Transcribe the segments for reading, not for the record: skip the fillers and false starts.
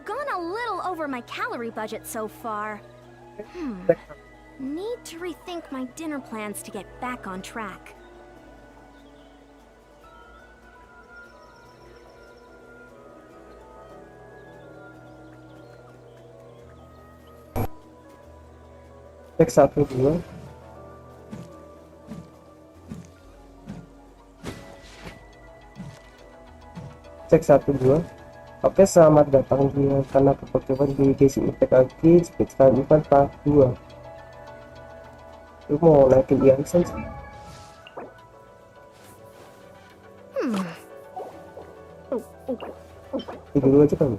I've gone a little over my calorie budget so far. Need to rethink my dinner plans to get back on track. Cek 1 2. Cek 1 2. Oke, selamat datang di kanal Pokemon di Genshin Impact lagi speedrun event part 2. Lu mau naikin Iansen sih? Ini dulu aja kan?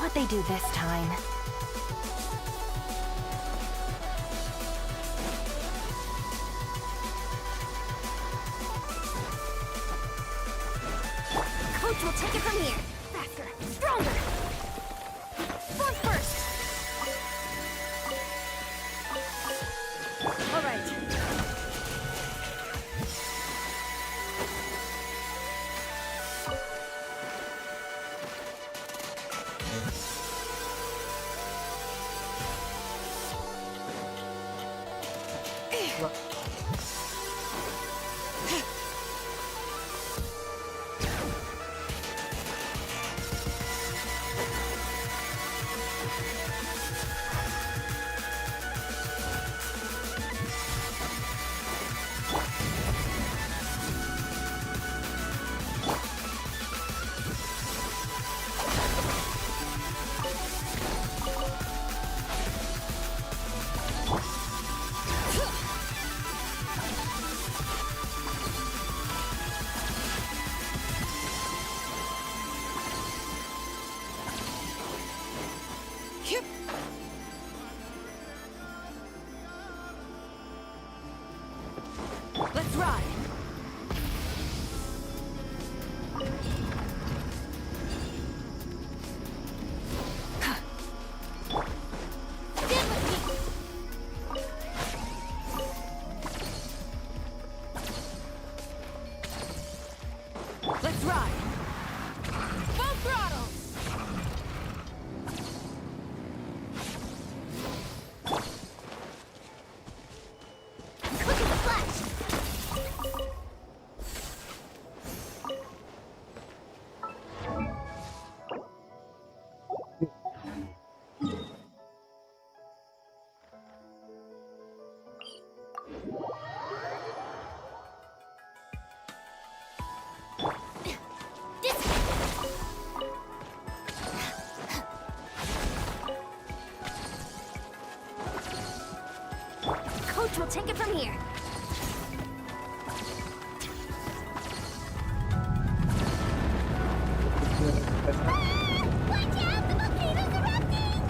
What they do this time? Coach will take it from here. Faster, stronger. Form first. All right. Let's ride. Stand with me. Let's ride. Full throttle. Quick as a flash. Coach will take it from here. Watch out! The volcano's erupting!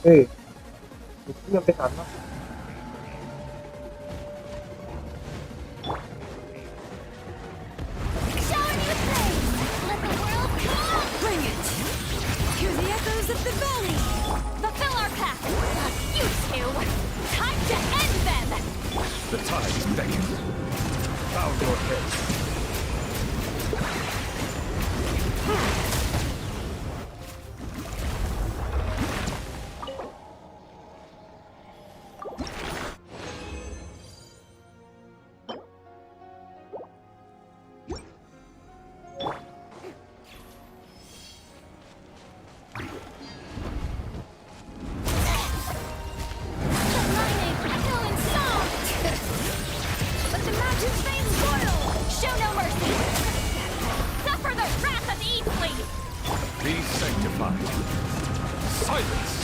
Itu nyampe sana. Showing you things! Let the world come! Bring it! Hear the echoes of the valley! Fulfill our pact! Not you two! Time to end them! The tide is beckoning. Bow your head. Be sanctified. Silence!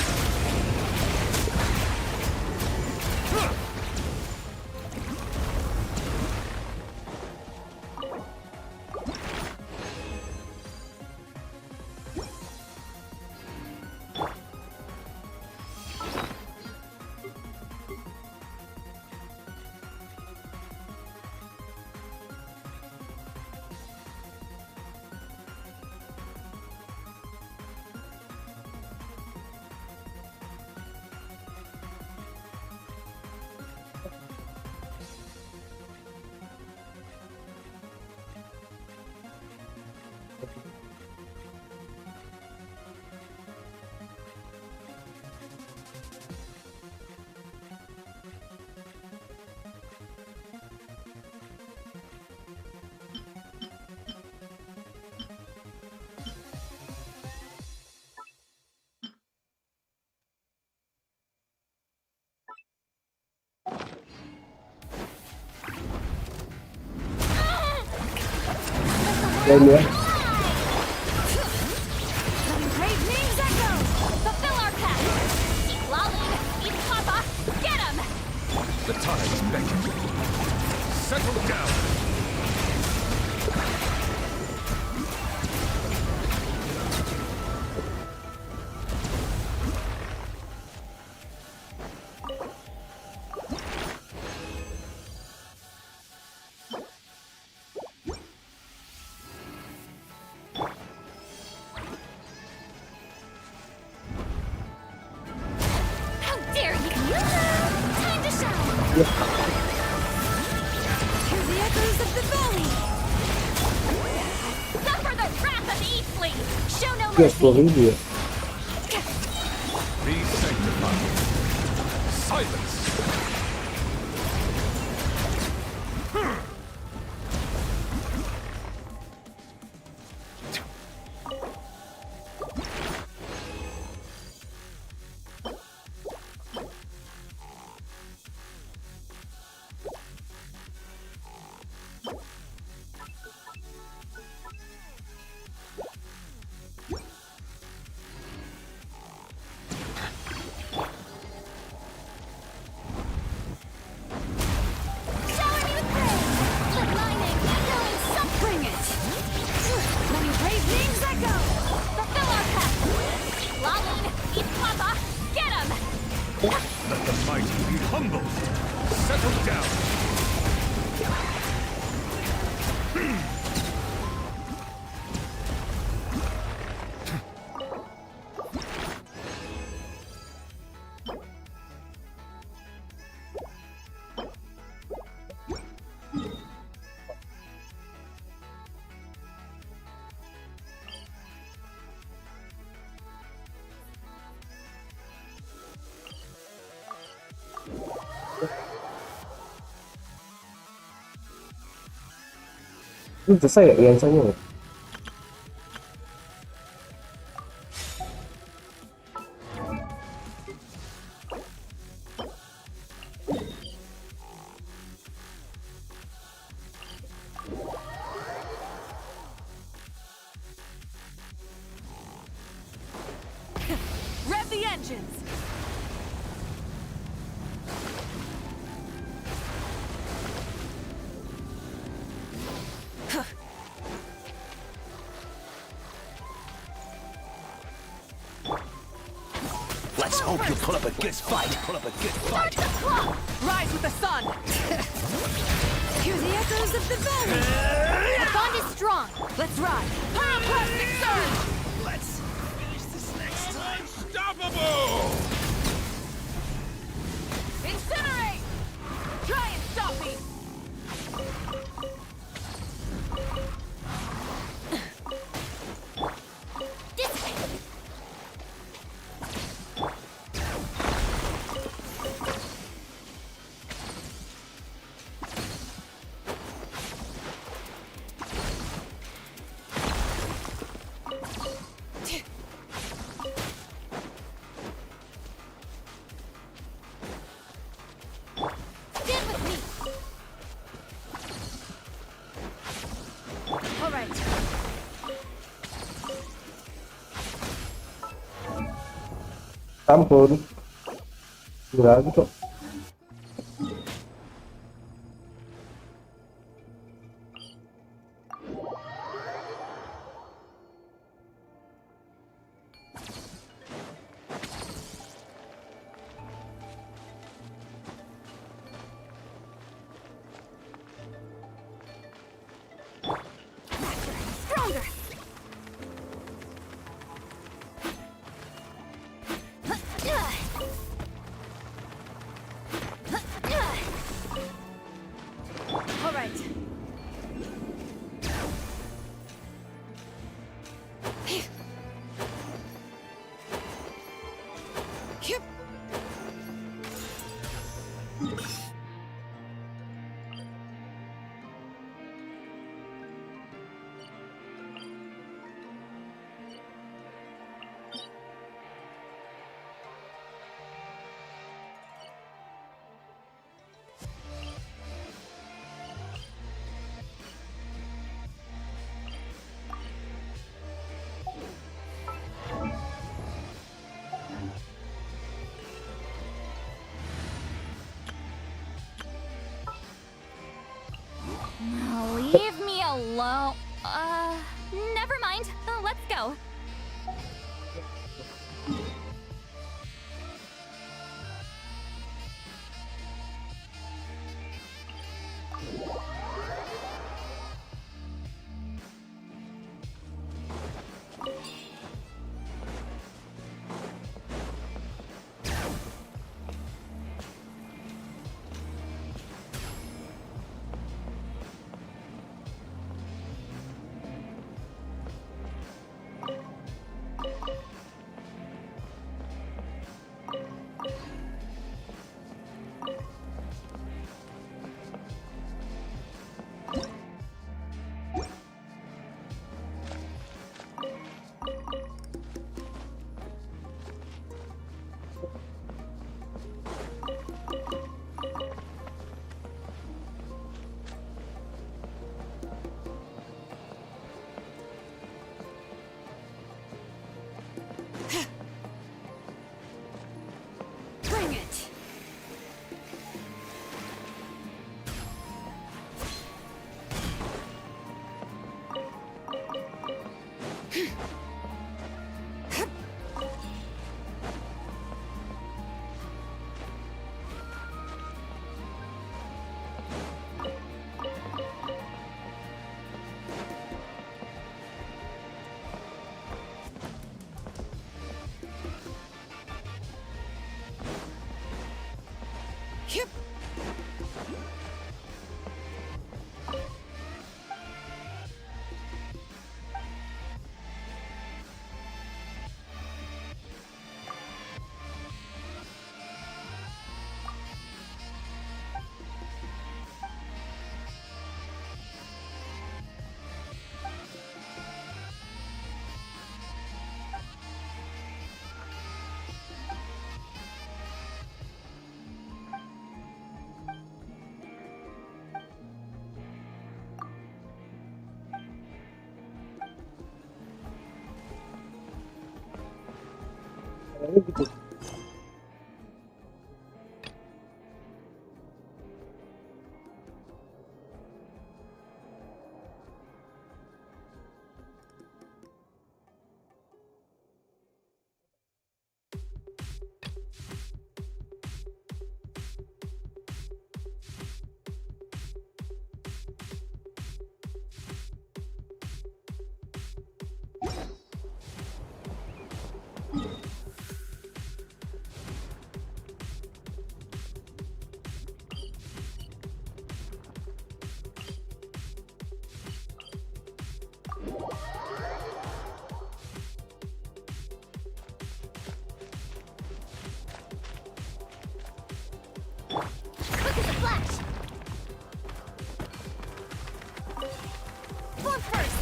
Lên nữa. Great names echo! Fulfill our pact! Eat Lolly! Eat Papa! Get him! The tides beckon. Settle down. How dare you! Time to shine! Hear the echoes of the valley! Suffer the wrath of Eastleigh! Show no Yes, mercy! horrible. Be sanctified. Silence. Shower me with praise! Let lightning echo and bring it! Let your brave names echo! Fulfill our pact! Eat Lolly! Eat Papa! Get him! Let the mighty be humbled. Settle down. Itu saya yang saya. Rev the engines! Let's hope you pull up a good fight. Pull up a good fight. Start the clock! Rise with the sun! Hear the echoes of the valley! The bond is strong! Let's ride! Pyroclastic surge! Let's finish this next time. Unstoppable! Incinerate! Try and stop me! Dissipate! Stand with me! All right. Ampun. Grabe kok. Stronger! Yep. Leave me alone. Never mind. Let's go. Bring it. Yep. Kayaknya gitu. Quick as a flash. Form first.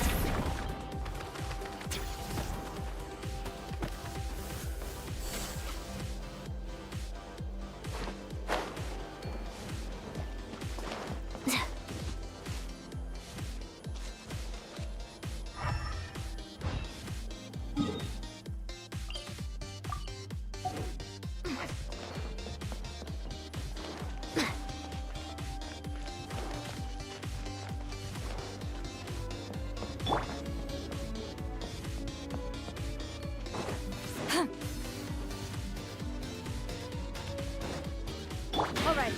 All right.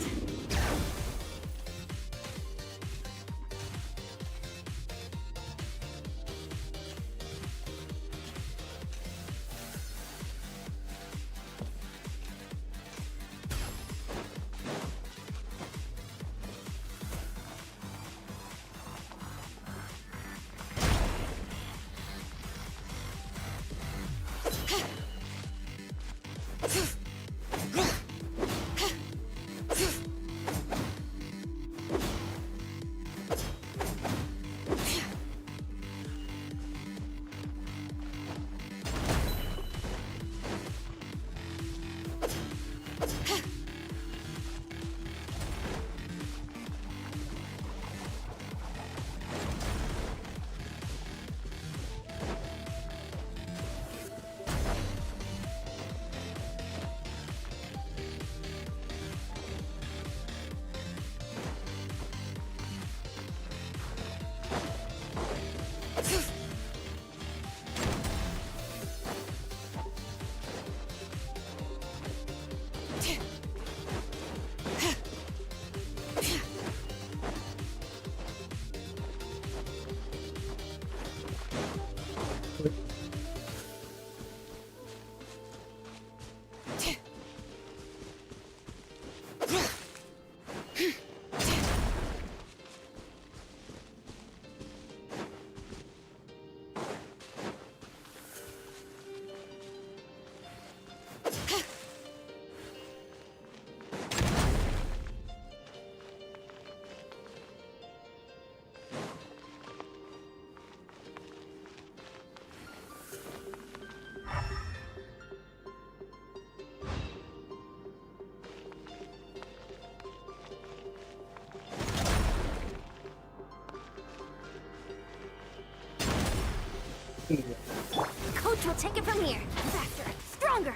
We'll take it from here. Faster, stronger.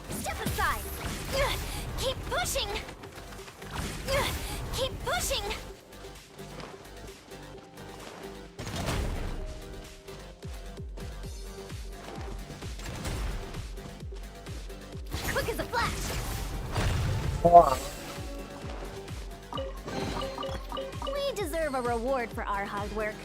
Step aside. Keep pushing. Keep pushing. Quick as a flash. Wah. We deserve a reward for our hard work.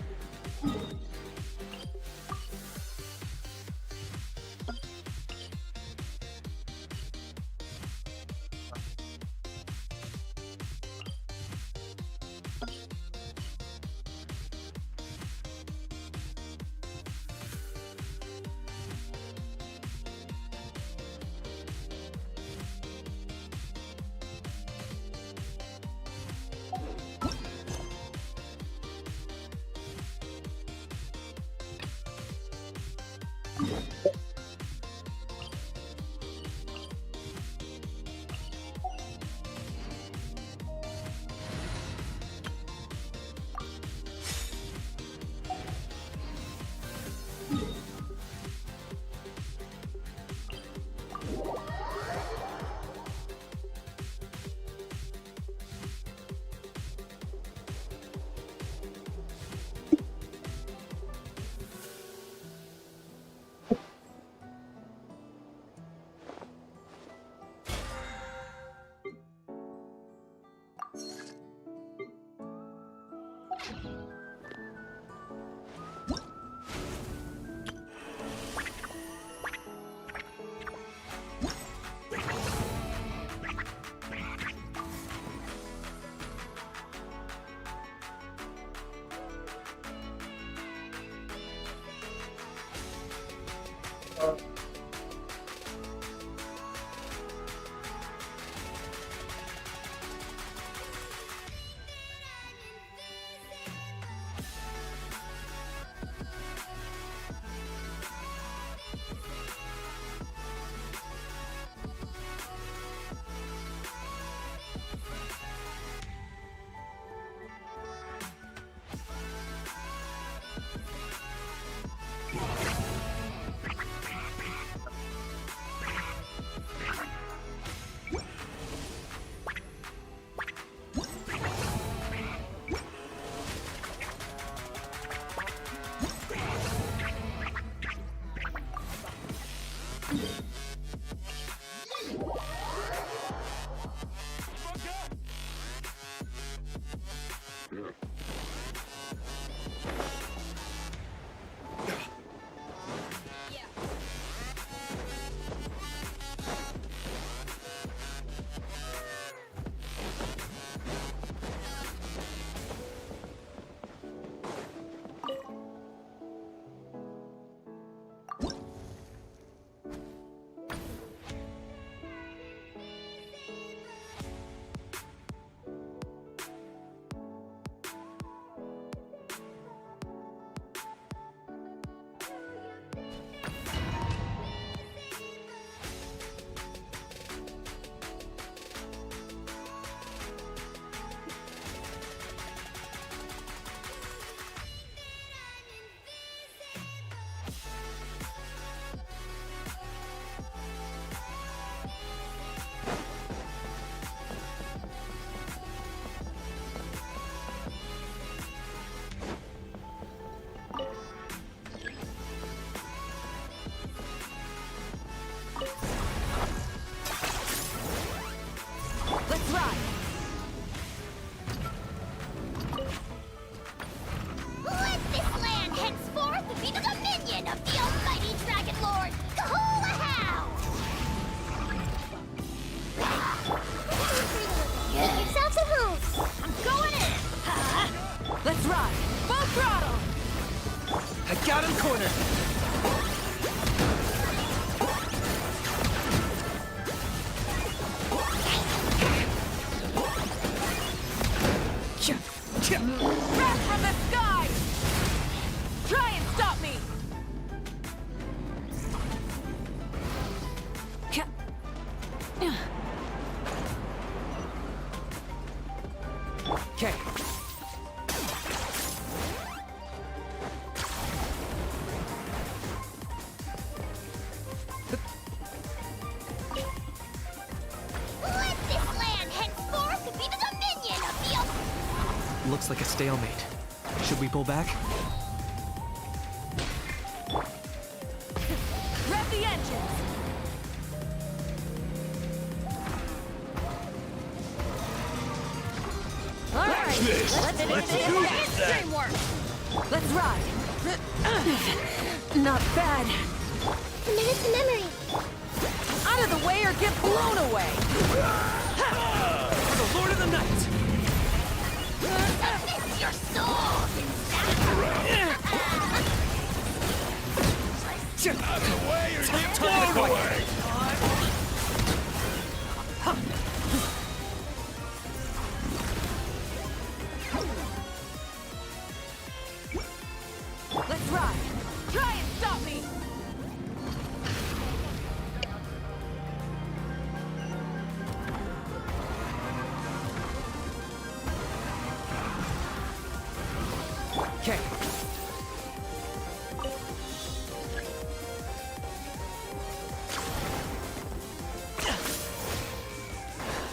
Got him cornered. Breath from the sky! Try and stop me! Okay. Looks like a stalemate. Should we pull back? Rev the engines! Alright, let's finish this extreme work! Let's ride! Not bad. Commit it to memory. Out of the way or get blown away! For the Lord of the Night! It's your soul! Out of the way or get blown away! Let's ride! Try and stop me! Okay.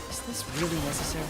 Is this really necessary?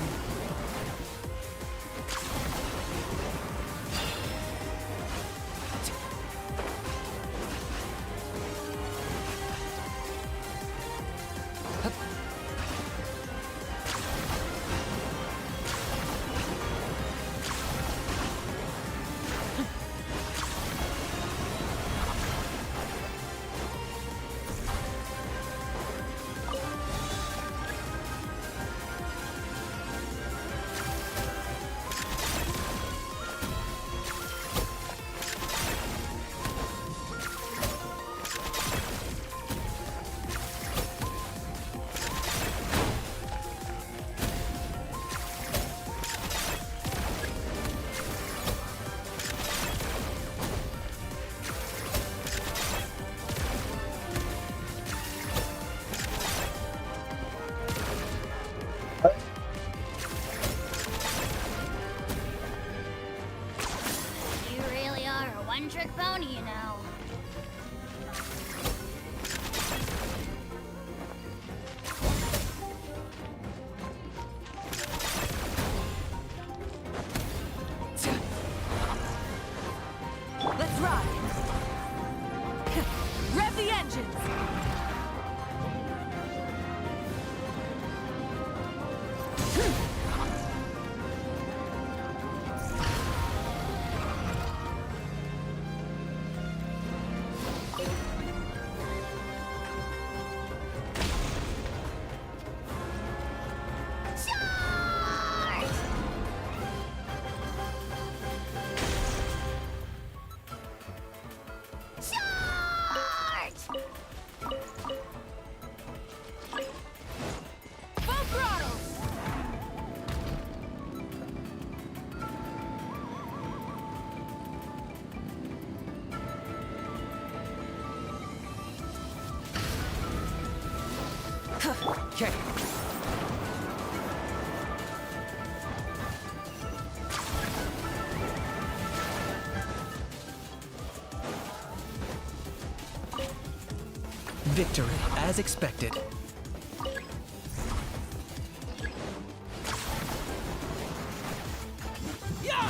You really are a one-trick pony, you know. Let's ride! Rev the engines! Charge! Charge! Full throttle! Okay. Victory, as expected. Yeah!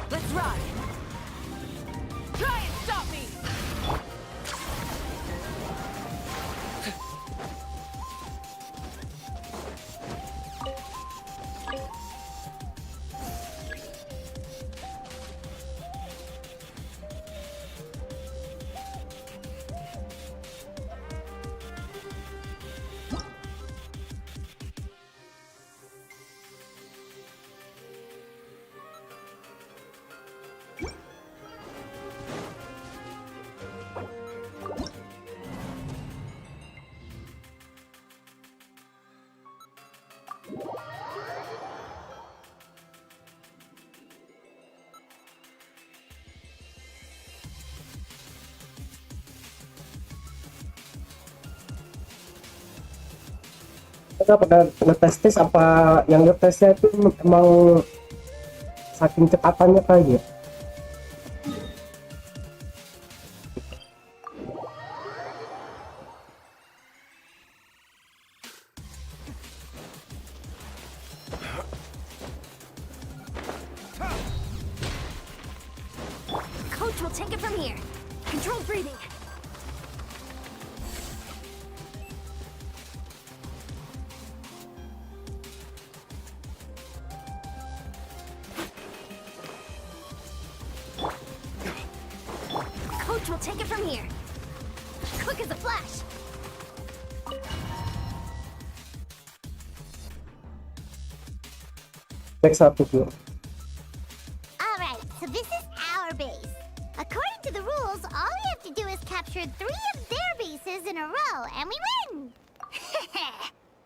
Let's ride! Try and stop me! Kita pada ngetes apa yang ngetesnya itu emang saking cekatannya kali ya. we'll take it from here. Controlled breathing. Coach will take it from here. Quick as a flash. Cek satu dua. Alright, so this is our base. According to the rules, all we have to do is capture 3 of their bases in a row, and we win!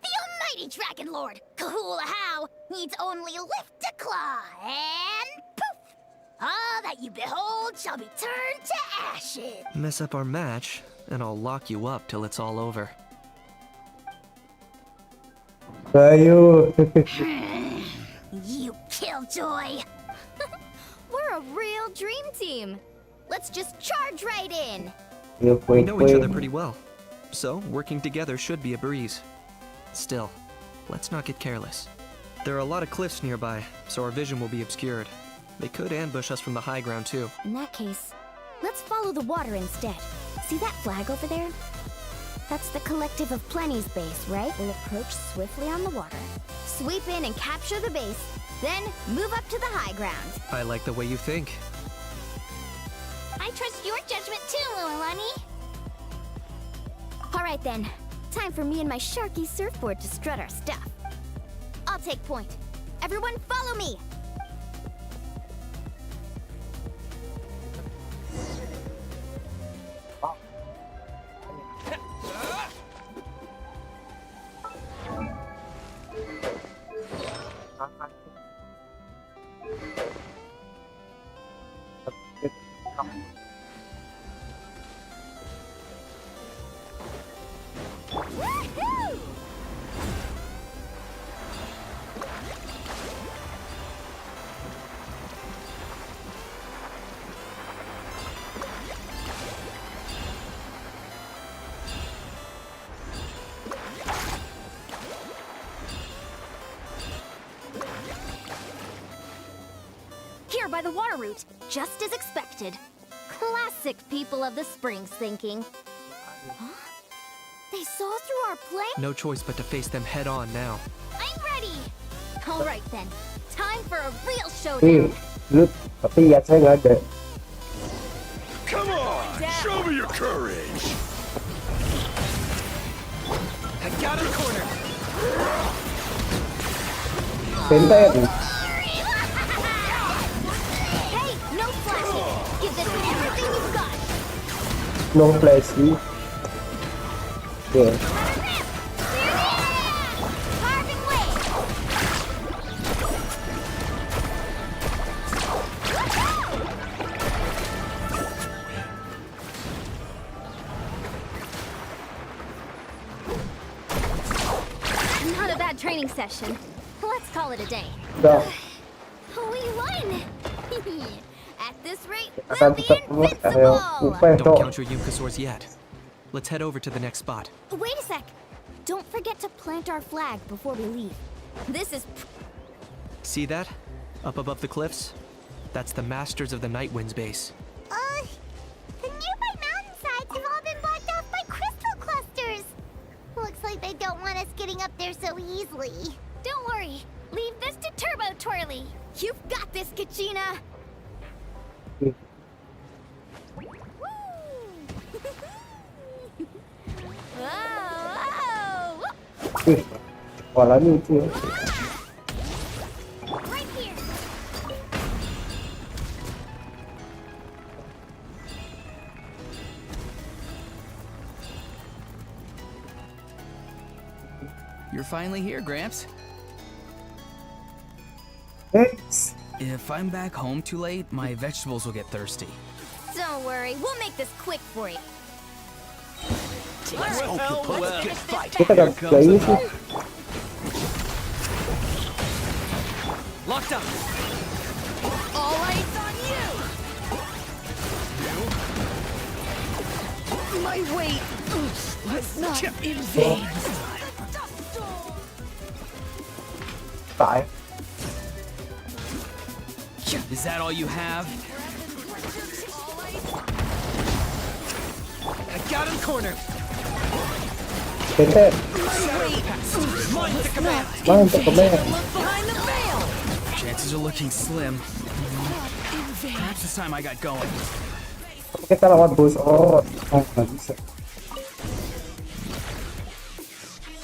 The almighty Dragon Lord, Kahula needs only lift a claw, and poof! All that you behold shall be turned to ashes. Mess up our match, and I'll lock you up till it's all over. Ayo. You killjoy! We're a real dream team. Let's just charge right in. Yo, We poin know each other poin. pretty well, so working together should be a breeze. Still, let's not get careless. There are a lot of cliffs nearby, so our vision will be obscured. They could ambush us from the high ground too. In that case, let's follow the water instead. See that flag over there? That's the collective of Plenty's base, right? We'll approach swiftly on the water, sweep in and capture the base, then move up to the high ground. I like the way you think. I trust your judgment too, Lililani. All right then, time for me and my Sharky surfboard to strut our stuff. I'll take point. Everyone follow me! Woohoo! Here by the water route, just as expected. Classic people of the Springs thinking. Huh? They saw through our plane? No choice but to face them head on now. I'm ready! Alright then, time for a real Tapi showdown! lu tapi ya saya nggak ada. Come on! Show me your courage! I got a corner! Bentar nih. Hey, no flashing! Give this everything you've got! No flashy. Yeah. Carving way! Not a bad training session. Let's call it a day. Udah We won! At this rate, we'll akan be tetap muat ayo. invincible! Upah Don't toh. count your Yunkasaurs yet. Let's head over to the next spot. Wait a sec. Don't forget to plant our flag before we leave. This is See that? Up above the cliffs? That's the Masters of the Night Wind's base. The nearby mountainsides have all been blocked off by crystal clusters. Looks like they don't want us getting up there so easily. Don't worry. Leave this to Turbo Twirly. You've got this, Kachina. Whoa, Ih, kepalanya itu ya. right here. You're finally here, Gramps. Next. If I'm back home too late, my vegetables will get thirsty. Don't worry, we'll make this quick for you. Let's hope you pull up a good fight. Kita gak ini sih. Locked up! All eyes on you. My weight was not in vain. Tai. Is that all you have? I got him cornered. Bete. Mine to command. Mantap command. Look behind the veil. Chances are looking slim. Perhaps this time I got going. Kita lawan bos. Oh, nggak bisa.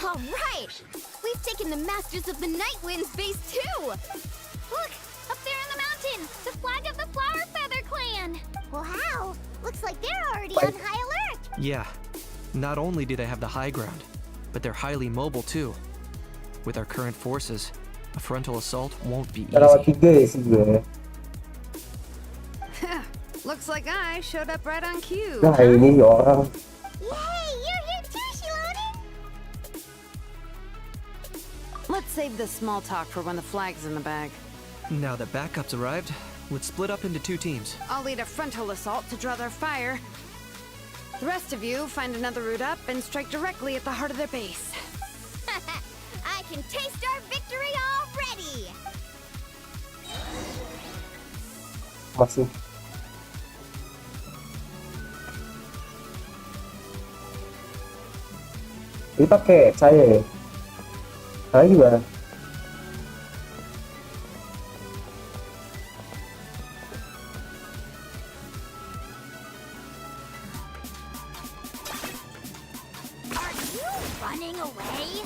All right! We've taken the Masters of the Night Wind's base too! Look, up there in the mountain, the flag of the Flower Feather Clan. Wow, looks like they're already on high alert. Yeah, not only do they have the high ground, but they're highly mobile too. With our current forces, a frontal assault won't be Kita lawan easy. 3 sih gue. Looks like I showed up right on cue. Nah ini orang. Yay, you're here too, Shiloni. Let's save this small talk for when the flag's in the bag. Now that backup's arrived, let's split up into 2 teams. I'll lead a frontal assault to draw their fire. The rest of you find another route up and strike directly at the heart of their base. I can taste our victory already! Masih. Ini pakai saya ya. Saya gimana? Are you running away?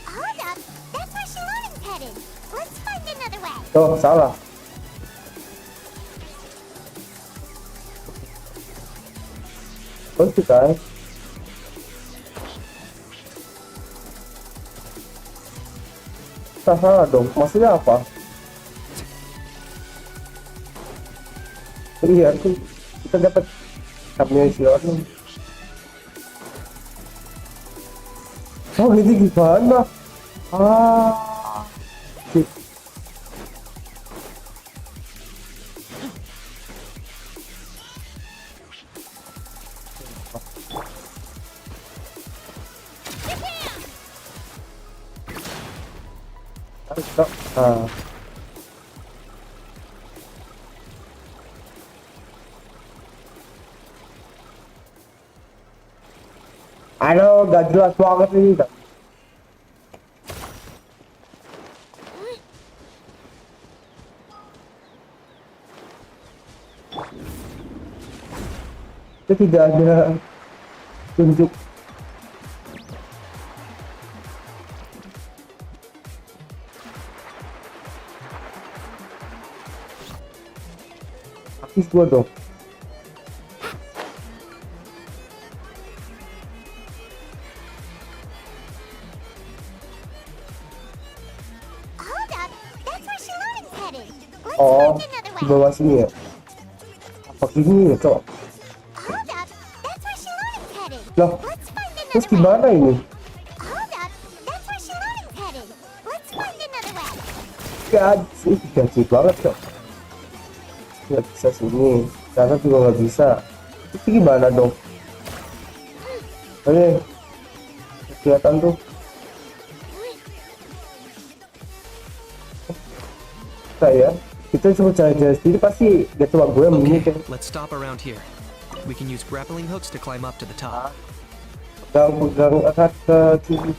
Hold up, that's where Shiloni's headed. Let's find another way. Tuh, salah. Oh, kita. Salah dong, maksudnya apa? Iya, kita dapat ammunition. Oh, ini gimana? Ah, shit. Ah. Aduh, gak jelas banget ini. Itu tidak ada tunjuk. Aktif gua dong. Hold up, that's where Shiloni's headed. Let's Oh, find another di way. bawah sini ya. Apa gini ya, Cok? Hold up, that's where Shiloni's headed. Loh, Let's find terus another way. gimana ini? Hold up, that's where Shiloni's headed. Let's find another way. Gaji banget, Cok. Nggak bisa sini, karena juga nggak bisa. Itu gimana dong? Oke, kelihatan tuh. Saya, kita coba cari-cari sendiri pasti gak cuma gue yang begini Okay, kan. let's stop around here. We can use grappling hooks to climb up to the top. Pegang erat ke kiri.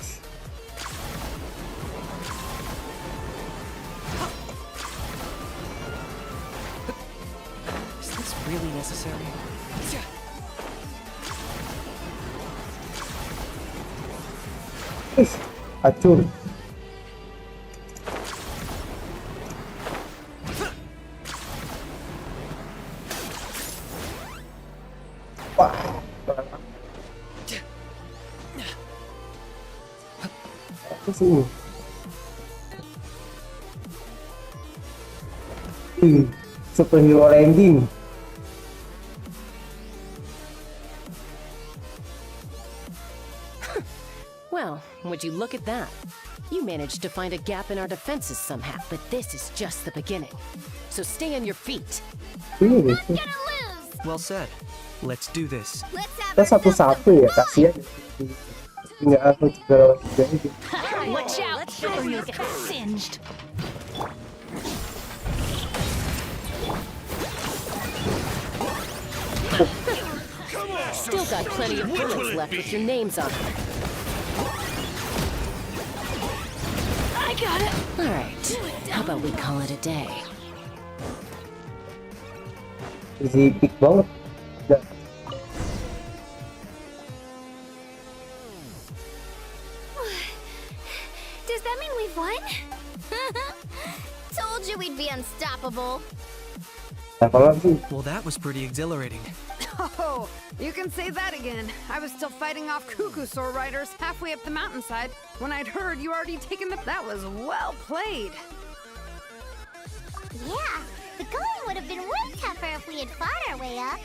Is this really necessary? Acur. Wah. Apa sih ini? Superhero landing. Well, would you look at that? You managed to find a gap in our defenses somehow, but this is just the beginning. So stay on your feet. Ini deh. Gonna lose. Well said. Let's do this. Let's have Kita satu-satu ya, kasih aja. Nggak aku juga lewat juga aja. Watch out, or you'll get singed. Still got plenty of bullets left with your names on them. I got it. All right, how about we call it a day? Easy pick banget. Nah, Does that mean we've won? Told you we'd be unstoppable. level lagi. Well, that was pretty exhilarating. Oh, you can say that again. I was still fighting off Cuckoosaur riders halfway up the mountainside when I'd heard you already taken the. That was well played. Yeah, the going would have been way tougher if we had fought our way up.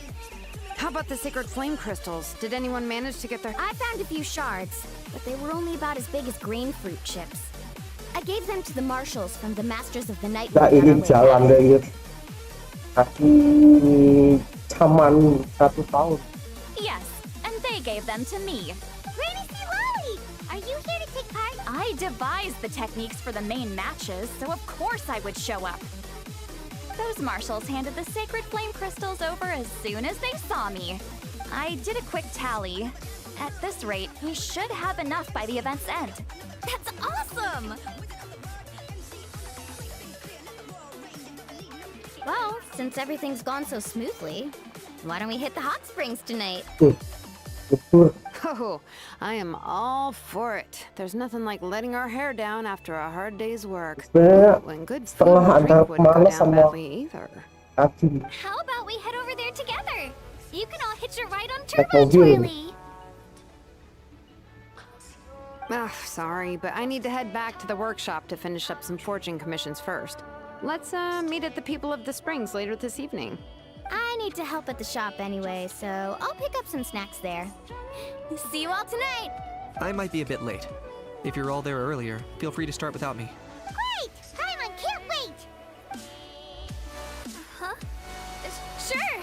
How about the sacred flame crystals? Did anyone manage to get their? I found a few shards, but they were only about as big as grapefruit chips. I gave them to the marshals from the Masters of the Night. Nah, ini jalan dari kaki taman 1 tahun. Yes, and they gave them to me. Granny C. Lolly, are you here to take part? I devised the techniques for the main matches, so of course I would show up. Those marshals handed the sacred flame crystals over as soon as they saw me. I did a quick tally. At this rate, we should have enough by the event's end. That's awesome! Well, since everything's gone so smoothly, why don't we hit the hot springs tonight? Betul. Oh, I am all for it. There's nothing like letting our hair down after a hard day's work. Sebenarnya When good food setengah and antara drink wouldn't go pemalas down sama badly either. kaki. How about we head over there together? You can all hitch a ride on Naik Turbo mobil. Twirly. Sorry, but I need to head back to the workshop to finish up some forging commissions first. Let's meet at the People of the Springs later this evening. I need to help at the shop anyway, so I'll pick up some snacks there. See you all tonight! I might be a bit late. If you're all there earlier, feel free to start without me. Great! Paimon can't wait! Huh? Sure!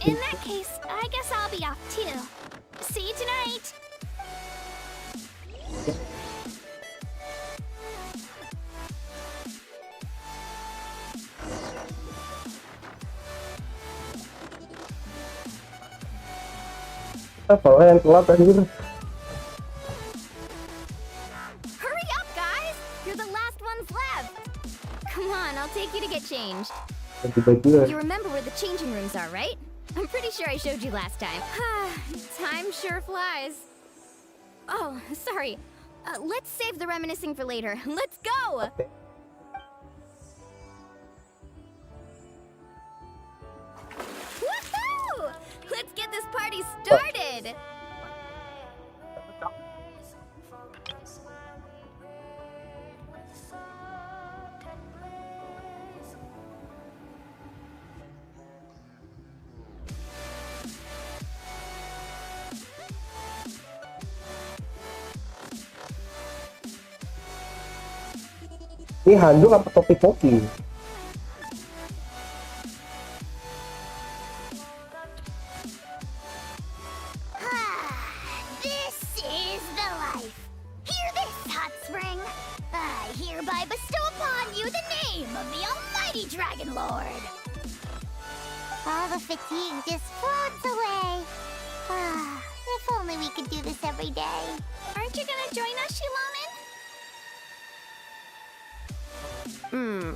In that case, I guess I'll be off too. See you tonight! Apa yang telat anjir? Hurry up, guys! You're the last ones left! Come on, I'll take you to get changed. Ganti baju ya. You remember where the changing rooms are, right? I'm pretty sure I showed you last time. Time sure flies. Oh, sorry. Let's save the reminiscing for later. Let's go! Oke. Woohoo! Let's get this party started! Ini handuk apa topi-topi? This is the life. Hear this, hot spring. I hereby bestow upon you the name of the almighty Dragon Lord. All the fatigue just floats away. If only we could do this every day. Aren't you gonna join us, Shilomin?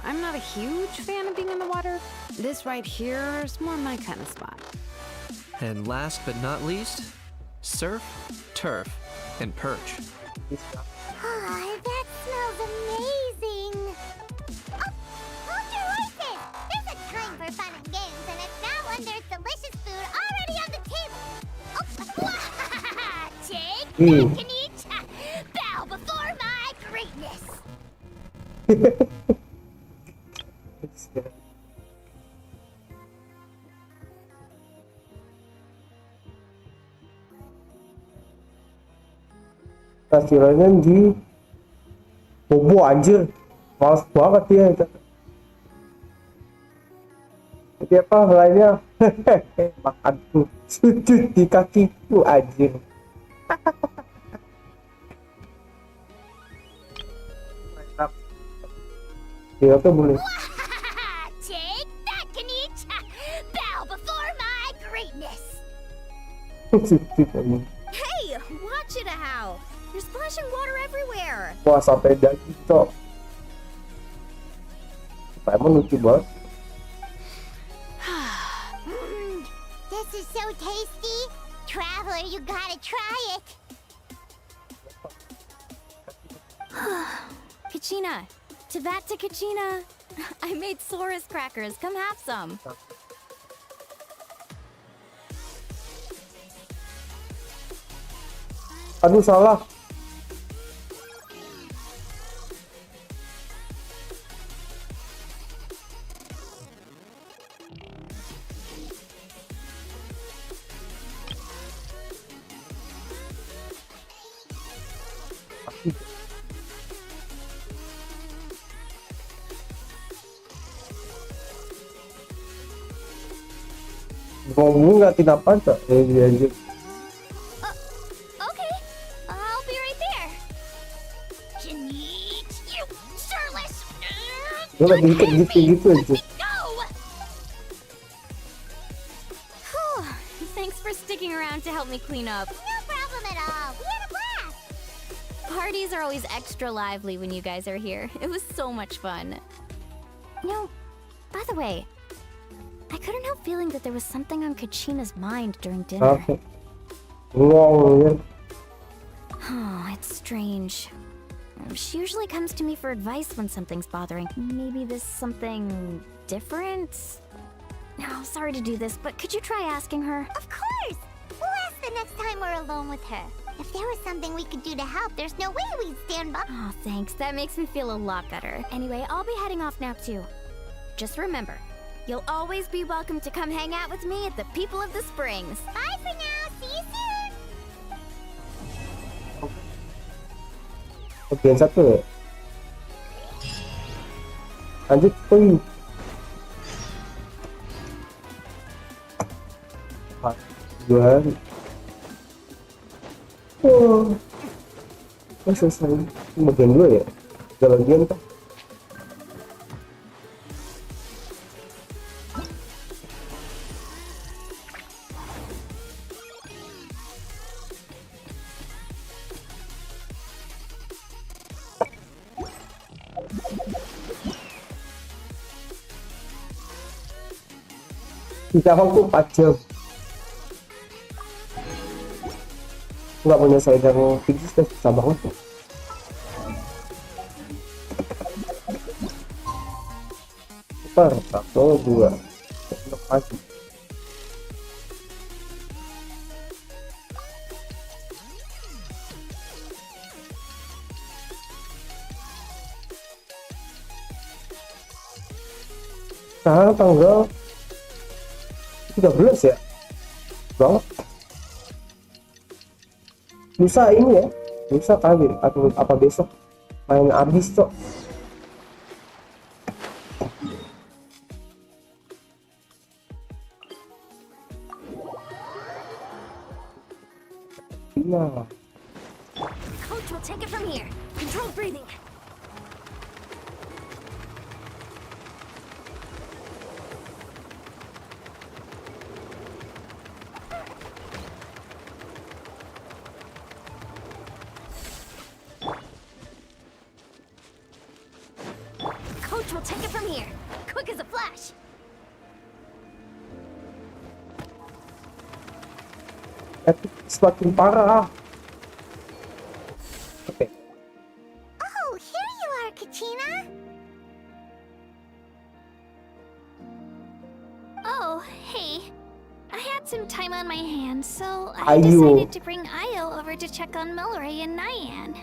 I'm not a huge fan of being in the water. This right here is more my kind of spot. And last but not least, surf, turf, and perch. That smells amazing. Oh, hold your horses. There's a time for fun and games, and it's now when there's delicious food already on the table. Oh, take that and eat. Bow before my greatness. Kasirannya di bobo anjir, males banget dia. Jadi apa lainnya? Makanku, sujud di kakiku anjir. Ya oke boleh. Take that, Ganit! Bow before my greatness! Sujud anjir. Hey, watch it, how? You're splashing water everywhere. Wah sampai daging cok. Emang lucu banget. This is so tasty! Traveler, you gotta try it! Kachina, to Kachina. I made Saurus crackers. Come have some. Aduh salah. Ngomong nggak tidak pantas. Anjir. Okay, I'll be right there. Ganit, you surless... Gue lagi gitu aja. Go! Thanks for sticking around to help me clean up. No problem at all. We had a blast! Parties are always extra lively when you guys are here. It was so much fun. No, by the way, I couldn't help feeling that there was something on Kachina's mind during dinner. Oke. Ngomong ya. Oh, it's strange. She usually comes to me for advice when something's bothering. Maybe this something different? No, sorry to do this, but could you try asking her? Of course! We'll ask the next time we're alone with her. If there was something we could do to help, there's no way we'd stand by. Oh, thanks. That makes me feel a lot better. Anyway, I'll be heading off now too. Just remember, you'll always be welcome to come hang out with me at the People of the Springs. Bye for now. See you soon. Bagian satu ya. Lanjut poin. Dua. Oh. Selesai. Bagian 2 ya. Udah bagian kan. Kita waktu 4 jam. Nggak menyelesaikan fix kan susah banget. Super 1, 2 untuk pagi. Sekarang tanggal 13 ya banget. Lusa ini ya, lusa kali atau apa besok main abis cok. Nah, Coach will take it from here. Control breathing. Coach will take it from here. Quick as a flash. semakin parah. Oke. Oh, here you are, Kachina. Oh, hey. I had some time on my hands, so I Ayo. decided to bring Io over to check on Melray and Nyan.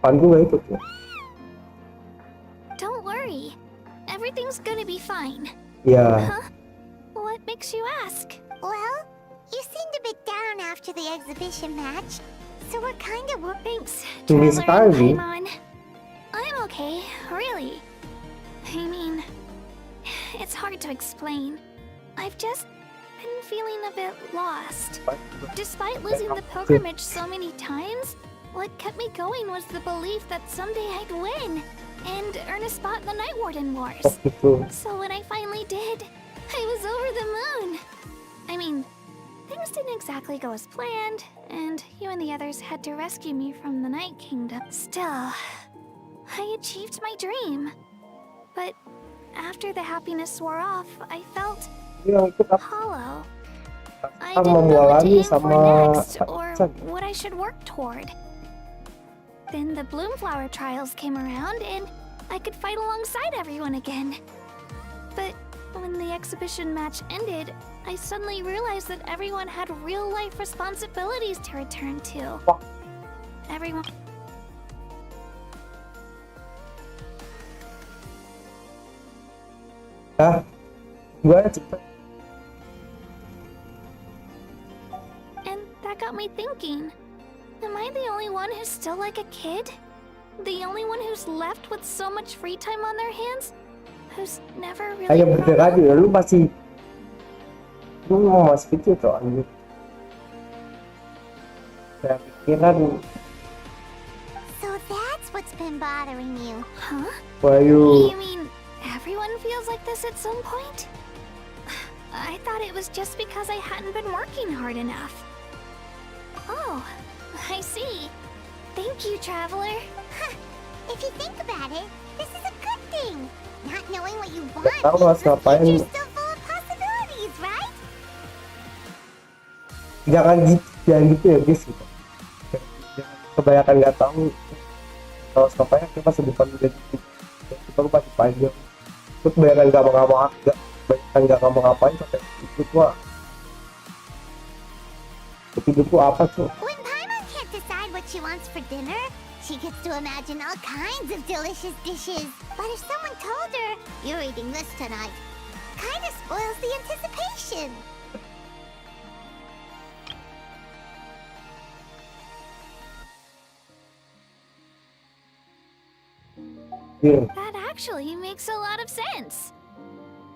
Panggung gak ikut ya? Don't worry. Everything's gonna be fine. Ya. Huh? What makes you ask? Well, you seemed a bit down after the exhibition match, so we're kind of Thanks, Ini Traveler and sekali. Paimon. I'm okay, really. I mean, hard to explain. I've just been feeling a bit lost. Despite losing the pilgrimage so many times, what kept me going was the belief that someday I'd win and earn a spot in the Night Warden Wars. So when I finally did, I was over the moon. I mean, things didn't exactly go as planned, and you and the others had to rescue me from the Night Kingdom. Still, I achieved my dream. But after the happiness wore off, I felt Yang ikut apa? hollow. I Sama didn't know what to Mualani aim for sama next, or San. what I should work toward. Then the Bloomflower trials came around, and I could fight alongside everyone again. But when the exhibition match ended, I suddenly realized that everyone had real-life responsibilities to return to. Everyone... Hah? Gimana cepet? And that got me thinking, am I the only one who's still like a kid? The only one who's left with so much free time on their hands? Who's never really Kayak bener grown up? aja, lu masih kecil tuh anjir. Saya pikiran So that's what's been bothering you. Huh? Bayu. You mean everyone feels like this at some point? I thought it was just because I hadn't been working hard enough. Oh, I see. Thank you, Traveler. Huh. If you think about it, this is a good thing. Not knowing what you want Tahu harus means the ngapain. future's still full of possibilities, right? Jangan gitu ya guys gitu. Jangan kebanyakan nggak tahu kalau ngapain kita masa depan jadi kita masih panjang. Terus kebanyakan nggak ngapa-ngapain sampai itu tua. Hidupku apa tuh? When Paimon can't decide what she wants for dinner, she gets to imagine all kinds of delicious dishes. But if someone told her, "You're eating this tonight," kinda spoils the anticipation. Yeah. That actually makes a lot of sense.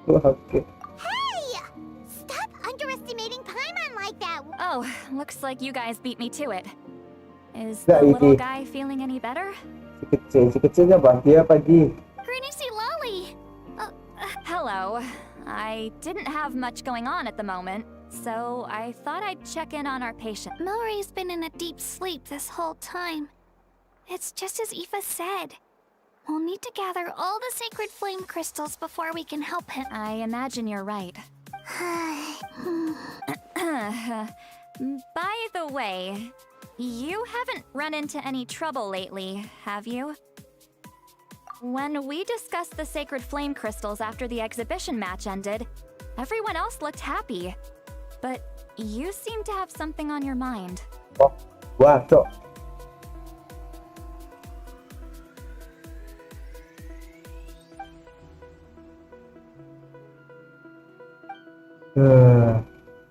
Okay. Hey! Stop underestimating Paimon like that! Oh, looks like you guys beat me to it. Is Yeah, the it little is. guy feeling any better? Si kecilnya Banti apa Ji? Pretty see Lolly. Hello. I didn't have much going on at the moment, so I thought I'd check in on our patient. Milry's been in a deep sleep this whole time. It's just as Aoife said. We'll need to gather all the sacred flame crystals before we can help him. I imagine you're right. By the way, you haven't run into any trouble lately, have you? When we discussed the sacred flame crystals after the exhibition match ended, everyone else looked happy. But you seem to have something on your mind. Oh, wah, cok.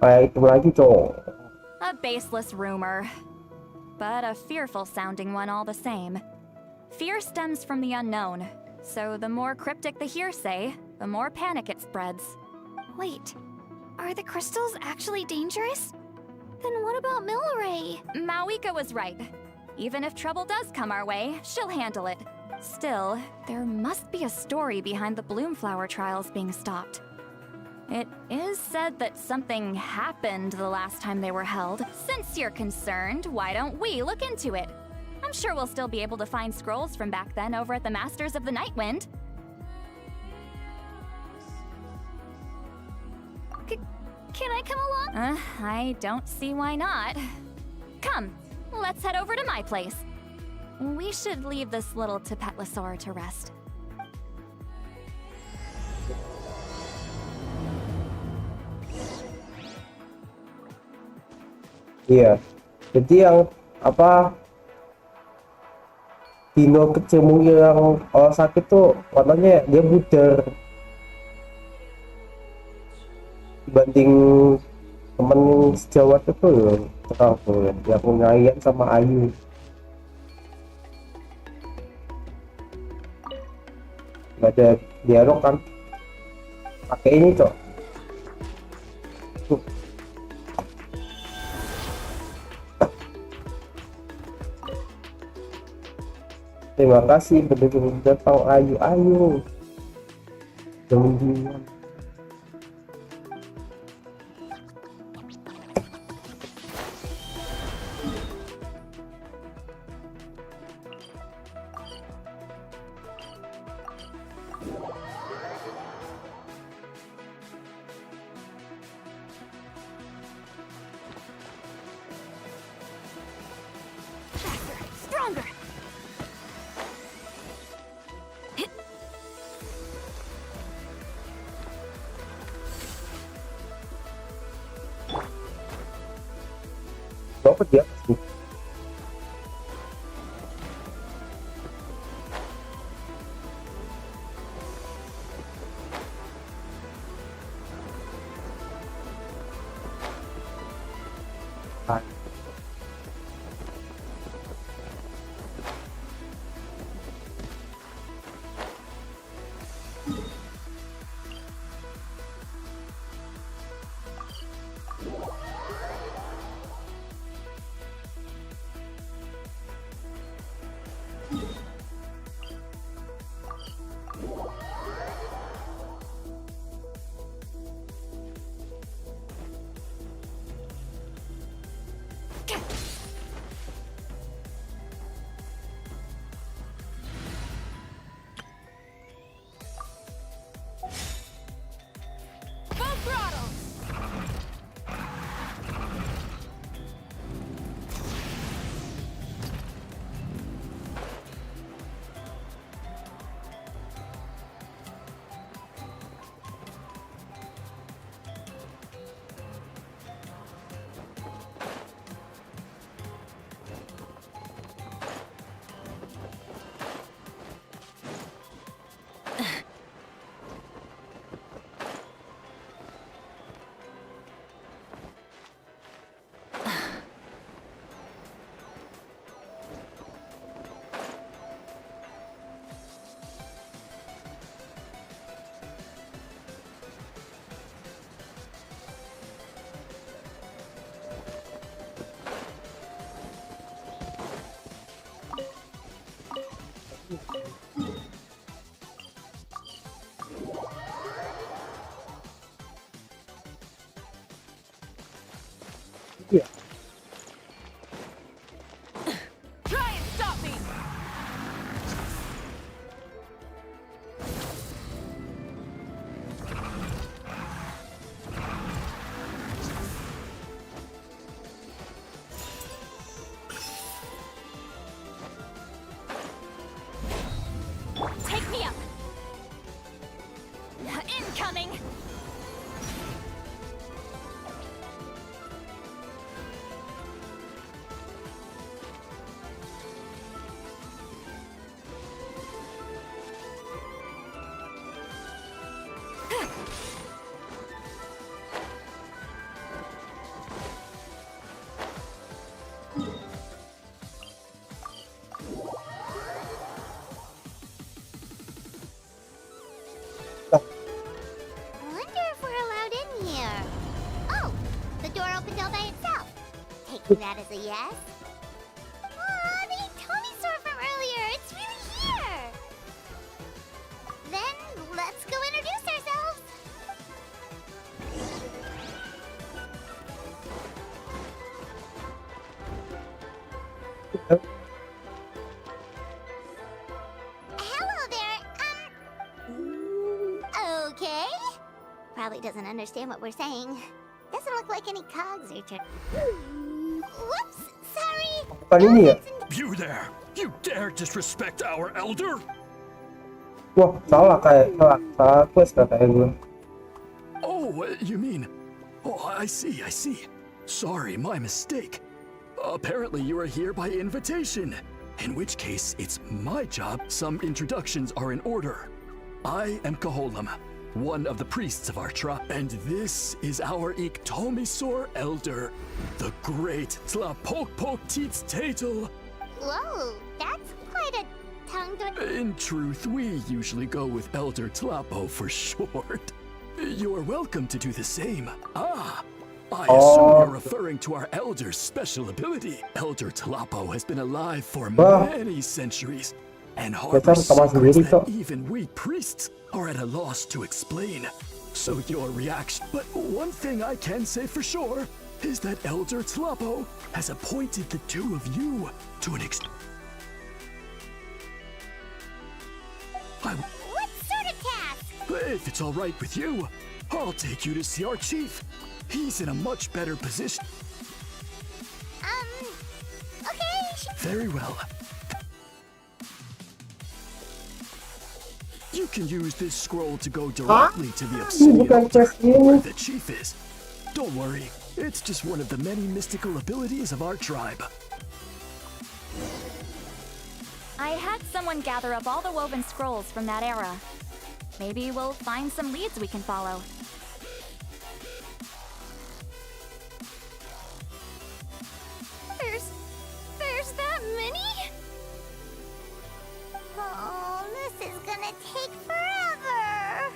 Kayak itu lagi, cok. A baseless rumor, but a fearful-sounding one all the same. Fear stems from the unknown, so the more cryptic the hearsay, the more panic it spreads. Wait, are the crystals actually dangerous? Then what about Milray? Mawika was right. Even if trouble does come our way, she'll handle it. Still, there must be a story behind the Bloomflower trials being stopped. It is said that something happened the last time they were held. Since you're concerned, why don't we look into it? I'm sure we'll still be able to find scrolls from back then over at the Masters of the Nightwind. Can I come along? I don't see why not. Come, let's head over to my place. We should leave this little Tapetlosaur to rest. Iya. Jadi yang apa? Dino kecil yang sakit tuh warnanya dia putih dibanding temen sejawat itu terang tuh yang punya Ian sama Ayu. Gak ada dialog kan? Pakai ini cok. Terima kasih benar-benar datang, ayo jangan. Stronger! Dapat dia pasti. Full throttle! Iya. Try and stop me! Take me up! Incoming! I wonder if we're allowed in here. Oh, the door opened all by itself. Taking that as a yes. Aw, the Tommy store from earlier. It's really here. Then let's go introduce ourselves. Hello there. Okay. Probably doesn't understand what we're saying. Doesn't look like any cogs or Whoops, sorry. Bukan ini ya? You there! You dare disrespect our elder? Wah, salah quest kayak gue. Oh, you mean... Oh, I see. Sorry, my mistake. Apparently you are here by invitation. In which case, it's my job. Some introductions are in order. I am Kaholam, one of the priests of our tribe, and this is our Iktomisor elder, the great Tlapokpokteetstatel. Whoa, that's quite a tongue twister. In truth, we usually go with Elder Tlapo for short. You're welcome to do the same. I Oh. assume you're referring to our elder's special ability. Elder Tlapo has been alive for Wah. many centuries and Biasa harbors sama secrets sendiri, Cok. that even we priests are at a loss to explain. So your reaction. But one thing I can say for sure is that Elder Tlapo has appointed the two of you to an What sort of task? If it's all right with you, I'll take you to see our chief. He's in a much better position. Okay. Very well. You can use this scroll to go directly to the Ini obsidian bukan altar quest ini. where the chief is. Don't worry, it's just one of the many mystical abilities of our tribe. I had someone gather up all the woven scrolls from that era. Maybe we'll find some leads we can follow. There's that many? Oh, this is gonna take forever.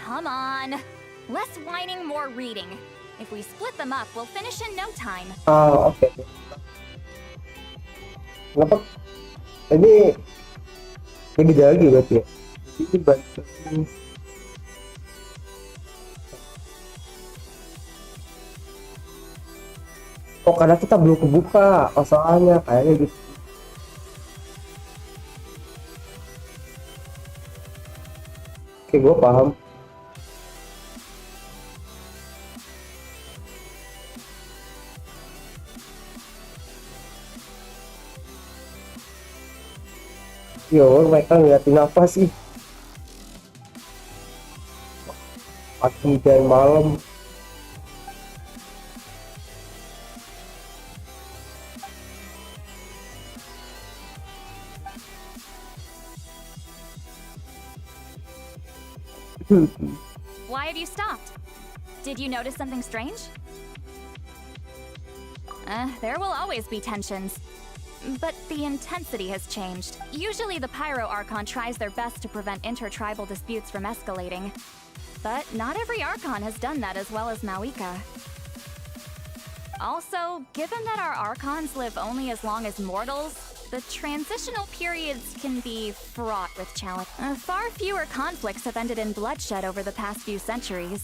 Come on. Less whining, more reading. If we split them up, we'll finish in no time. Oke. Kenapa? Ini beda lagi berarti ya? Ini bantu. Oh, karena kita belum kebuka masalahnya kayaknya gitu. Oke, gue paham. Yo, mereka ngeliatin apa sih? Pagi dan malam. Why have you stopped? Did you notice something strange? There will always be tensions. But the intensity has changed. Usually the Pyro Archon tries their best to prevent intertribal disputes from escalating. But not every Archon has done that as well as Mawika. Also, given that our Archons live only as long as mortals, the transitional periods can be fraught with challenge. Far fewer conflicts have ended in bloodshed over the past few centuries.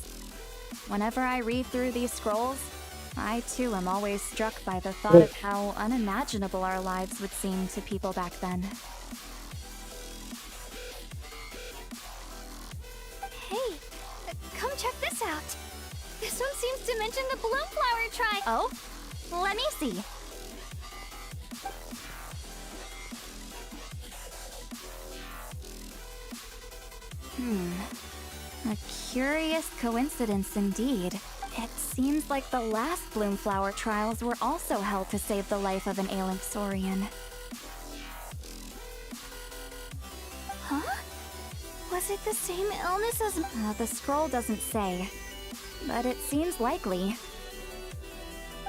Whenever I read through these scrolls, I too am always struck by the thought of how unimaginable our lives would seem to people back then. Hey, come check this out. This one seems to mention the bloom flower tribe. Oh? Let me see. A curious coincidence indeed. It seems like the last Bloomflower trials were also held to save the life of an ailing Saurian. Huh? Was it the same illness as... The scroll doesn't say, but it seems likely.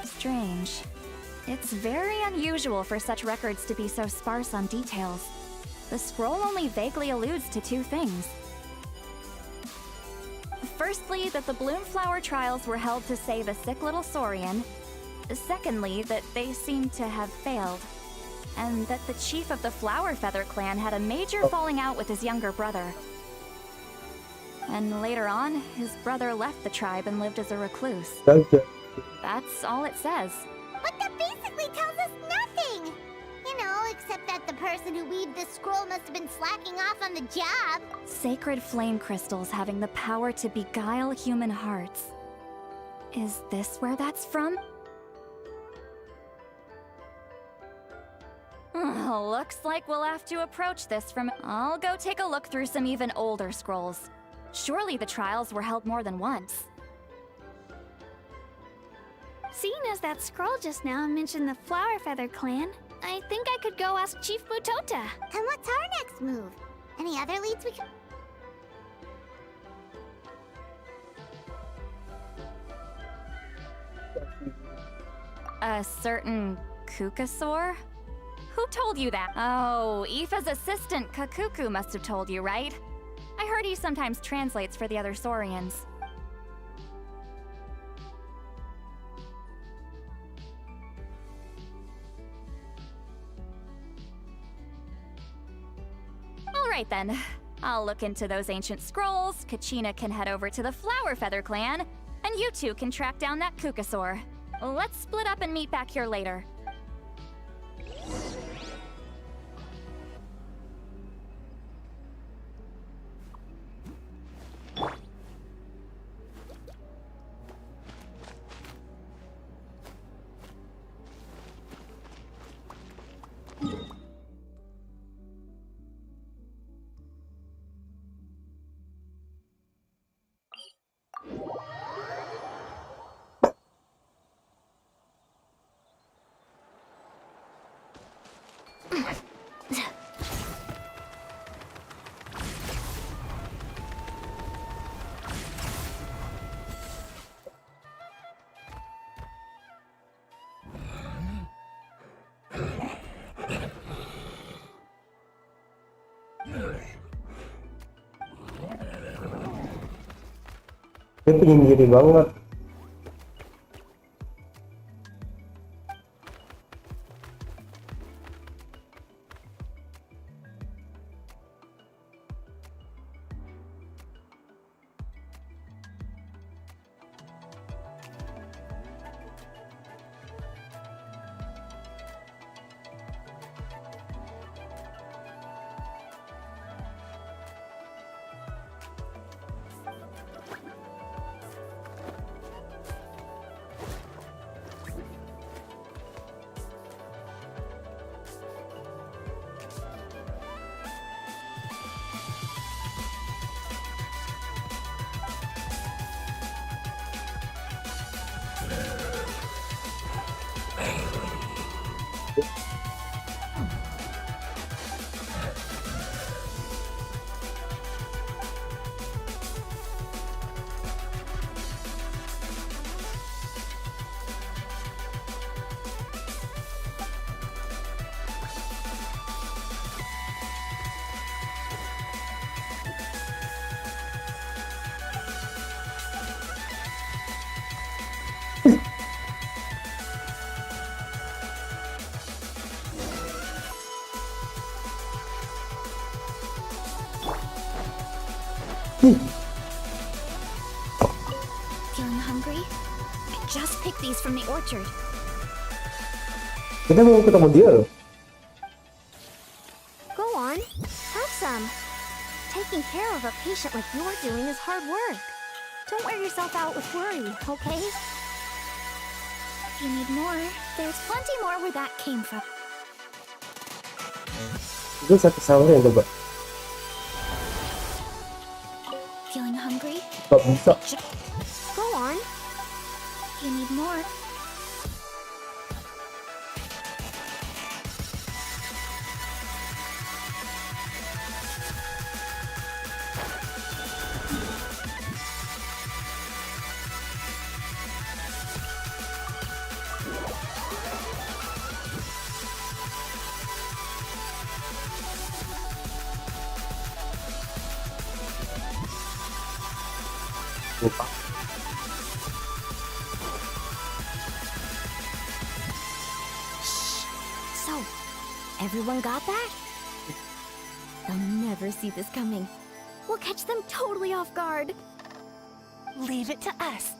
Strange. It's very unusual for such records to be so sparse on details. The scroll only vaguely alludes to two things. Firstly, that the Bloomflower trials were held to save a sick little Saurian. Secondly, that they seem to have failed. And that the chief of the Flower Feather clan had a major falling out with his younger brother. And later on, his brother left the tribe and lived as a recluse. That's all it says. But that basically tells us nothing! You know, except that the person who weaved this scroll must have been slacking off on the job. Sacred flame crystals having the power to beguile human hearts. Is this where that's from? Looks like we'll have to approach this from... I'll go take a look through some even older scrolls. Surely the trials were held more than once. Seeing as that scroll just now mentioned the Flower Feather clan, I think I could go ask Chief Mutota. And what's our next move? Any other leads we can... A certain Kukasaur? Who told you that? Oh, Aoife's assistant Kakuku must have told you, right? I heard he sometimes translates for the other Saurians. Alright then. I'll look into those ancient scrolls, Kachina can head over to the Flower Feather clan, and you two can track down that Kukasaur. Let's split up and meet back here later. Dia penyendiri banget. Feeling hungry? I just picked these from the orchard. Kita mau ketemu dia loh. Go on, have some. Taking care of a patient like you're doing is hard work. Don't wear yourself out with worry, okay? If you need more, there's plenty more where that came from. Itu satu sama yang coba. Feeling hungry? Gak bisa. Go on. If you need more. Lupa. So, everyone got that? They'll never see this coming. We'll catch them totally off guard. Leave it to us.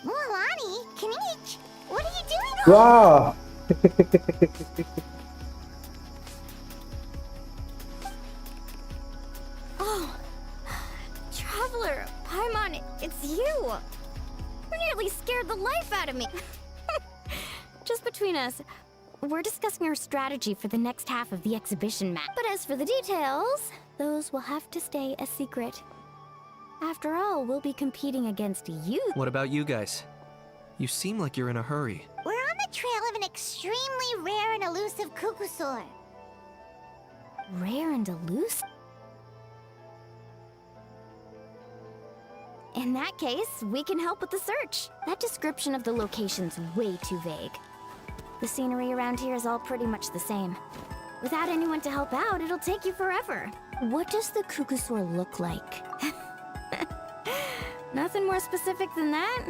Mualani, Kinich, what are you doing? Wah. Oh, Traveler, Paimon, it's you. You nearly scared the life out of me. Just between us, we're discussing our strategy for the next half of the exhibition map. But as for the details, those will have to stay a secret. After all, we'll be competing against you. What about you guys? You seem like you're in a hurry. We're on the trail of an extremely rare and elusive Kukusaur. Rare and elusive? In that case, we can help with the search. That description of the location's way too vague. The scenery around here is all pretty much the same. Without anyone to help out, it'll take you forever. What does the Kukusaur look like? Nothing more specific than that?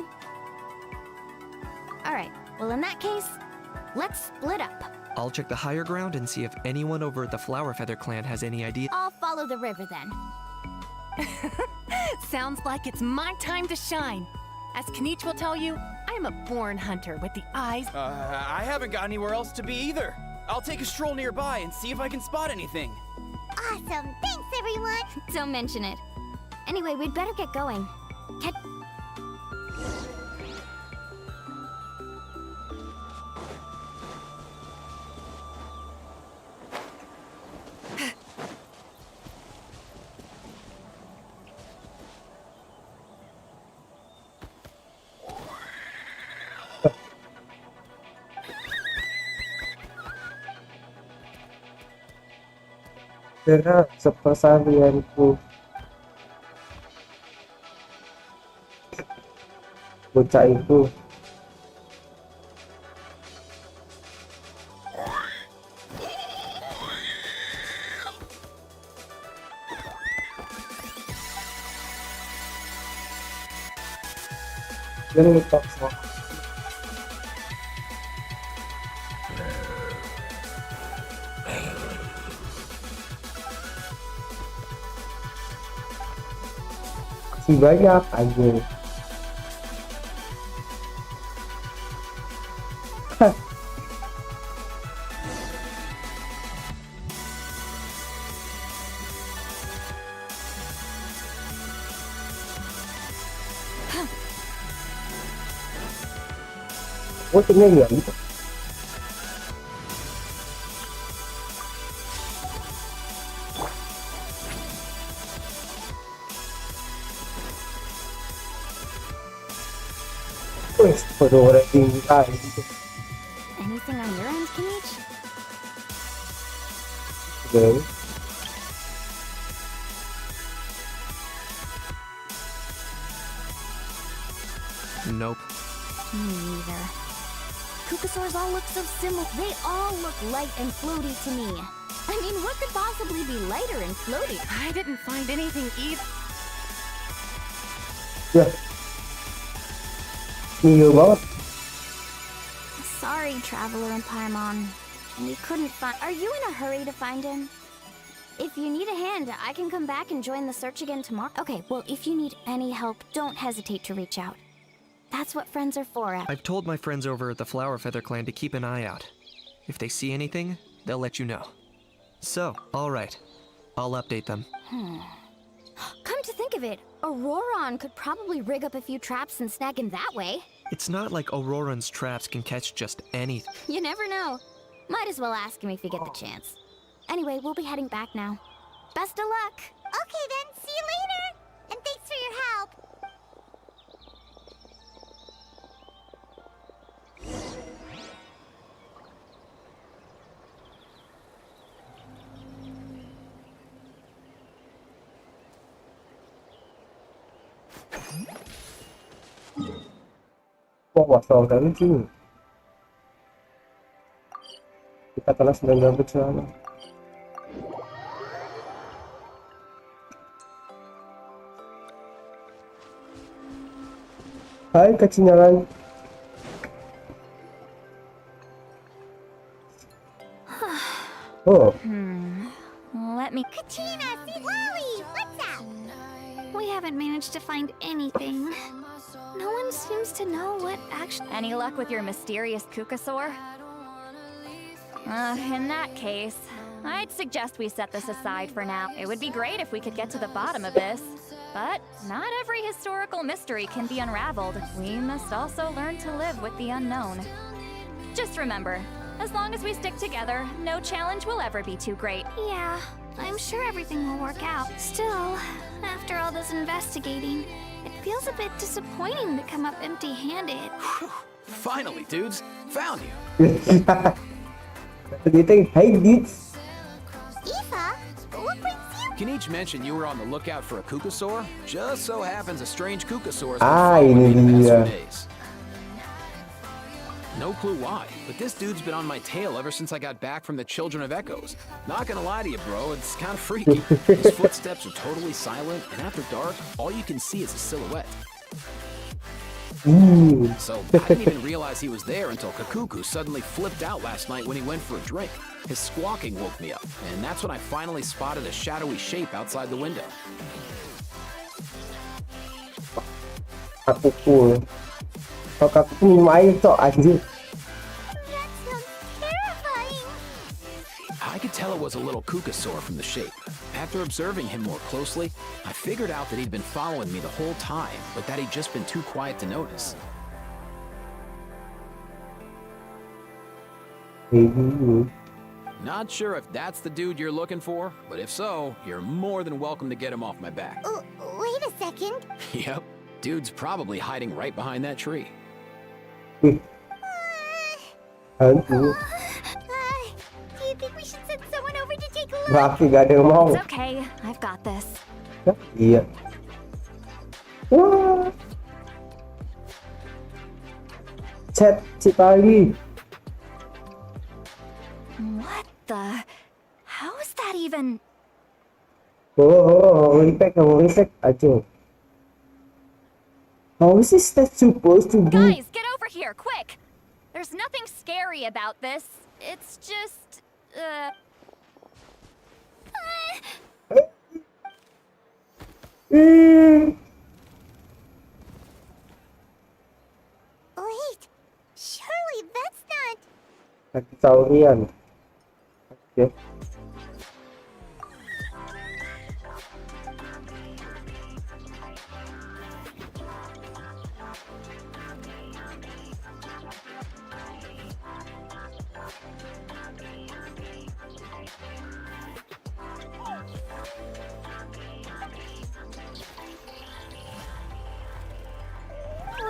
Alright, well in that case, let's split up. I'll check the higher ground and see if anyone over at the Flower Feather clan has any idea. I'll follow the river then. Sounds like it's my time to shine. As Kenichi will tell you, I am a born hunter with the eyes. I haven't got anywhere else to be either. I'll take a stroll nearby and see if I can spot anything. Awesome. Thanks, everyone. Don't mention it. Anyway, we'd better get going. Karena sepersalianku bocah itu dia ngutak semua. Masih banyak aja. Oh, tinggal gitu. Anything on your end, Kenichi? Okay. Nope. Me neither. Kukasaurs all look so similar. They all look light and floaty to me. I mean, what could possibly be lighter and floaty? I didn't find anything either. Ya. Iya banget. Sorry, Traveler and Paimon. We couldn't find... Are you in a hurry to find him? If you need a hand, I can come back and join the search again tomorrow. Okay, well, if you need any help, don't hesitate to reach out. That's what friends are for. I've told my friends over at the Flower Feather clan to keep an eye out. If they see anything, they'll let you know. So, alright. I'll update them. Come to think of it, Auroron could probably rig up a few traps and snag him that way. It's not like Auroran's traps can catch just anything. You never know. Might as well ask him if you get the chance. Anyway, we'll be heading back now. Best of luck! Okay then, see you later. And thanks for your help. Wah, wasal kali sih. Kita telah sedang gabut selama. Hai, kecinyalan. Oh. Let me... Katina, see Lolly! What's up? We haven't managed to find anything. No one seems to know what actually... Any luck with your mysterious Kukasaur? In that case, I'd suggest we set this aside for now. It would be great if we could get to the bottom of this. But not every historical mystery can be unraveled. We must also learn to live with the unknown. Just remember, as long as we stick together, no challenge will ever be too great. Yeah, I'm sure everything will work out. Still, after all this investigating, it feels a bit disappointing to come up empty-handed. Finally, dudes. Found you. What do you think? Hey, dudes. Aoife, what brings you? Kenichi mentioned you were on the lookout for a Kukasaur. Just so happens a strange Kukasaur has been Ah, following me ini the past dia. few days. No clue why, but this dude's been on my tail ever since I got back from the Children of Echoes. Not gonna lie to you, bro, it's kind of freaky. His footsteps are totally silent, and after dark, all you can see is a silhouette. So I didn't even realize he was there until Kakuku suddenly flipped out last night when he went for a drink. His squawking woke me up, and that's when I finally spotted a shadowy shape outside the window. Kakuku. Kalau Kakuku minum air cok anjir. That sounds terrifying. I could tell it was a little Kukasaur from the shape. After observing him more closely, I figured out that he'd been following me the whole time, but that he'd just been too quiet to notice. Not sure if that's the dude you're looking for, but if so, you're more than welcome to get him off my back. Oh, wait a second. Yep, dude's probably hiding right behind that tree. Hantu. Do you think we should send someone over to take a look? Berarti gak ada yang mau. It's okay, I've got this. Iya. Wah. Chat Cipali. What the? How is that even? Respect aja. How is this that supposed to be? Guys, get over here, quick! There's nothing scary about this. It's just, Wait, surely that's not... Kaki saurian. Oke.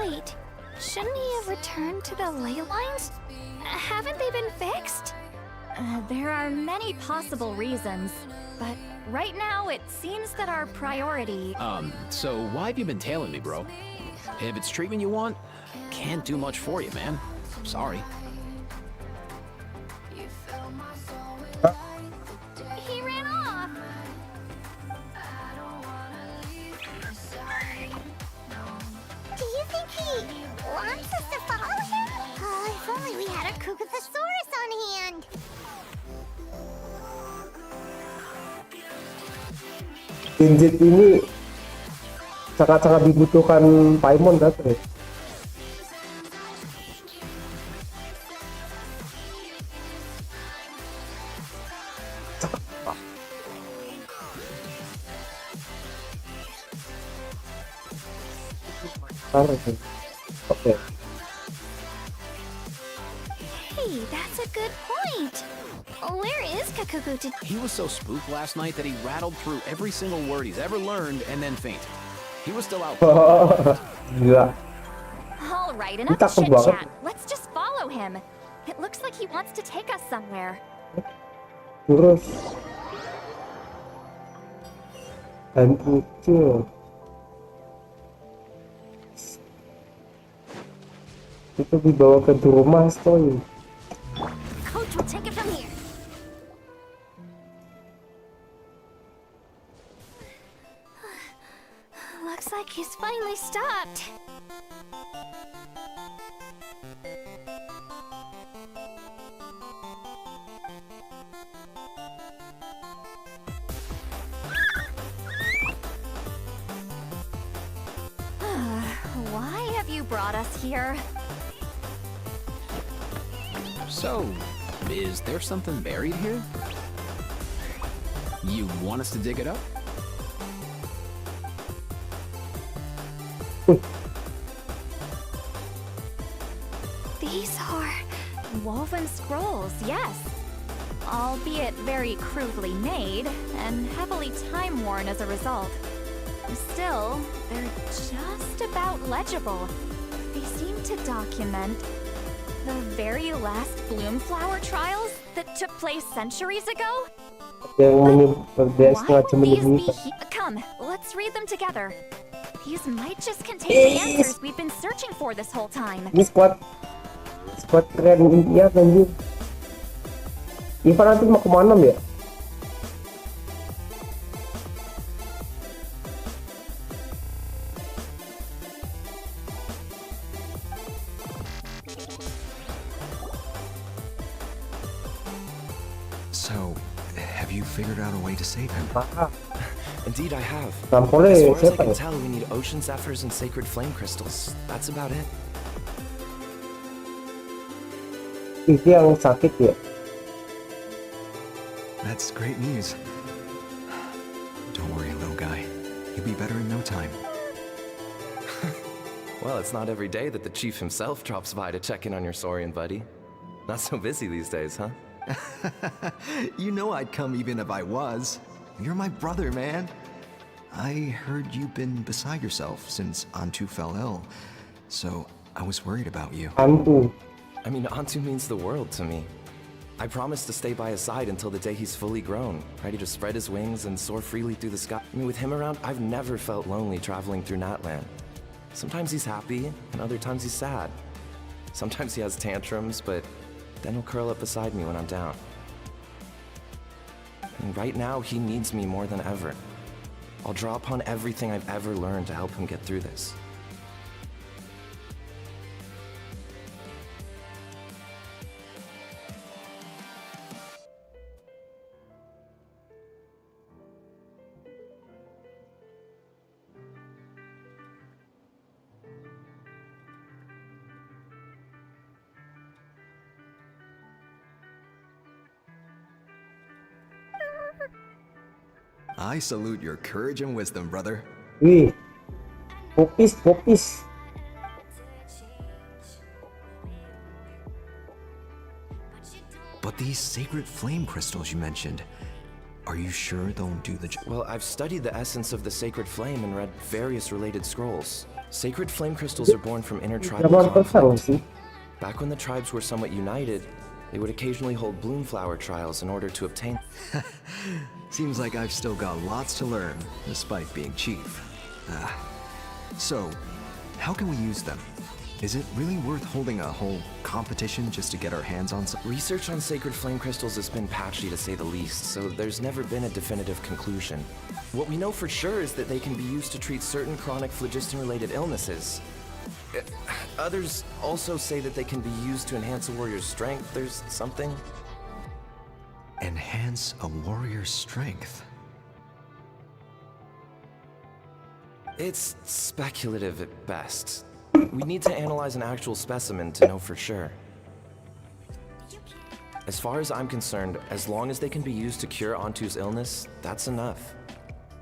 wait. Shouldn't he have returned to the ley lines? Haven't they been fixed? There are many possible reasons, but right now it seems that our priority... So why have you been tailing me, bro? If it's treatment you want, can't do much for you, man. Sorry. He ran off. Do you think he wants us to follow him? Oh, if only we had a Kukathosaurus on hand. Genjit ini sangat-sangat dibutuhkan Paimon kan? Oke. Hey, that's a good point. Where is Kakuku to... He was so spooked last night that he rattled through every single word he's ever learned and then fainted. He was still out. Gila. All right, enough Takut chit banget. chat. Let's just follow him. It looks like he wants to take us somewhere. Terus. Dan kecil. Kita dibawa ke rumah, Stoy. Coach will take it from here. Looks like he's finally stopped. Why have you brought us here? So, is there something buried here? You want us to dig it up? These are woven scrolls, yes. Albeit very crudely made and heavily time-worn as a result. Still, they're just about legible. They seem to document the very last bloom flower trials that took place centuries ago. Yang Why would these be Come, let's read them together. These might just contain the answers we've been searching for this whole time. Ini squad keren ya anjir. Ivan nanti mau kemana ya? So, have you figured out a way to save him? Maka, Indeed, I have. Nampolnya As far as I siapa can ya? tell, we need ocean zephyrs and sacred flame crystals. That's about it. Itu yang sakit ya? That's great news. Don't worry, little guy. You'll be better in no time. Well, it's not every day that the chief himself drops by to check in on your Saurian buddy. Not so busy these days, huh? You know I'd come even if I was. You're my brother, man. I heard you've been beside yourself since Antu fell ill, so I was worried about you. Hantu. I mean, Antu means the world to me. I promised to stay by his side until the day he's fully grown, ready to spread his wings and soar freely through the sky. I mean, with him around, I've never felt lonely traveling through Natland. Sometimes he's happy, and other times he's sad. Sometimes he has tantrums, but then he'll curl up beside me when I'm down. And right now, he needs me more than ever. I'll draw upon everything I've ever learned to help him get through this. I salute your courage and wisdom, brother. Wih, popis. But these sacred flame crystals you mentioned, are you sure they'll do the job? Well, I've studied the essence of the sacred flame and read various related scrolls. Sacred flame crystals are born from intertribal conflict. Back when the tribes were somewhat united, they would occasionally hold bloom flower trials in order to obtain. Seems like I've still got lots to learn, despite being chief. So, how can we use them? Is it really worth holding a whole competition just to get our hands on some? Research on sacred flame crystals has been patchy to say the least, so there's never been a definitive conclusion. What we know for sure is that they can be used to treat certain chronic phlogiston-related illnesses. Others also say that they can be used to enhance a warrior's strength. There's something. Enhance a warrior's strength? It's speculative at best. We need to analyze an actual specimen to know for sure. As far as I'm concerned, as long as they can be used to cure Antu's illness, that's enough.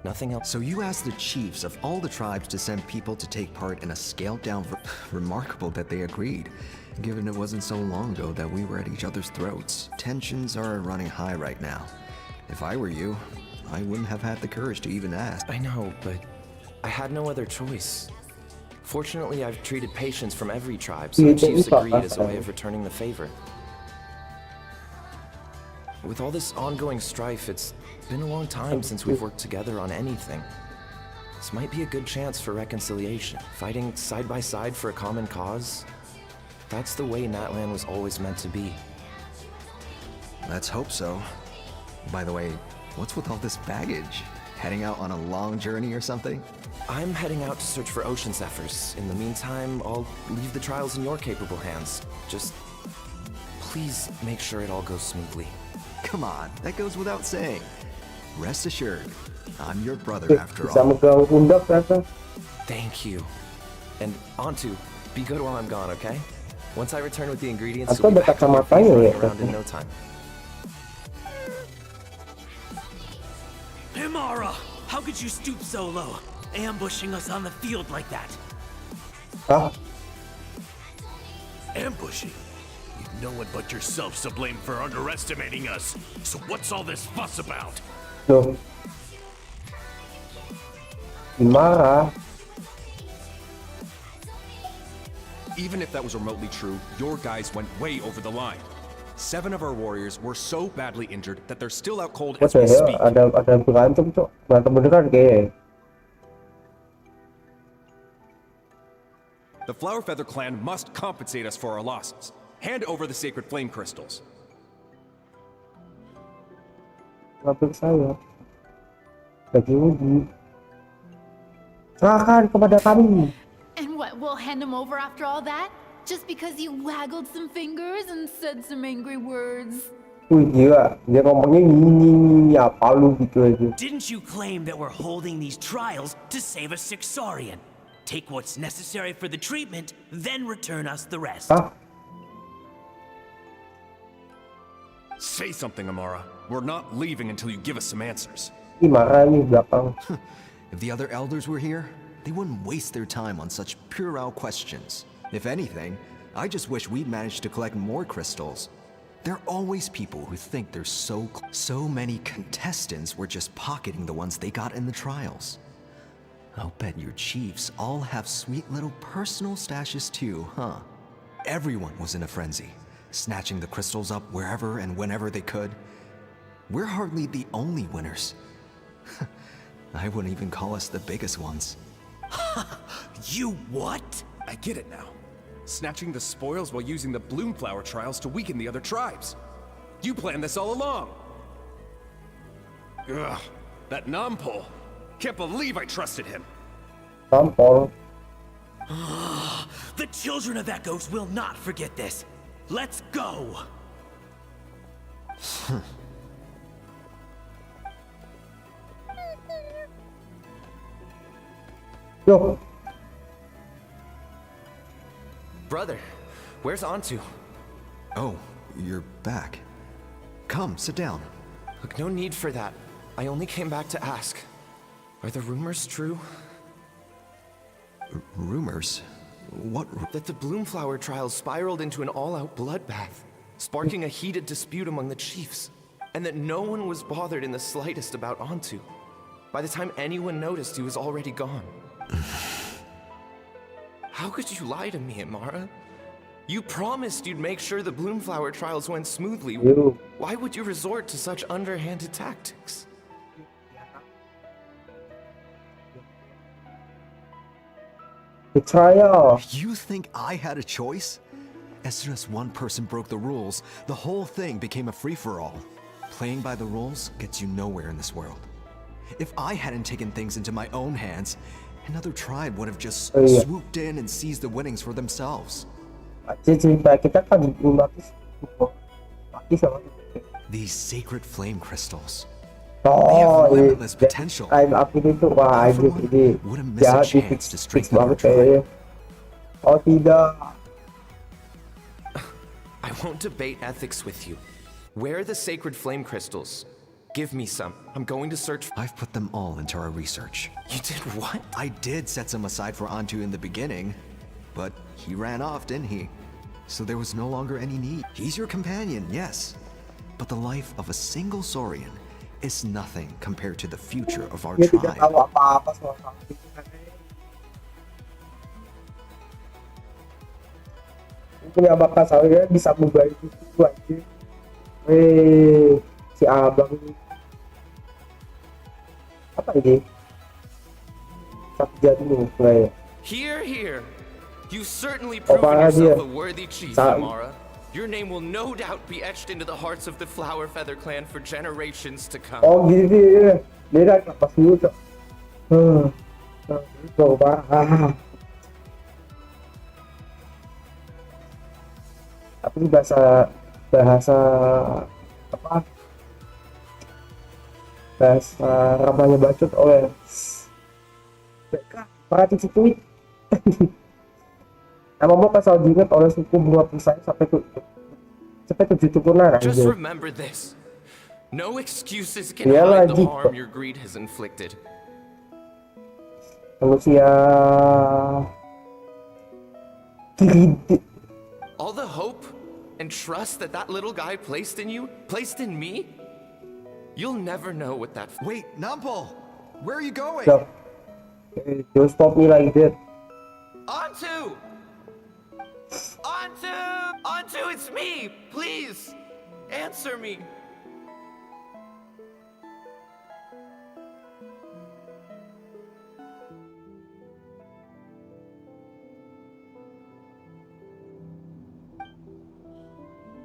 Nothing else. So you asked the chiefs of all the tribes to send people to take part in a scaled-down... Remarkable that they agreed, given it wasn't so long ago that we were at each other's throats. Tensions are running high right now. If I were you, I wouldn't have had the courage to even ask. I know, but I had no other choice. Fortunately, I've treated patients from every tribe, so the chiefs agreed as a way of returning the favor. With all this ongoing strife, it's been a long time since we've worked together on anything. This might be a good chance for reconciliation. Fighting side by side for a common cause? That's the way Natland was always meant to be. Let's hope so. By the way, what's with all this baggage? Heading out on a long journey or something? I'm heading out to search for ocean zephyrs. In the meantime, I'll leave the trials in your capable hands. Just please make sure it all goes smoothly. Come on, that goes without saying. Rest assured, I'm your brother after Bisa all. megang pundak ternyata. Thank you. And Antu, be good while I'm gone, okay? Once I return with the ingredients, Atau you'll be ada back on your feet kacamatanya running ya? around in no time. Himara, how could you stoop so low, ambushing us on the field like that? Hah? Ambushing? No one but yourself's to blame for underestimating us. So what's all this fuss about? Loh. Marah. Even if that was remotely true, your guys went way over the line. 7 of our warriors were so badly injured that they're still out cold What as the we hell? speak. Ada berantem, Cok. Berantem beneran kayaknya. The Flower Feather clan must compensate us for our losses. Hand over the sacred flame crystals. Hampir saya. Bagi uji. Serahkan kepada kami. And what, we'll hand him over after all that? Just because you waggled some fingers and said some angry words? Wih gila, dia ngomongnya nyinyi apa lu gitu aja. Didn't you claim that we're holding these trials to save a Sixarian? Take what's necessary for the treatment, then return us the rest. Hah? Say something, Amara. We're not leaving until you give us some answers. Ih marah nih belakang. If the other elders were here, they wouldn't waste their time on such puerile questions. If anything, I just wish we'd managed to collect more crystals. There are always people who think they're so many contestants were just pocketing the ones they got in the trials. I'll bet your chiefs all have sweet little personal stashes too, huh? Everyone was in a frenzy, snatching the crystals up wherever and whenever they could. We're hardly the only winners. I wouldn't even call us the biggest ones. You what? I get it now. Snatching the spoils while using the Bloomflower trials to weaken the other tribes. You planned this all along. Ugh, that Nampol. Can't believe I trusted him. Nampol. The children of Echoes will not forget this. Let's go. Yo. Brother, where's Antu? Oh, you're back. Come, sit down. Look, no need for that. I only came back to ask. Are the rumors true? Rumors? What? That the Bloomflower trials spiraled into an all-out bloodbath, sparking a heated dispute among the chiefs, and that no one was bothered in the slightest about Antu. By the time anyone noticed, he was already gone. How could you lie to me, Amara? You promised you'd make sure the Bloomflower trials went smoothly. Why would you resort to such underhanded tactics? Betrayal. You think I had a choice? As soon as one person broke the rules, the whole thing became a free-for-all. Playing by the rules gets you nowhere in this world. If I hadn't taken things into my own hands, another tribe would have just swooped in and seized the winnings for themselves. These sacred flame crystals. They have limitless potential. Everyone wouldn't miss a chance to strengthen our tribe. Oh tidak. I won't debate ethics with you. Where are the sacred flame crystals? Give me some. I'm going to search. I've put them all into our research. You did what? I did set some aside for Antu in the beginning, but he ran off, didn't he? So there was no longer any need. He's your companion, yes, but the life of a single Saurian is nothing compared to the future of our Dia tidak tahu tribe. apa-apa soal kamu. Punya bakat saya bisa mengubah itu aja. Si abang ini. Apa ini? Satu jadinya kayak. Here. You certainly proven yourself a worthy chief, Amara. Your name will no doubt be etched into the hearts of the Flower Feather clan for generations to come. Oh gini ya. Dia kan pas dulu tuh. Coba. Tapi bahasa apa? Bahasa ramanya bacot oleh mereka para tweet. Nama pasal diingat oleh suku bunga perisai sampai 7 turunan. Just remember this. No excuses can hide the harm your greed has inflicted. Manusia All the hope and trust that little guy placed in you, placed in me, you'll never know what that. Wait, Nampol, where are you going? Don't stop me like that. Antu! Antu, it's me! Please, answer me.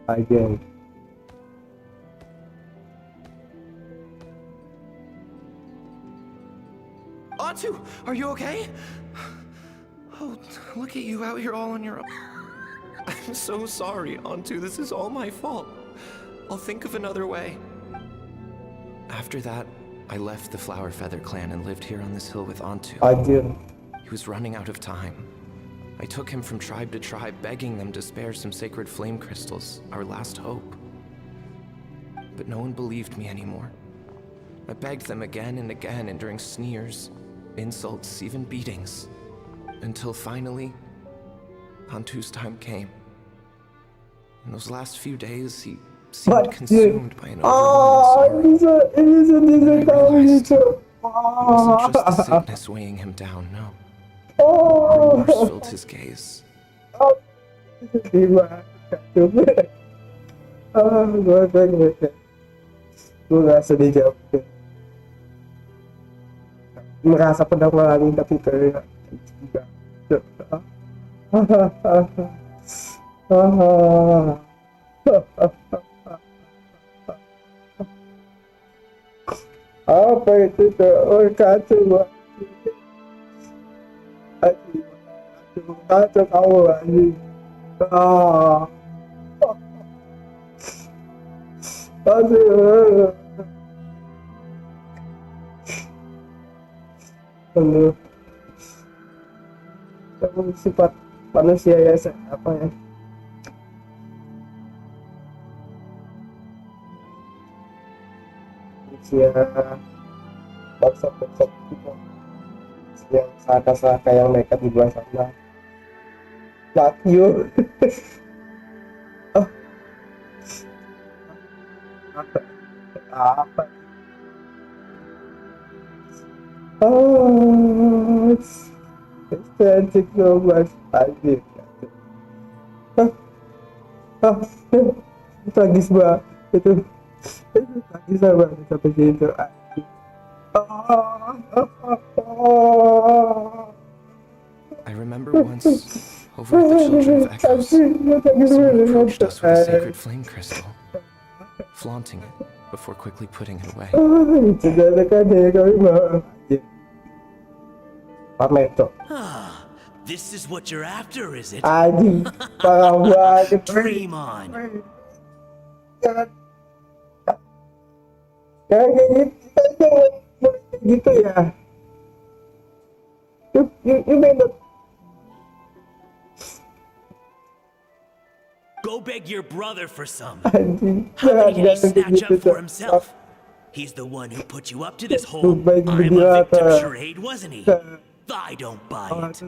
Again. Antu, are you okay? Oh, look at you out here all on your own. I'm so sorry, Antu. This is all my fault. I'll think of another way. After that, I left the Flower Feather clan and lived here on this hill with Antu. Anjir. He was running out of time. I took him from tribe to tribe, begging them to spare some sacred flame crystals, our last hope. But no one believed me anymore. I begged them again and again, enduring sneers, insults, even beatings. Until finally, Antu's time came. In those last few days, he seemed consumed by an overwhelming sorrow. I realized it wasn't just the sickness weighing him down, no. Remorse filled his gaze. Gue gak sedih jawab. Merasa pedang melalui tapi kayak tidak. Apa itu tuh? Kacau. Kacau kau lagi. Aduh. Kamu sifat manusia ya, apa ya? Manusia bangsat-bangsat gitu. Yang seakan-akan yang mereka di luar sana. Fuck you. Apa? It's tragic so much. Anjir. Tragis banget itu. Tragis banget sampai situ. I remember once, over at the Children of Echoes, someone approached us with a sacred flame crystal, flaunting it before quickly putting it away. This is what you're after, is it? Dream on. Gitu ya. You may not. Go beg your brother for some. Anjing. How many can he snatch up for himself? He's the one who put you up to this whole I'm a victim charade, wasn't he? I don't buy it.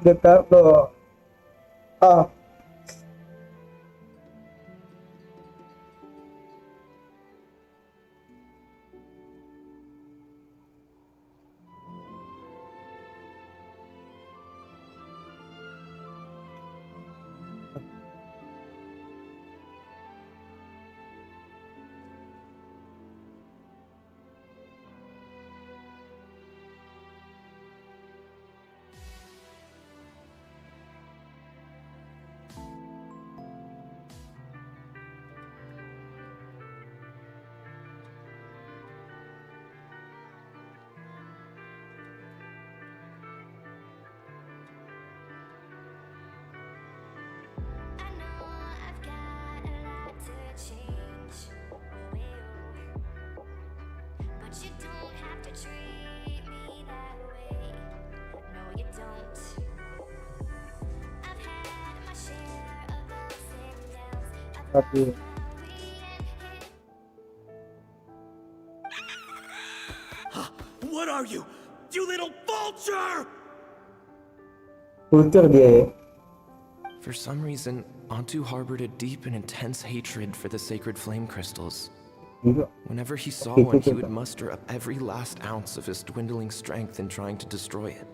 Tapi What are you? You little vulture! Vulture dia ya. For some reason, Antu harbored a deep and intense hatred for the sacred flame crystals. Whenever he saw one, he would muster up every last ounce of his dwindling strength in trying to destroy it.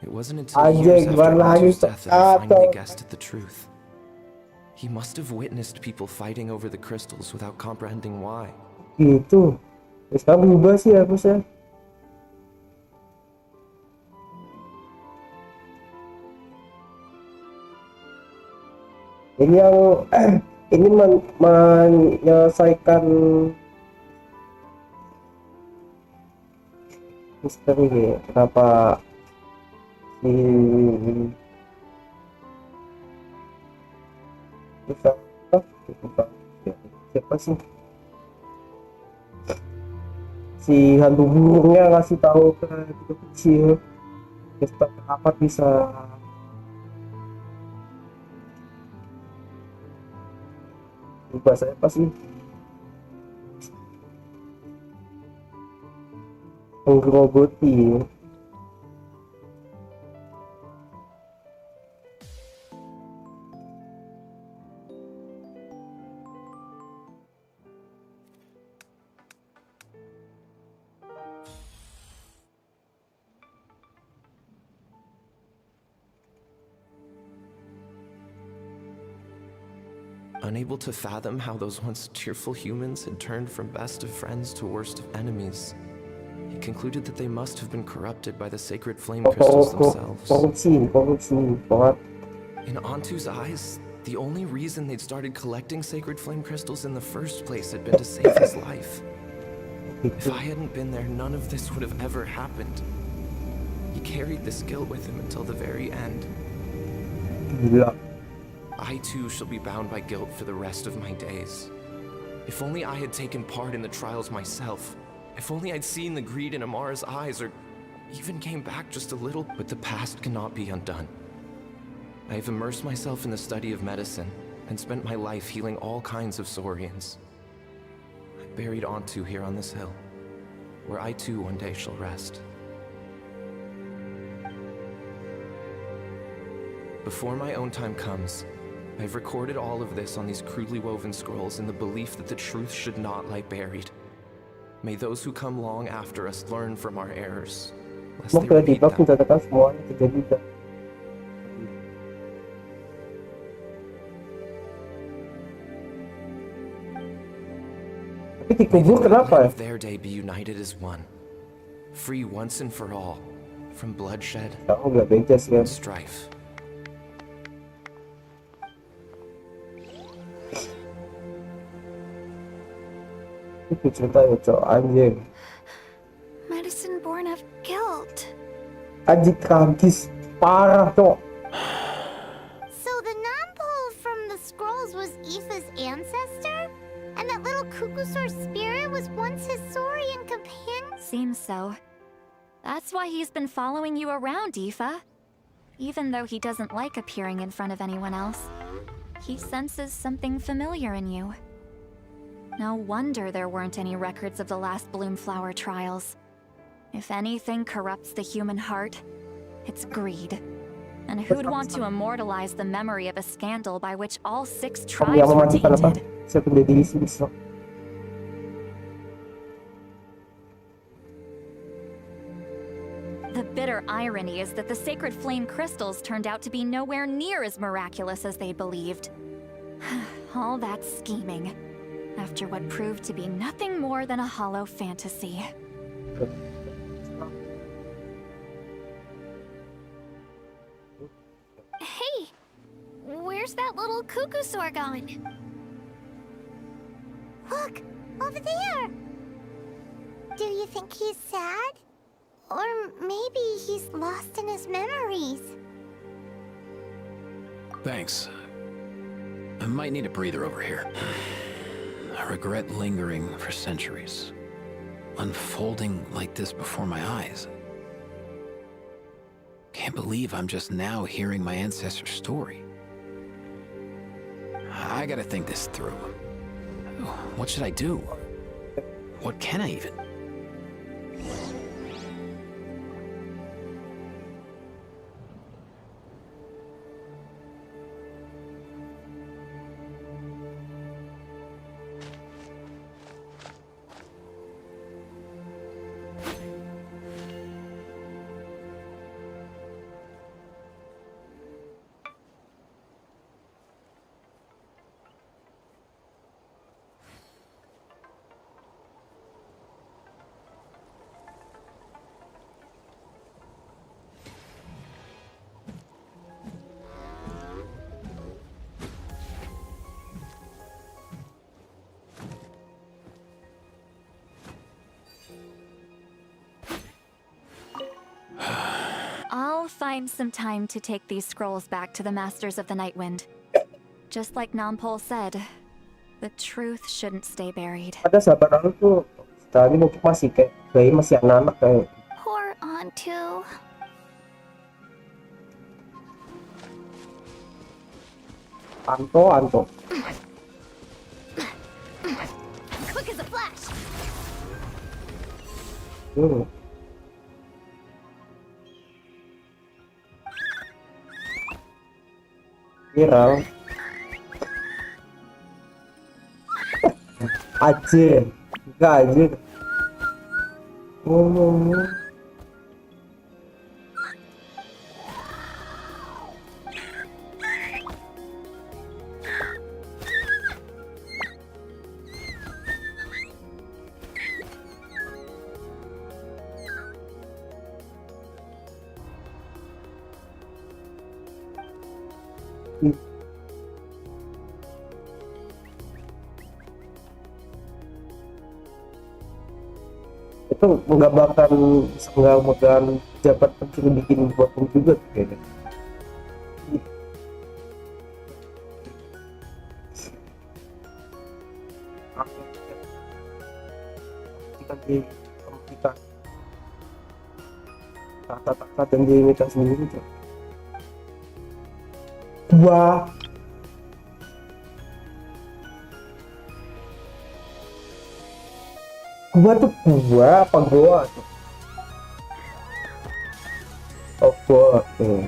It wasn't until years after Antu's death that I finally guessed at the truth. He must have witnessed people fighting over the crystals without comprehending why. Gitu. Sekarang berubah sih harusnya. Ini yang ini menyelesaikan misteri ya. Kenapa si Bisa apa? Siapa sih? Si hantu burungnya ngasih tahu ke itu kecil. Mister Keramat bisa bahasa apa sih? Menggerogoti. Unable to fathom how those once cheerful humans had turned from best of friends to worst of enemies, he concluded that they must have been corrupted by the sacred flame crystals themselves. In Antu's eyes, the only reason they'd started collecting sacred flame crystals in the first place had been to save his life. If I hadn't been there, none of this would have ever happened. He carried this guilt with him until the very end. Yeah. I too shall be bound by guilt for the rest of my days. If only I had taken part in the trials myself. If only I'd seen the greed in Amara's eyes, or even came back just a little. But the past cannot be undone. I have immersed myself in the study of medicine, and spent my life healing all kinds of Saurians. I buried Antu here on this hill, where I too one day shall rest. Before my own time comes, I've recorded all of this on these crudely woven scrolls in the belief that the truth should not lie buried. May those who come long after us learn from our errors, lest they repeat them. May the remnant of their day be united as one, free once and for all from bloodshed and strife. Medicine born of guilt. Anjing tragis parah, Cok. So the non-pole from the scrolls was Aoife's ancestor? And that little Kukusaur spirit was once his Saurian companion? Seems so. That's why he's been following you around, Aoife. Even though he doesn't like appearing in front of anyone else, he senses something familiar in you. No wonder there weren't any records of the last Bloomflower trials. If anything corrupts the human heart, it's greed. And who'd want to immortalize the memory of a scandal by which all 6 tribes were tainted? The bitter irony is that the sacred flame crystals turned out to be nowhere near as miraculous as they believed. All that scheming, after what proved to be nothing more than a hollow fantasy. Hey! Where's that little Kukusaur going? Look! Over there! Do you think he's sad? Or maybe he's lost in his memories? Thanks. I might need a breather over here. A regret lingering for centuries. Unfolding like this before my eyes. Can't believe I'm just now hearing my ancestor's story. I gotta think this through. What should I do? What can I even? I'll find some time to take these scrolls back to the Masters of the Nightwind. Just like Nampol said, the truth shouldn't stay buried. Ada sahabat aku tuh tadi mungkin masih kayak bayi, masih anak kayak Poor Antu. Anto. Quick as a flash. Viral. Anjir. Enggak anjir. Itu menggambarkan megang jabat penting bikin buat juga kayaknya. Kita tata dan diimita sendiri tuh. Gua tuh gua apa gua tuh? Oh gua tuh.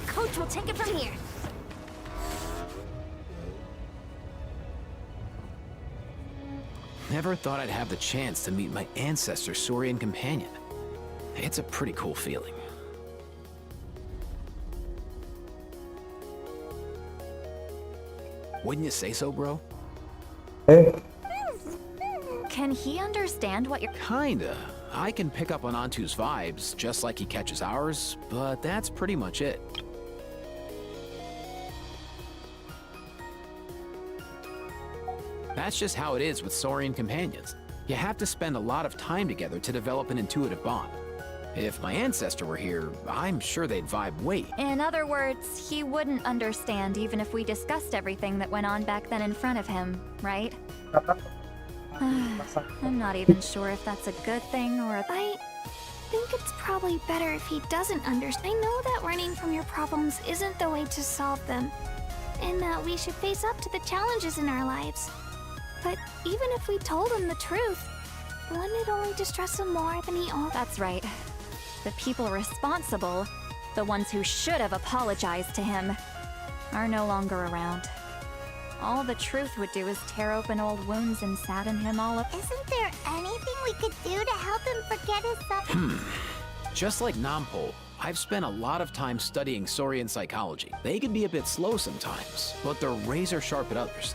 Coach will take it from here. Never thought I'd have the chance to meet my ancestor Saurian companion. It's a pretty cool feeling. Wouldn't you say so, bro? Can he understand what you're... Kinda. I can pick up on Antu's vibes, just like he catches ours, but that's pretty much it. That's just how it is with Saurian companions. You have to spend a lot of time together to develop an intuitive bond. If my ancestor were here, I'm sure they'd vibe way. In other words, he wouldn't understand even if we discussed everything that went on back then in front of him, right? I'm not even sure if that's a good thing or a... I think it's probably better if he doesn't understand. I know that running from your problems isn't the way to solve them, and that we should face up to the challenges in our lives. But even if we told him the truth, wouldn't it only distress him more than he already... That's right. The people responsible, the ones who should have apologized to him, are no longer around. All the truth would do is tear open old wounds and sadden him all up. Isn't there anything we could do to help him forget his suffering? Just like Nampol, I've spent a lot of time studying Saurian psychology. They can be a bit slow sometimes, but they're razor sharp at others.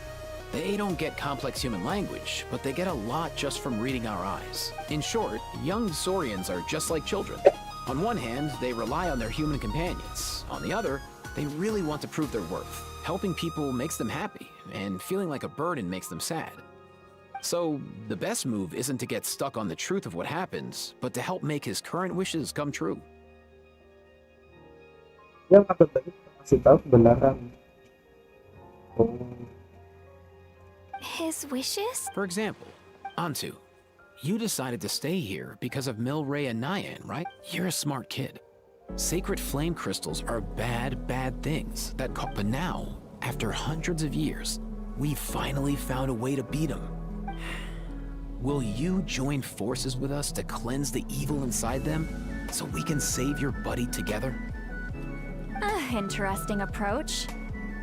They don't get complex human language, but they get a lot just from reading our eyes. In short, young Saurians are just like children. On one hand, they rely on their human companions. On the other, they really want to prove their worth. Helping people makes them happy, and feeling like a burden makes them sad. So, the best move isn't to get stuck on the truth of what happened, but to help make his current wishes come true. Yang aku tadi kasih tahu kebenaran. His wishes? For example, Antu, you decided to stay here because of Milray and Nyan, right? You're a smart kid. Sacred flame crystals are bad, bad things that but now, after hundreds of years, we finally found a way to beat them. Will you join forces with us to cleanse the evil inside them so we can save your buddy together? Interesting approach.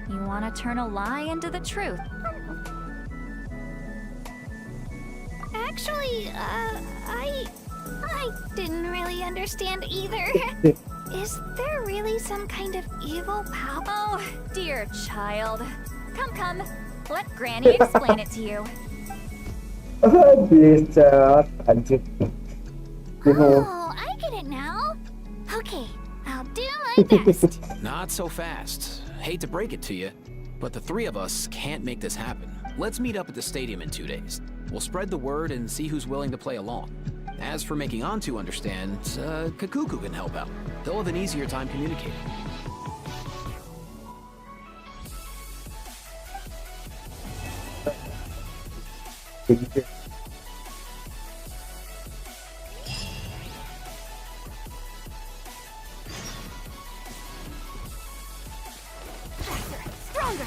You want to turn a lie into the truth. Actually, I didn't really understand either. Is there really some kind of evil power? Oh, dear child. Come. Let Granny explain it to you. Bisa, anjir. Oh, I get it now. Okay, I'll do my best. Not so fast. Hate to break it to you, but the three of us can't make this happen. Let's meet up at the stadium in 2 days. We'll spread the word and see who's willing to play along. As for making Antu understand, Kakuku can help out. They'll have an easier time communicating. Stronger.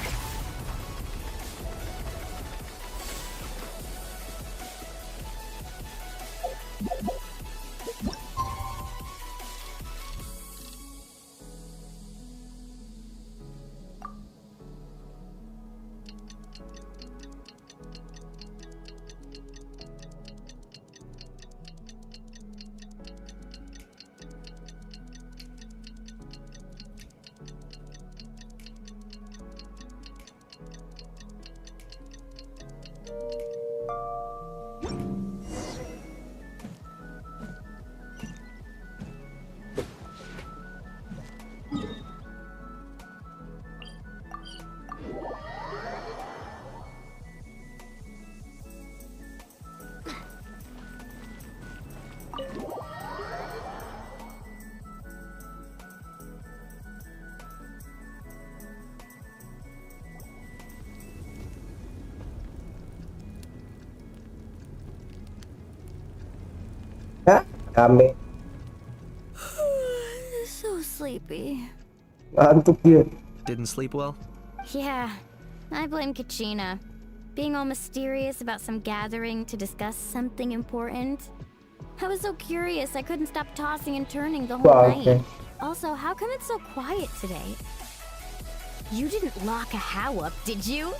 Hah? Kami. So sleepy. Ngantuk dia. Didn't sleep well? Yeah, I blame Kachina. Being all mysterious about some gathering to discuss something important. I was so curious I couldn't stop tossing and turning the whole night. Also, how come it's so quiet today? You didn't lock a How up, did you?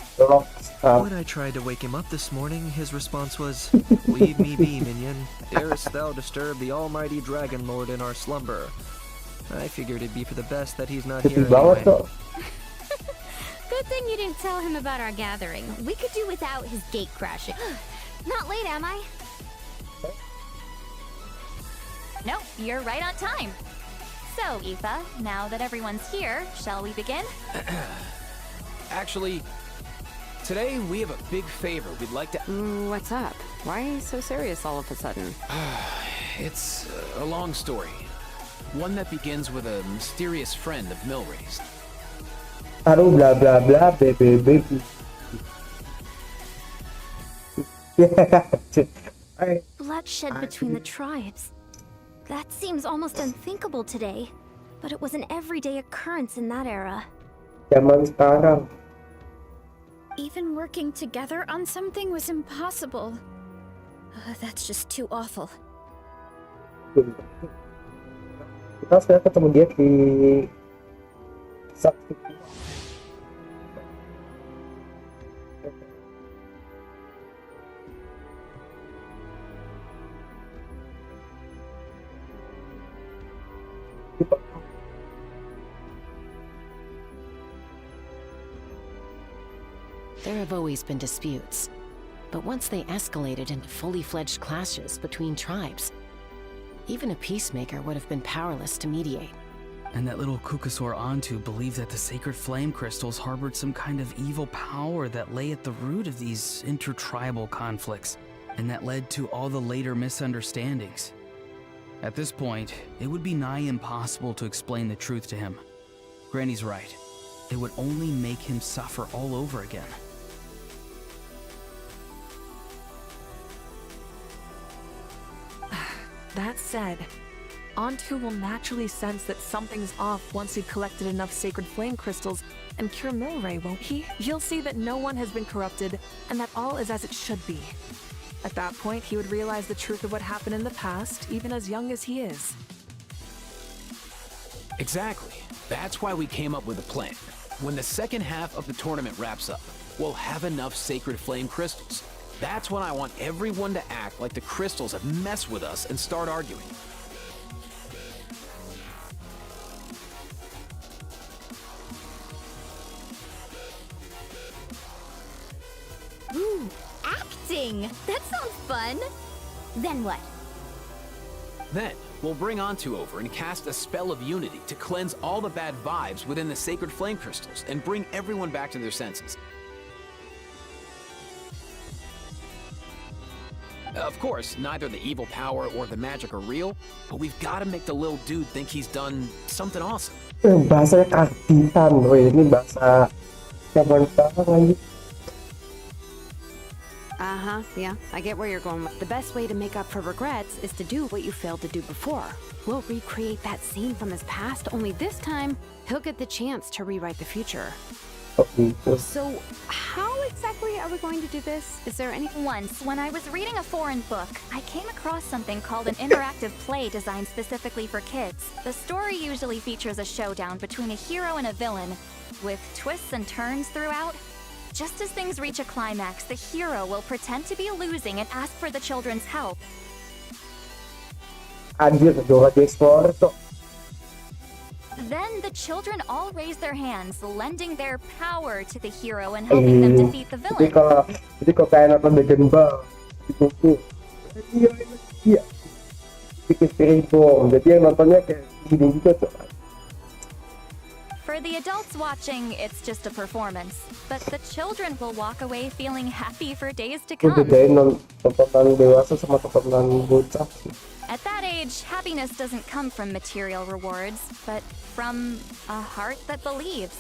When I tried to wake him up this morning, his response was, "Leave me be, minion. Darest thou disturb the almighty Dragon Lord in our slumber?" I figured it'd be for the best that he's not here anyway. Good thing you didn't tell him about our gathering. We could do without his gate crashing. Not late, am I? Nope, you're right on time. So, Aoife, now that everyone's here, shall we begin? Actually, today we have a big favor we'd like to... What's up? Why are you so serious all of a sudden? It's a long story. One that begins with a mysterious friend of Milray's. Aduh, bla bla bla, BBB. Bloodshed between the tribes. That seems almost unthinkable today, but it was an everyday occurrence in that era. Zaman sekarang. Even working together on something was impossible. That's just too awful. Kita sekarang ketemu dia di Sakti. There have always been disputes, but once they escalated into fully fledged clashes between tribes, even a peacemaker would have been powerless to mediate. And that little Kukasaur Antu believed that the sacred flame crystals harbored some kind of evil power that lay at the root of these intertribal conflicts, and that led to all the later misunderstandings. At this point, it would be nigh impossible to explain the truth to him. Granny's right. It would only make him suffer all over again. That said, Antu will naturally sense that something's off once you've collected enough sacred flame crystals and cure Milray, won't he? He'll see that no one has been corrupted and that all is as it should be. At that point, he would realize the truth of what happened in the past, even as young as he is. Exactly. That's why we came up with a plan. When the second half of the tournament wraps up, we'll have enough sacred flame crystals. That's when I want everyone to act like the crystals have messed with us and start arguing. Ooh, acting! That sounds fun! Then what? Then, we'll bring Antu over and cast a spell of unity to cleanse all the bad vibes within the sacred flame crystals and bring everyone back to their senses. Of course, neither the evil power or the magic are real, but we've got to make the little dude think he's done something awesome. Bahasanya keartisan, weh. Ini bahasa zaman sekarang lagi. Yeah, I get where you're going. The best way to make up for regrets is to do what you failed to do before. We'll recreate that scene from his past, only this time, he'll get the chance to rewrite the future. So, how exactly are we going to do this? Is there any... Once, when I was reading a foreign book, I came across something called an interactive play designed specifically for kids. The story usually features a showdown between a hero and a villain, with twists and turns throughout. Just as things reach a climax, the hero will pretend to be losing and ask for the children's help. Anjir, Dora the Explorer tuh. Then the children all raise their hands, lending their power to the hero and helping them defeat the villain. Jadi kalau kayak nonton Dragon Ball di buku, iya, bikin film. Jadi yang nontonnya kayak gini gitu tuh. For the adults watching, it's just a performance, but the children will walk away feeling happy for days to come. Bedain tontonan dewasa sama tontonan bocah. At that age, happiness doesn't come from material rewards, but from a heart that believes.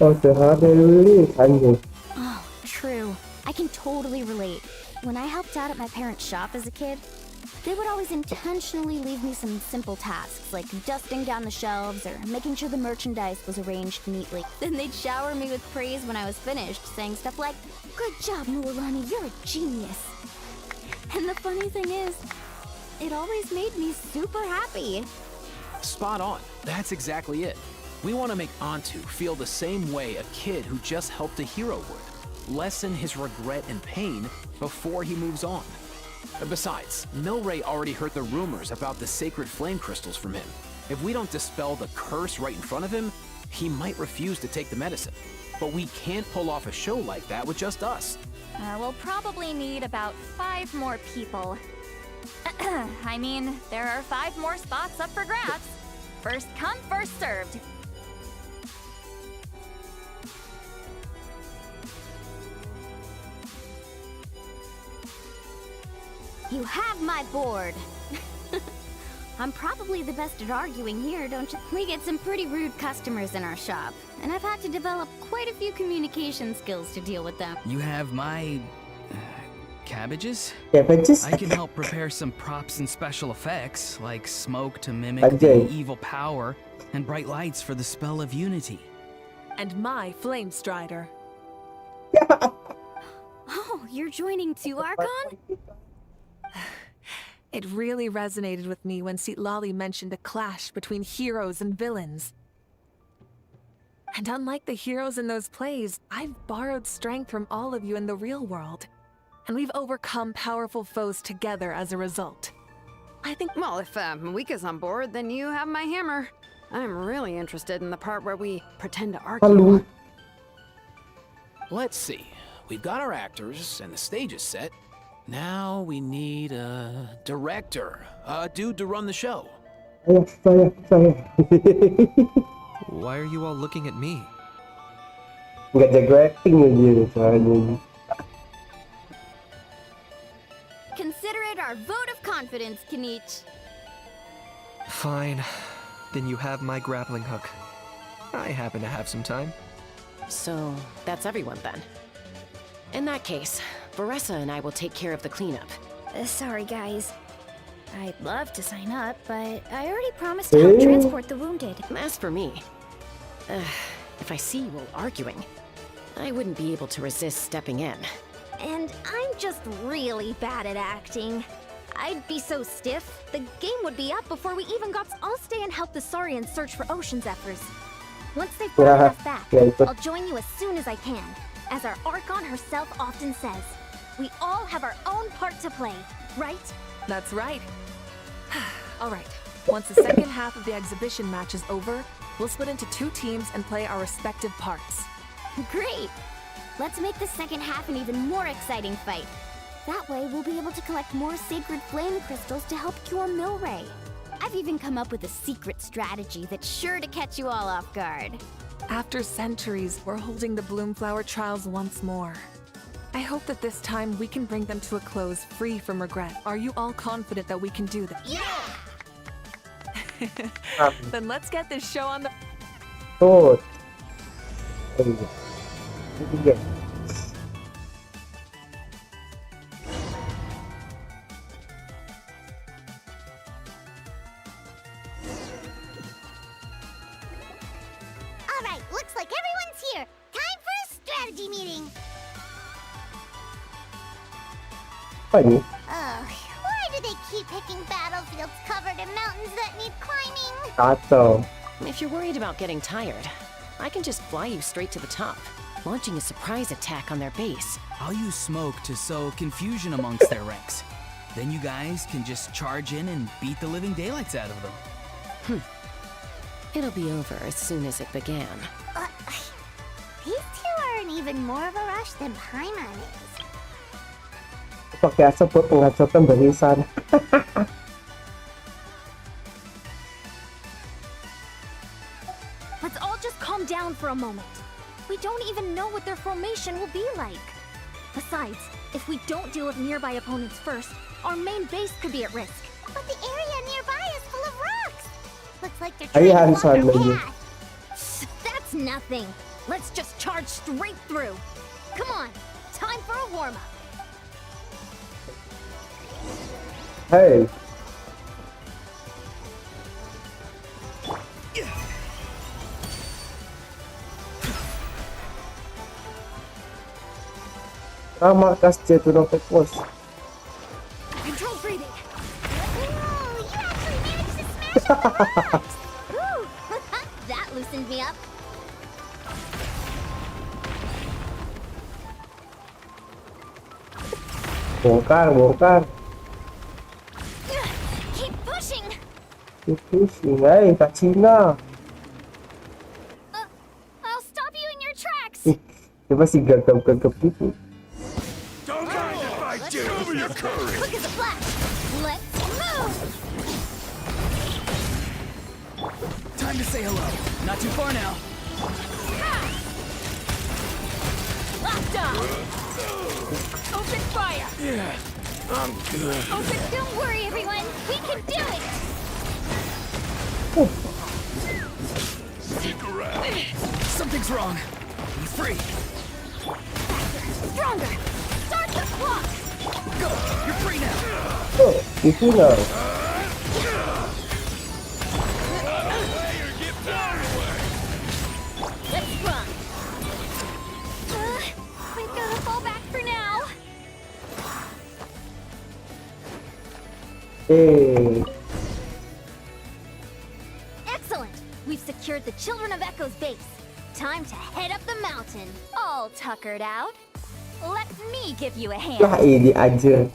Oh, the heart that believes, anjir. Oh, true. I can totally relate. When I helped out at my parents' shop as a kid, they would always intentionally leave me some simple tasks, like dusting down the shelves or making sure the merchandise was arranged neatly. Then they'd shower me with praise when I was finished, saying stuff like, "Good job, Mualani, you're a genius." And the funny thing is, it always made me super happy. Spot on. That's exactly it. We want to make Antu feel the same way a kid who just helped a hero would. Lessen his regret and pain before he moves on. Besides, Milray already heard the rumors about the sacred flame crystals from him. If we don't dispel the curse right in front of him, he might refuse to take the medicine. But we can't pull off a show like that with just us. We'll probably need about 5 more people. I mean, there are 5 more spots up for grabs. First come, first served. You have my board. I'm probably the best at arguing here, don't you? We get some pretty rude customers in our shop, and I've had to develop quite a few communication skills to deal with them. You have my... cabbages? Cabbages? I can help prepare some props and special effects, like smoke to mimic the evil power, and bright lights for the spell of unity. And my flame strider. Oh, you're joining too, Archon? It really resonated with me when Citlali mentioned a clash between heroes and villains. And unlike the heroes in those plays, I've borrowed strength from all of you in the real world. And we've overcome powerful foes together as a result. I think, well, if Mika's on board, then you have my hammer. I'm really interested in the part where we pretend to argue. Let's see. We've got our actors and the stage is set. Now we need a director, a dude to run the show. Saya. Why are you all looking at me? Nggak jago acting ya dia soalnya. Consider it our vote of confidence, Kinich. Fine. Then you have my grappling hook. I happen to have some time. So, that's everyone then. In that case, Varessa and I will take care of the cleanup. Sorry, guys. I'd love to sign up, but I already promised to help transport the wounded. As for me, if I see you all arguing, I wouldn't be able to resist stepping in. And I'm just really bad at acting. I'd be so stiff, the game would be up before we even got. I'll stay and help the Saurians search for Ocean Zephyrs. Once they've brought enough back, I'll join you as soon as I can. As our Archon herself often says, we all have our own part to play, right? That's right. All right. Once the second half of the exhibition match is over, we'll split into 2 teams and play our respective parts. Great! Let's make the second half an even more exciting fight. That way, we'll be able to collect more sacred flame crystals to help cure Milray. I've even come up with a secret strategy that's sure to catch you all off guard. After centuries, we're holding the Bloomflower trials once more. I hope that this time we can bring them to a close free from regret. Are you all confident that we can do that? Yeah! Then let's get this show on the... Oh. Alright, looks like everyone's here. Time for a strategy meeting. Funny. Ugh, why do they keep picking battlefields covered in mountains that need climbing? Awesome. If you're worried about getting tired, I can just fly you straight to the top, launching a surprise attack on their base. I'll use smoke to sow confusion amongst their ranks. Then you guys can just charge in and beat the living daylights out of them. It'll be over as soon as it began. These two are in even more of a rush than Paimon is. Pakai asap buat penghancurkan barisan. Let's all just calm down for a moment. We don't even know what their formation will be like. Besides, if we don't deal with nearby opponents first, our main base could be at risk. But the area nearby is full of rocks. Looks like they're Ayan, trying to block sana our yun. path. That's nothing. Let's just charge straight through. Come on, time for a warm-up. Hey. Tama kasi ito ng pekos. Control breathing. Ooh, you actually managed to smash all the rocks. Ooh, that loosened me up. Bongkar. Keep pushing. Pusing, ay, kacina. I'll stop you in your tracks. Diba si gagab-gagab dito? Don't mind if I do. Show me your courage. Quick as a flash. Let's move. Time to say hello. Not too far now. Locked on. Open fire. Yeah, I'm good. Open. Don't worry, everyone. We can do it. Stick around. Something's wrong. Be free. Stronger. Start the clock. Go. You're free now. Oh, ito na. Let's run. We've got to fall back for now. Hey. Excellent. We've secured the Children of Echo's base. Time to head up the mountain. All tuckered out. Let me give you a hand. Lah ini aja.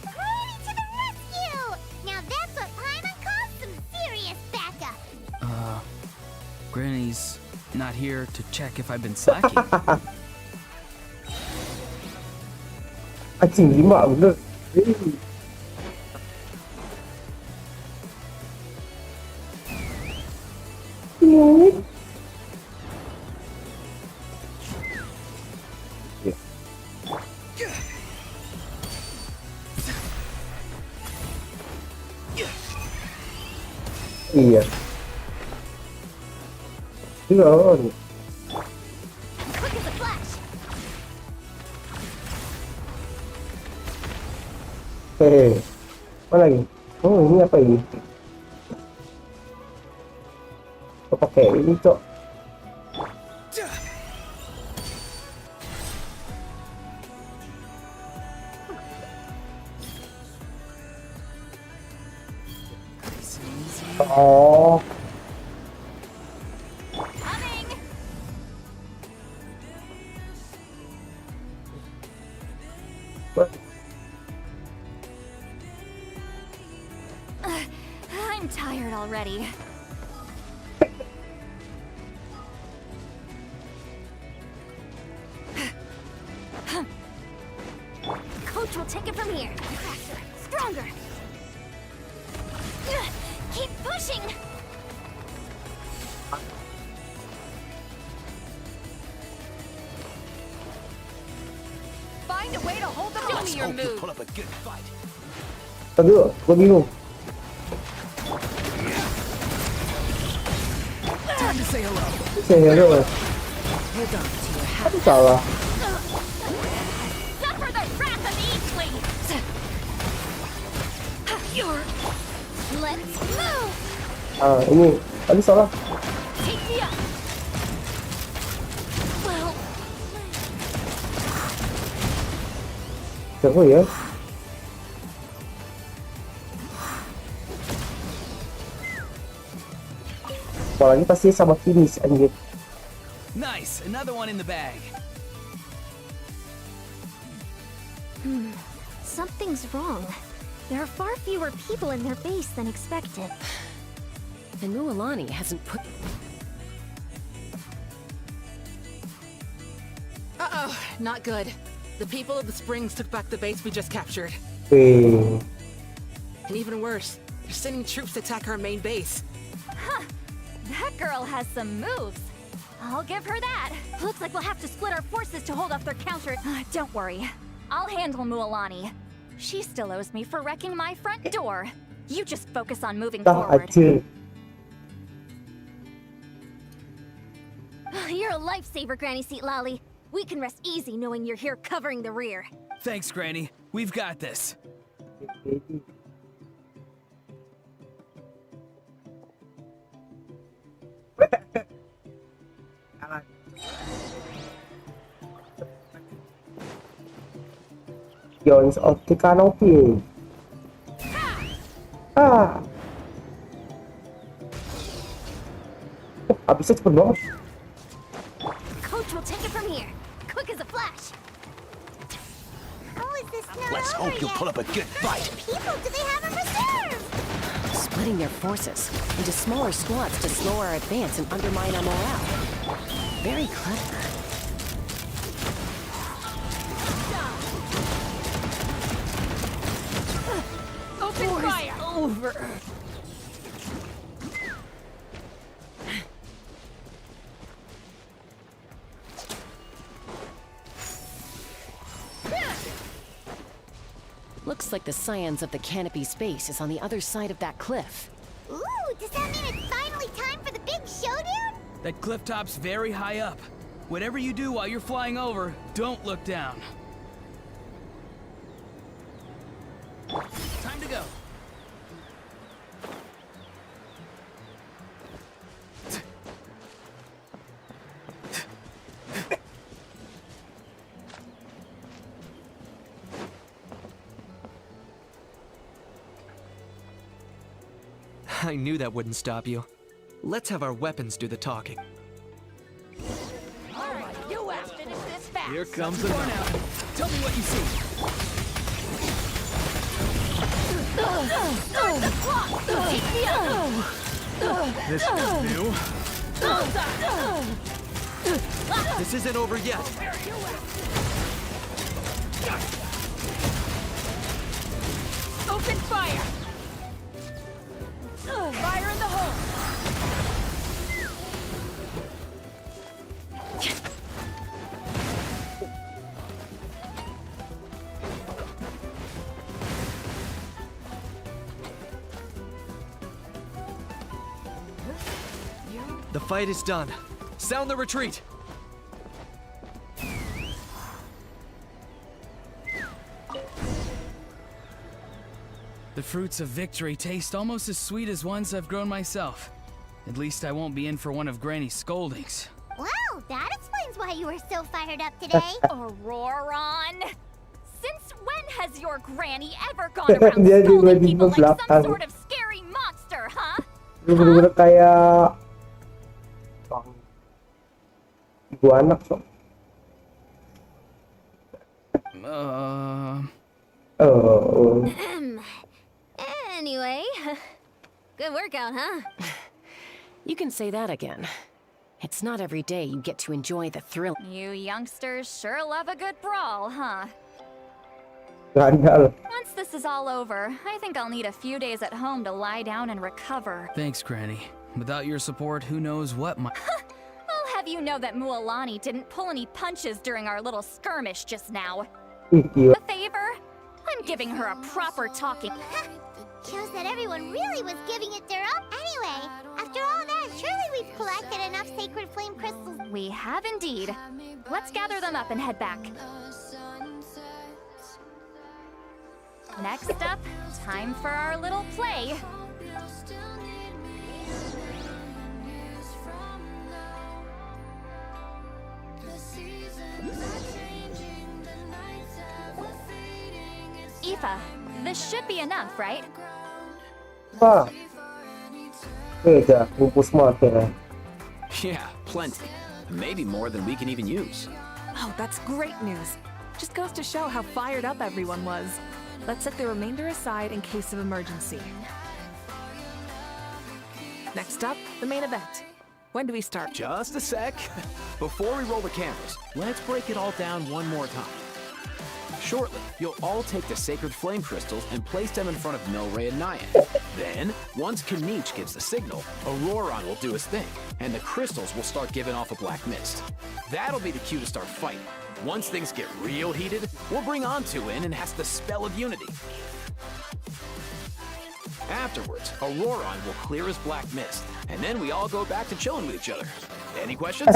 Hurry to the rescue! Now that's what Paimon calls some serious backup. Granny's not here to check if I've been slacking. Anjing 5 bener. Iya. Drone. Quick as a flash. Hehe. Mana lagi? Oh, ini apa ini? Kok pakai ini, Cok? Oh. I'm tired already. Coach will take it from here. Faster, stronger. Keep pushing. Find a way to hold them on to your move. Pull up a good fight. Aduh, gua bingung. Time to say hello. Say hello. Hold on to your hat. Apa salah? Suffer the wrath of Eastly! Let's move. Ah, ini. Tadi salah. Take me up! Well, Siapa ya? Apalagi pasti sama finish anjir. Nice, another one in the bag. Something's wrong. There are far fewer people in their base than expected. And Mualani hasn't put... Uh-oh, not good. The people of the Springs took back the base we just captured. Wih. And even worse, they're sending troops to attack our main base. huh. That girl has some moves. I'll give her that. Looks like we'll have to split our forces to hold off their counter. Don't worry. I'll handle Mualani. She still owes me for wrecking my front door. You just focus on moving Dah forward. aja. You're a lifesaver, Granny Seat Lolly. We can rest easy knowing you're here covering the rear. Thanks, Granny. We've got this. Yawns of the canopy. Ah. Oh, habisnya cepet banget. Coach will take it from here. Quick as a flash. How is this not Let's over hope you'll yet? pull up a good How fight. many people do they have in reserve? Splitting their forces into smaller squads to slow our advance and undermine our morale. Very clever. Open fire! Over. Looks like the scions of the canopy space is on the other side of that cliff. Ooh, does that mean it's finally time for the big showdown? That cliff top's very high up. Whatever you do while you're flying over, don't look down. Time to go. I knew that wouldn't stop you. Let's have our weapons do the talking. Alright, you asked it if this fast. Here comes the one out. Tell me what you see. Start the clock! Take me up! This is new. This isn't over yet. Open fire! Fire in the hole! The fight is done. Sound the retreat! The fruits of victory taste almost as sweet as ones I've grown myself. At least I won't be in for one of Granny's scoldings. Wow, that explains why you were so fired up today. Auroron! Since when has your granny ever gone around scolding people like some sort of scary monster, huh? Bener-bener kayak ibu anak so. Oh. Anyway, good workout, huh? You can say that again. It's not every day you get to enjoy the thrill. You youngsters sure love a good brawl, huh? Gandal. Once this is all over, I think I'll need a few days at home to lie down and recover. Thanks, Granny. Without your support, who knows what might... I'll have you know that Mualani didn't pull any punches during our little skirmish just now. Gila. A favor? I'm giving her a proper talking. Shows that everyone really was giving it their all. Anyway, after all that, surely we've collected enough sacred flame crystals. We have indeed. Let's gather them up and head back. Next up, time for our little play. Aoife, this should be enough, right? Ah. Beda, bungkus mata. Yeah, plenty. Maybe more than we can even use. Oh, that's great news. Just goes to show how fired up everyone was. Let's set the remainder aside in case of emergency. Next up, the main event. When do we start? Just a sec. Before we roll the cameras, let's break it all down one more time. Shortly, you'll all take the sacred flame crystals and place them in front of Milray and Nyan. Then, once Kanich gives the signal, Auroron will do his thing, and the crystals will start giving off a black mist. That'll be the cue to start fighting. Once things get real heated, we'll bring Onto in and cast the spell of unity. Afterwards, Auroron will clear his black mist, and then we all go back to chilling with each other. Any questions?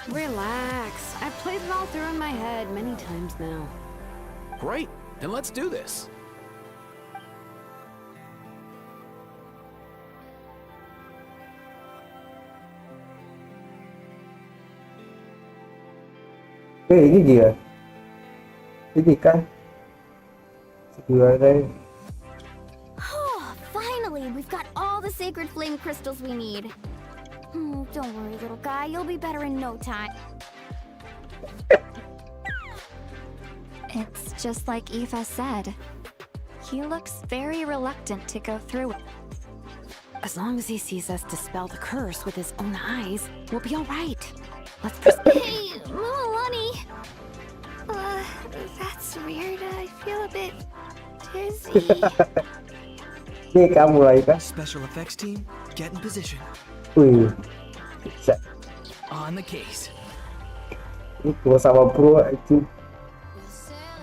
Relax. I've played it all through in my head many times now. Great, then let's do this. Ini dia. Ini kan. Segera. Finally, we've got all the sacred flame crystals we need. Don't worry, little guy. You'll be better in no time. It's just like Aoife said. He looks very reluctant to go through it. As long as he sees us dispel the curse with his own eyes, we'll be all right. Let's proceed. Hey, Mualani. That's weird. I feel a bit dizzy. Ini kamu lagi kan? Special effects team, get in position. Wih. On the case. Itu sama bro itu.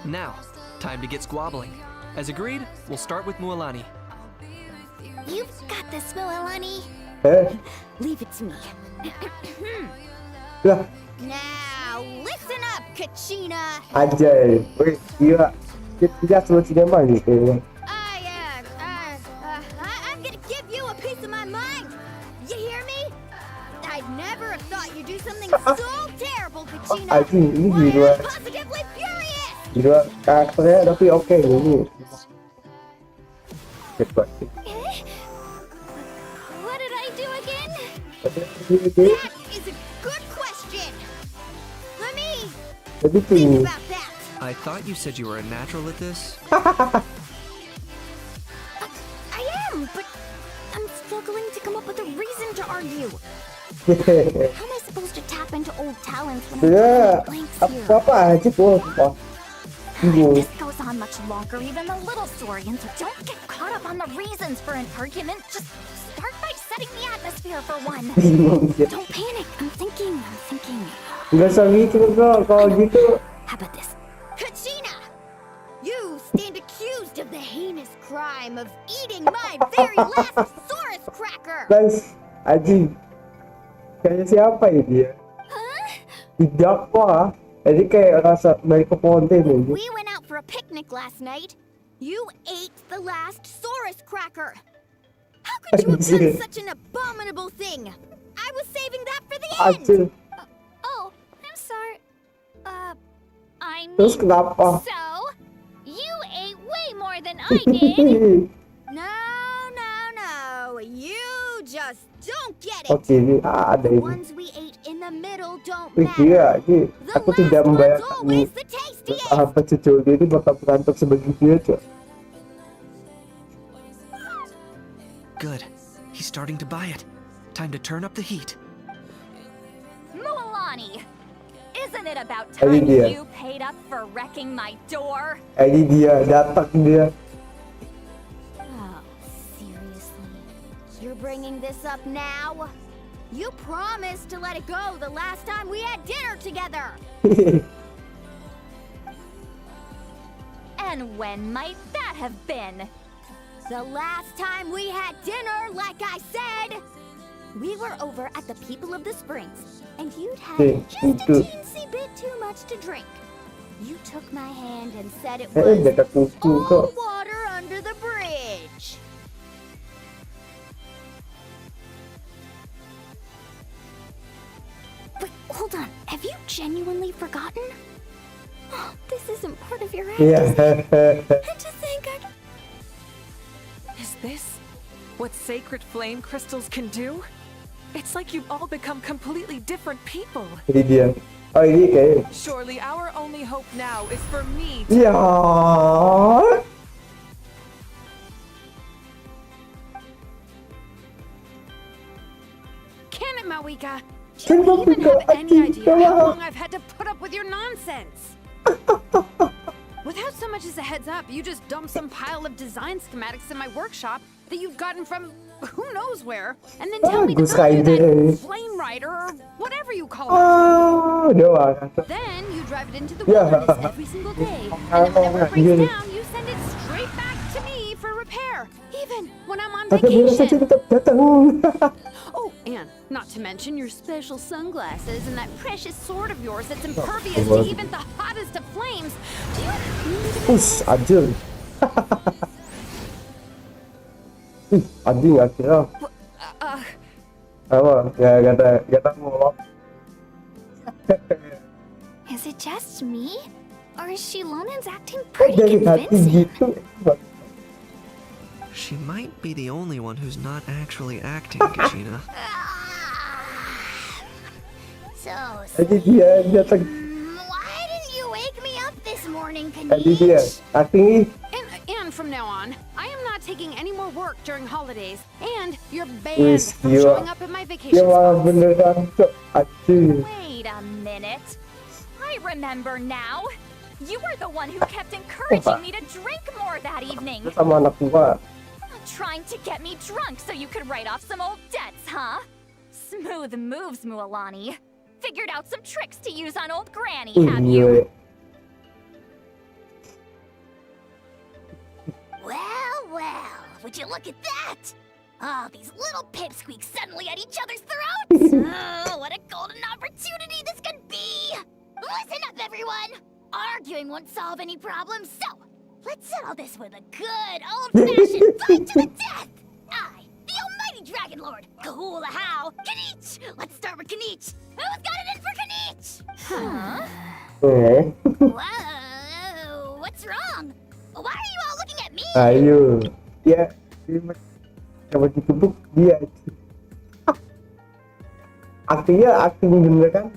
Now, time to get squabbling. As agreed, we'll start with Mualani. You've got this, Mualani. Leave it to me. Lah. Now, listen up, Kachina. Ajaib. Wih, gila. Dia selalu cinema ni kayaknya. I'm gonna give you a piece of my mind. You hear me? I'd never have thought you'd do something so terrible, Kachina. Anjing, ini gila. I'm positively furious. Gila karakternya tapi oke ini. Cepat. What did I do again? That is a good question. Let me Jadi think about that. I thought you said you were a natural at this. I am, but I'm struggling to come up with a reason to argue. How am I supposed to tap into old talents when I'm blanks here? apa aja tuh. This goes on much longer even the little Saurians. Don't get caught up on the reasons for an argument. Just start by setting the atmosphere for one. Don't panic. I'm thinking. Nggak usah mikir bro, kalau gitu. How about this? Kachina! You stand stand accused of the heinous crime of eating my very last Saurus cracker. Guys, anjing. Kayaknya siapa ya dia? Didakwa. Jadi kayak rasa dari keponten ini. We went out for a picnic last night. You ate the last Saurus cracker. How could you have done such an abominable thing? I was saving that for the end. Oh, I'm sorry. I mean, Terus kenapa? so you ate way more than I did. No. You just don't get it. Oke, ini ada The ini. ones we ate in the middle don't Wih, matter. gila, ini The aku last tidak one's membayangkan always the tastiest. sahabat sejauh ini bakal berantem sebegitu aja. Good. He's starting to buy it. Time to turn up the heat. Mualani, isn't it about Ini time dia. you paid up for wrecking my door? Ini dia, datang dia. Oh, seriously? You're bringing this up now? You promised to let it go the last time we had dinner together. And when might that have been? The last time we had dinner, like I said, we were over at the People of the Springs, and you'd had just a teensy bit too much to drink. You took my hand and said it was all water under the bridge. But hold on, have you genuinely forgotten? Oh, this isn't part of your act, is it? And to think I... Is this what sacred flame crystals can do? It's like you've all become completely different people. Ini dia. Oh, ini kayak. Surely our only hope now is for me to... Ya. Can it, Mawika? Do you even have any idea how long I've had to put up with your nonsense? Without so much as a heads up, you just dump some pile of design schematics in my workshop that you've gotten from who knows where, and then tell me to build that flame rider or whatever you call it. Then you drive it into the wilderness every single day, and whenever it breaks down, you send it straight back to me for repair, even when I'm on vacation. Oh, and not to mention your special sunglasses and that precious sword of yours that's impervious to even the hottest of flames. Do you need to Us, anjir. Anjing akhirnya. Apa? Ya kata ngomong. Is it just me? Or is Shilonen's acting pretty convincing? She might be the only one who's not actually acting, Kashina. So Ini dia datang. why didn't you wake me up this morning, Ini dia. Kanish? Acting. And from now on, I am not taking any more work during holidays, and you're banned Wis, from gila. showing up at my vacation Dia malah spots. beneran cok. Anjir. Wait a minute. I remember now. You were the one who kept encouraging me to drink more that evening. Sama anak gua. Trying to get me drunk so you could write off some old debts, huh? Smooth moves, Mualani. Figured out some tricks to use on old Granny, have you? Well, would you look at that? Oh, these little pipsqueaks suddenly at each other's throats! Oh, what a golden opportunity this could be! Listen up, everyone! Arguing won't solve any problems, so let's settle this with a good old-fashioned fight to the death! I, the almighty Dragon Lord, Kahula How, Kanich! Let's start with Kanich! Who's got it in for Kanich? Huh? Whoa, what's wrong? Why are you all looking at me? Ayo. Ya. Coba ditutup dia. Artinya acting bener kan?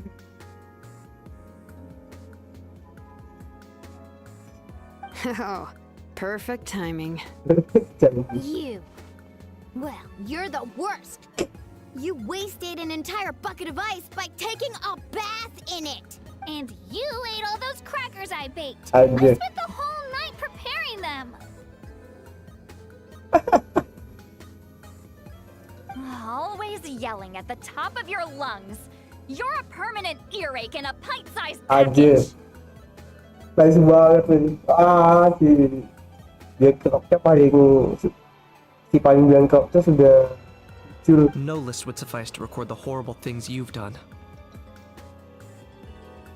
Oh, perfect timing. You. Well, you're the worst. You wasted an entire bucket of ice by taking a bath in it. And you ate all those crackers I baked. I I did. spent the whole night preparing them. Always yelling at the top of your lungs. You're a permanent earache in a pint-sized Anjir. package. Nice banget ini. Ah, sih. Dia kerapnya paling si paling bilang kerapnya sudah muncul. No list would suffice to record the horrible things you've done.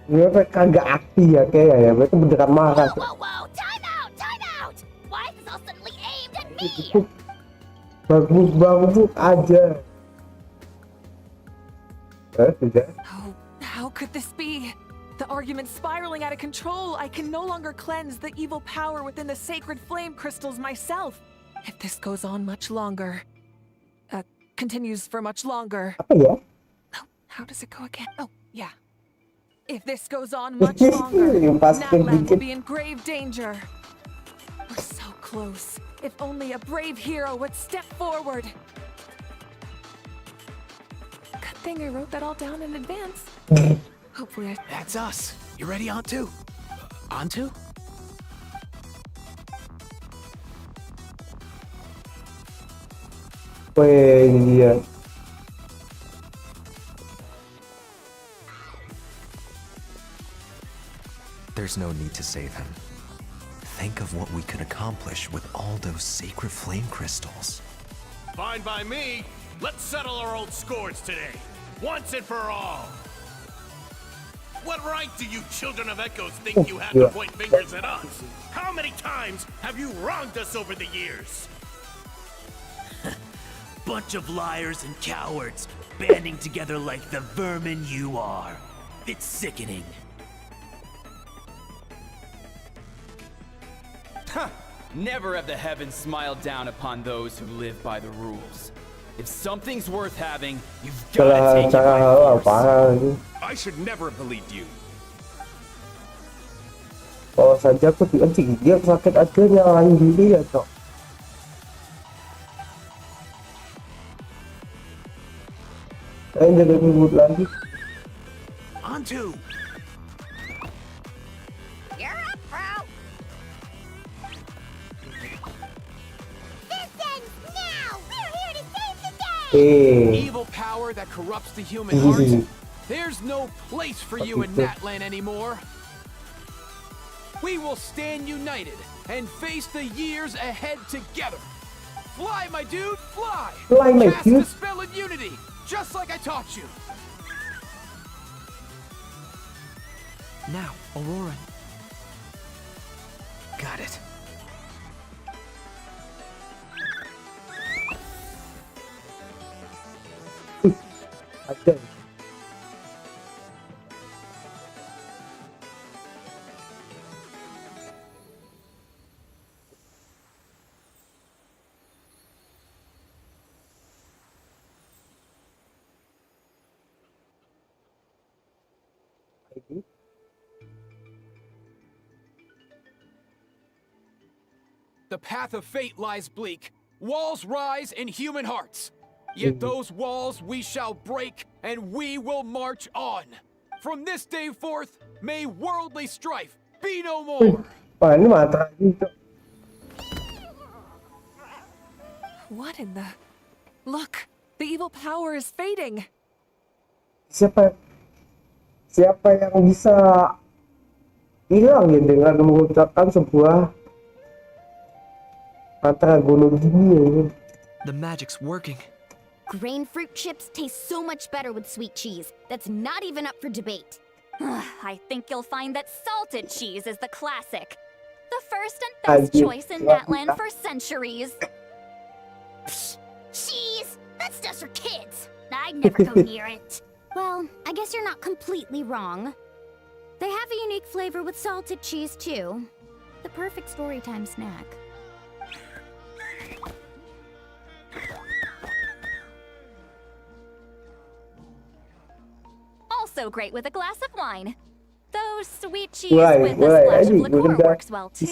Dia kagak aktif ya kayaknya ya, mereka beneran marah. Whoa! Time out! Why is this all suddenly aimed at me? Bagus aja. Sudah. How could this be? The argument's spiraling out of control. I can no longer cleanse the evil power within the sacred flame crystals myself. If this goes on much longer, continues for much longer. Apa ya? Oh, how does it go again? Oh, yeah. If this goes on much longer, Natland will be in grave danger. We're so close. If only a brave hero would step forward. Good thing I wrote that all down in advance. Hopefully That's us. You ready, Antu? Antu? Weh, ini dia. There's no need to save him. Think of what we could accomplish with all those sacred flame crystals. Fine by me. Let's settle our old scores today. Once and for all. What right do you children of Echoes think you have to point fingers at us? How many times have you wronged us over the years? Bunch of liars and cowards, banding together like the vermin you are. It's sickening. Huh. Never have the heavens smiled down upon those who live by the rules. If something's worth having, you've gotta take it by force. I should never have believed you. Kalau saja aku diancing dia sakit aja nyalain diri ya cok. Jangan ribut lagi. Antu! You're up, bro! This ends now! We're here to save the day! Evil power that corrupts the human heart. There's no place for you in Natland anymore. We will stand united and face the years ahead together. Fly, my dude, fly! Fly, my Cast dude. the spell of unity, just like I taught you. Now, Aurora. Got it. Ada. The path of fate lies bleak. Walls rise in human hearts. Yet those walls we shall break, and we will march on. From this day forth, may worldly strife be no more. Wah, ini mata gitu. What in the... Look, the evil power is fading. Siapa yang bisa hilang ya dengan mengucapkan sebuah mantra gunung gini ya? The magic's working. Grain fruit chips taste so much better with sweet cheese. That's not even up for debate. I think you'll find that salted cheese is the classic. The first and best choice in Natland for centuries. Psh, cheese! That's just for kids. I'd never go near it. Well, I guess you're not completely wrong. They have a unique flavor with salted cheese, too. The perfect storytime snack. Also great with a glass of wine. Though sweet cheese with a splash of liqueur works well too.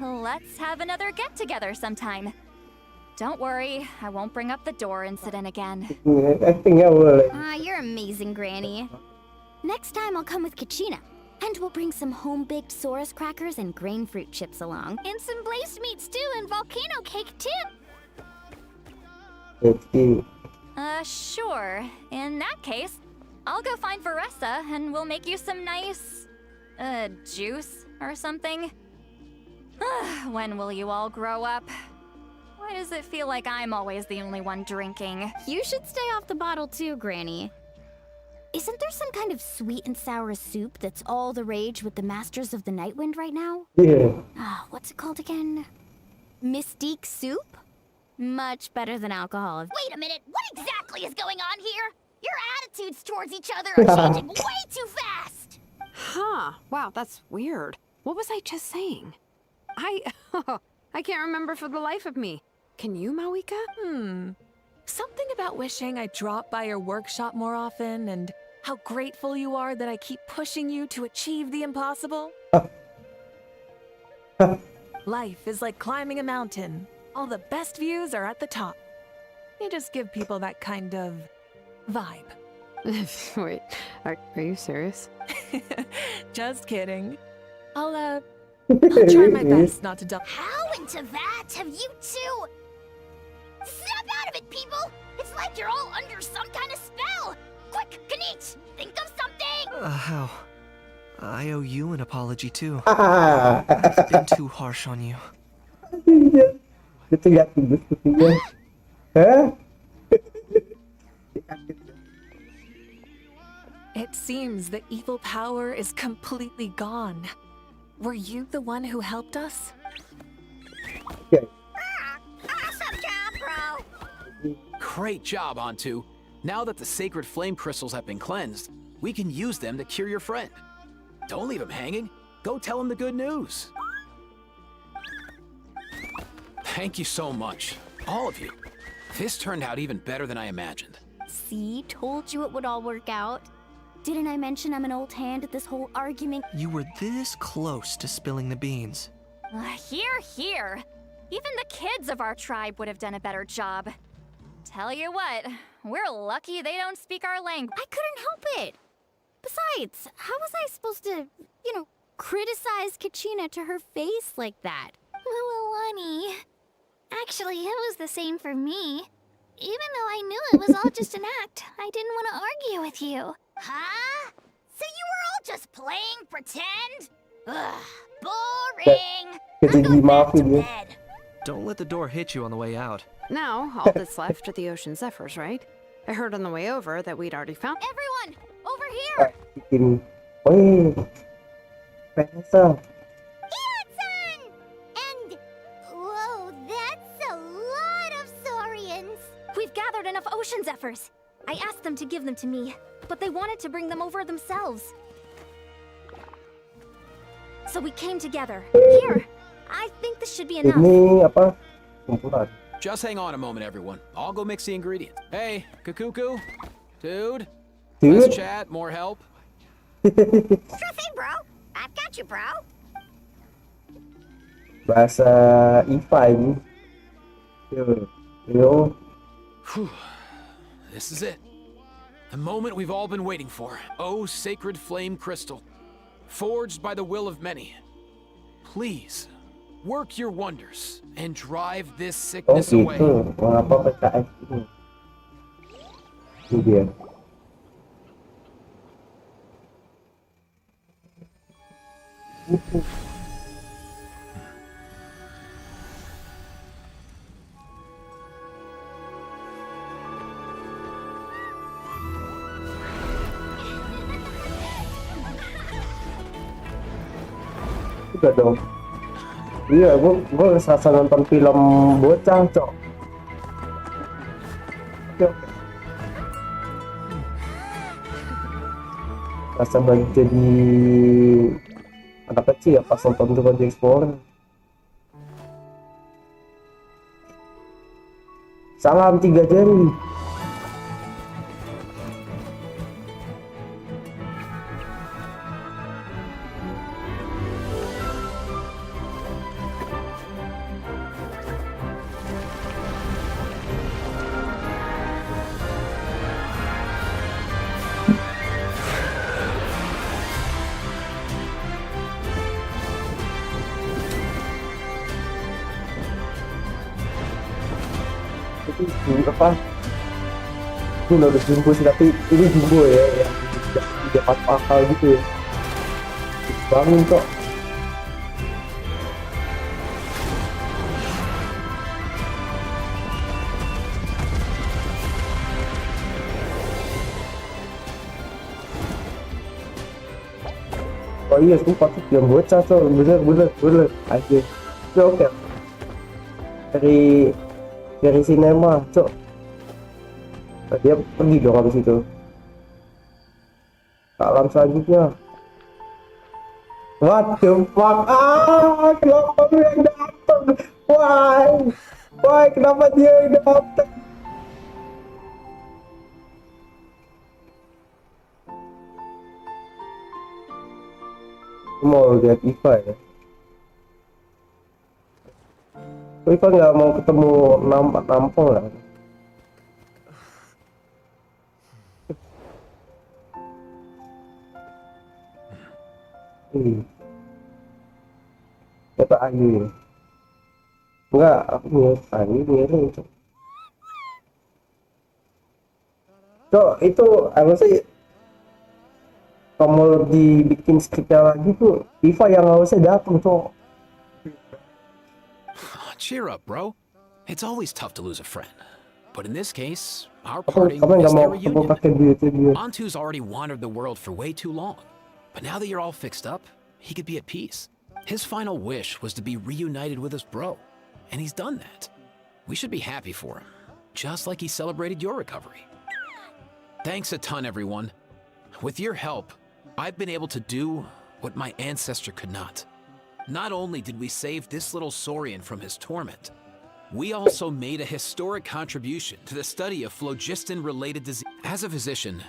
Let's have another get-together sometime. Don't worry, I won't bring up the door incident again. You're amazing, Granny. Next time I'll come with Kachina. And we'll bring some home-baked Saurus crackers and grain fruit chips along. And some glazed meat stew and volcano cake, too. Sure. In that case, I'll go find Varessa and we'll make you some nice, juice or something. When will you all grow up? Why does it feel like I'm always the only one drinking? You should stay off the bottle too, Granny. Isn't there some kind of sweet and sour soup that's all the rage with the Masters of the Nightwind right now? Yeah. What's it called again? Mystique soup? Much better than alcohol. Wait a minute, what exactly is going on here? Your attitudes towards each other are changing way too fast! Huh. Wow, that's weird. What was I just saying? I can't remember for the life of me. Can you, Mawika? Something about wishing I dropped by your workshop more often and how grateful you are that I keep pushing you to achieve the impossible. Life is like climbing a mountain. All the best views are at the top. You just give people that kind of vibe. Wait, are you serious? Just kidding. I'll try my best not to dump. How into that have you two? Snap out of it, people! It's like you're all under some kind of spell! Quick, Kanich, think of something! How? I owe you an apology too. I've been too harsh on you. Itu ya tulus kupingnya. Hah? It seems the evil power is completely gone. Were you the one who helped us? Awesome job, bro! Great job, Antu. Now that the sacred flame crystals have been cleansed, we can use them to cure your friend. Don't leave him hanging. Go tell him the good news. Thank you so much, all of you. This turned out even better than I imagined. See, told you it would all work out. Didn't I mention I'm an old hand at this whole argument? You were this close to spilling the beans. Here. Even the kids of our tribe would have done a better job. Tell you what, we're lucky they don't speak our language. I couldn't help it. Besides, how was I supposed to, criticize Kachina to her face like that? Lualani. Actually, it was the same for me. Even though I knew it was all just an act, I didn't want to argue with you. Huh? So you were all just playing pretend? Ugh, boring. I'm going back to bed. Don't let the door hit you on the way out. Now, all that's left are the ocean zephyrs, right? I heard on the way over that we'd already found— Everyone, over here! Bikin. Wih. Pensa. Ian-san! And, whoa, that's a lot of saurians. We've gathered enough ocean zephyrs. I asked them to give them to me, but they wanted to bring them over themselves. So we came together. Here, I think this should be enough. Ini apa? Kumpulan. Just hang on a moment, everyone. I'll go mix the ingredients. Hey, Kakuku? Dude? Dude? Less chat, more help? Sure thing, bro. I've got you, bro. Bahasa IPA ini. Yo. This is it. The moment we've all been waiting for. Oh, sacred flame crystal. Forged by the will of many. Please, work your wonders and drive this sickness away. Mengapa PKS ini? Ini dia. Udah dong. Iya, gue serasa nonton film bocah, cok. Rasa balik jadi anak kecil ya pas nonton Jurnal Genshin. Salam 3 jari. Itu apa? Itu udah jumbo sih, tapi ini jumbo ya yang tidak pas akal gitu ya. Bangun kok. iya sih patut yang bocah tuh bener aja itu oke dari sinema cok. Nah, dia pergi dong habis itu ke alam selanjutnya. What the fuck, kenapa dia yang datang, why kenapa dia yang datang. Mau lihat Iva ya. Iva nggak mau ketemu nampol lah. Kata Ayu ya. Enggak, aku ngeliat Ayu miring itu. Cok, itu apa sih? Kamu dibikin skripnya lagi tuh, Iva yang harusnya datang cok. Cheer up, bro. It's always tough to lose a friend. But in this case, our parting is their reunion. Antu's already wandered the world for way too long. But now that you're all fixed up, he could be at peace. His final wish was to be reunited with his bro. And he's done that. We should be happy for him. Just like he celebrated your recovery. Thanks a ton, everyone. With your help, I've been able to do what my ancestor could not. Not only did we save this little Saurian from his torment, we also made a historic contribution to the study of phlogiston-related disease. As a physician,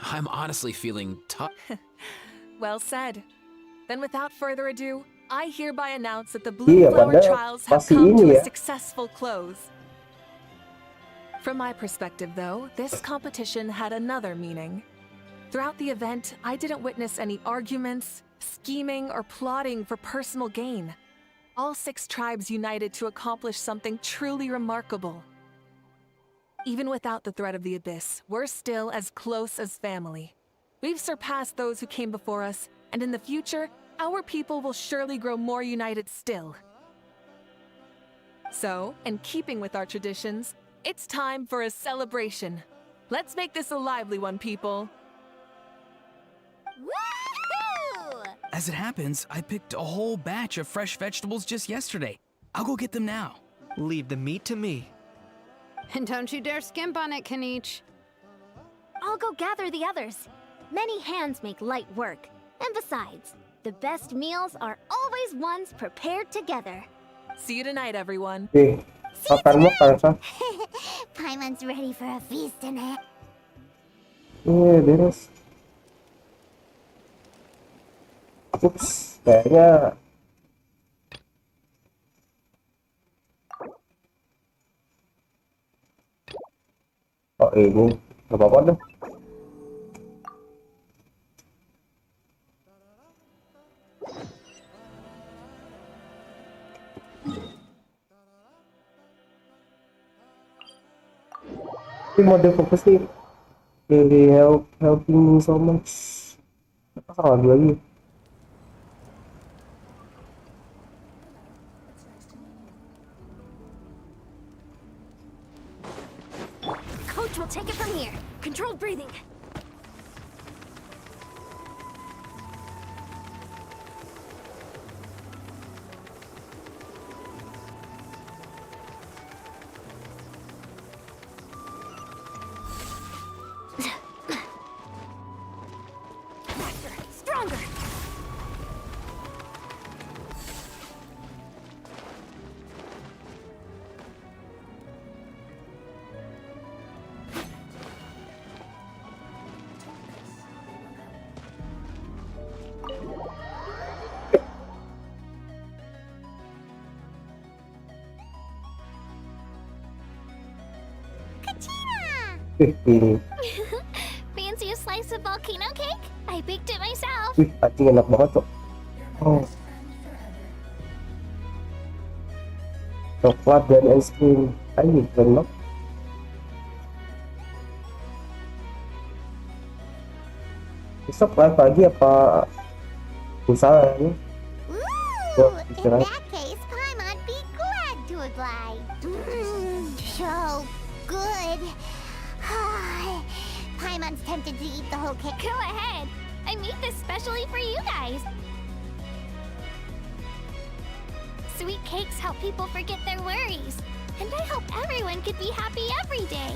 I'm honestly feeling tough. Well said. Then without further ado, I hereby announce that the Blue Flower trials have come to a successful close. From my perspective, though, this competition had another meaning. Throughout the event, I didn't witness any arguments, scheming, or plotting for personal gain. All 6 tribes united to accomplish something truly remarkable. Even without the threat of the Abyss, we're still as close as family. We've surpassed those who came before us, and in the future, our people will surely grow more united still. So, in keeping with our traditions, it's time for a celebration. Let's make this a lively one, people. As it happens, I picked a whole batch of fresh vegetables just yesterday. I'll go get them now. Leave the meat to me. And don't you dare skimp on it, Kanich. I'll go gather the others. Many hands make light work. And besides, the best meals are always ones prepared together. See you tonight, everyone. Paimon's ready for a feast tonight. Beres. Ups, kayaknya ini nggak apa-apa deh. Ini mode fokus nih really helping me so much. Apa salah lagi? Coach will take it from here. Controlled breathing. Stronger. Fancy a slice of volcano cake? I baked it myself. Wih, anjing enak banget kok. Oh. Coklat dan es krim. Anjing keren banget. Besok live lagi apa usaha ya? In that case, Paimon be glad to oblige. So good. Paimon's tempted to eat the whole cake. Go ahead. I made this specially for you guys. Sweet cakes help people forget their worries. And I hope everyone could be happy every day.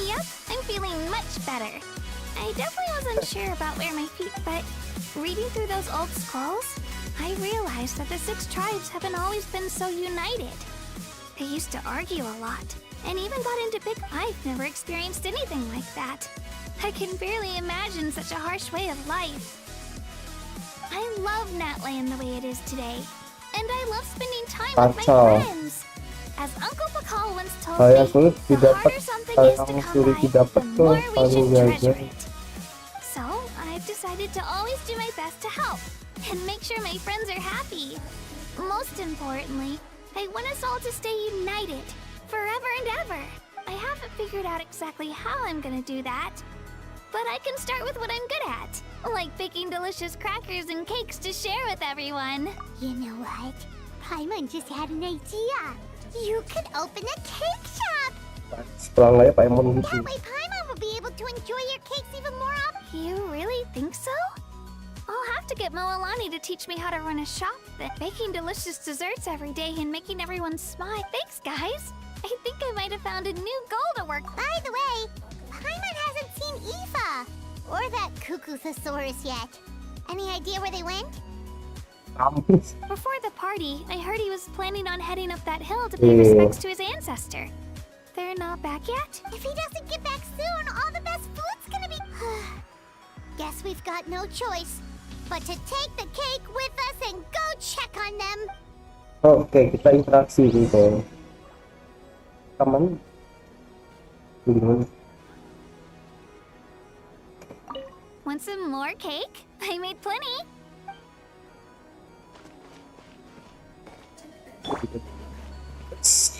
Yep, I'm feeling much better. I definitely wasn't sure about where my feet, but reading through those old scrolls, I realized that the 6 tribes haven't always been so united. They used to argue a lot, and even got into big fights. Never experienced anything like that. I can barely imagine such a harsh way of life. I love Natland the way it is today, and I love spending time with my friends. As Uncle Pakal once told me, the harder something is to come by, the more we should treasure it. So, I've decided to always do my best to help, and make sure my friends are happy. Most importantly, I want us all to stay united, forever and ever. I haven't figured out exactly how I'm gonna do that, but I can start with what I'm good at, like baking delicious crackers and cakes to share with everyone. You know what? Paimon just had an idea. You could open a cake shop. Setelah Paimon gitu. That way Paimon will be able to enjoy your cakes even more often. You really think so? I'll have to get Moalani to teach me how to run a shop then. Baking delicious desserts every day and making everyone smile. Thanks, guys. I think I might have found a new goal to work. By the way, Paimon hasn't seen Aoife or that Cuckoo-thosaurus yet. Any idea where they went? Before the party, I heard he was planning on heading up that hill to pay respects to his ancestor. They're not back yet? If he doesn't get back soon, all the best food's gonna be... Guess we've got no choice but to take the cake with us and go check on them. Oke, kita interaksi gitu. Teman. Want some more cake? I made plenty.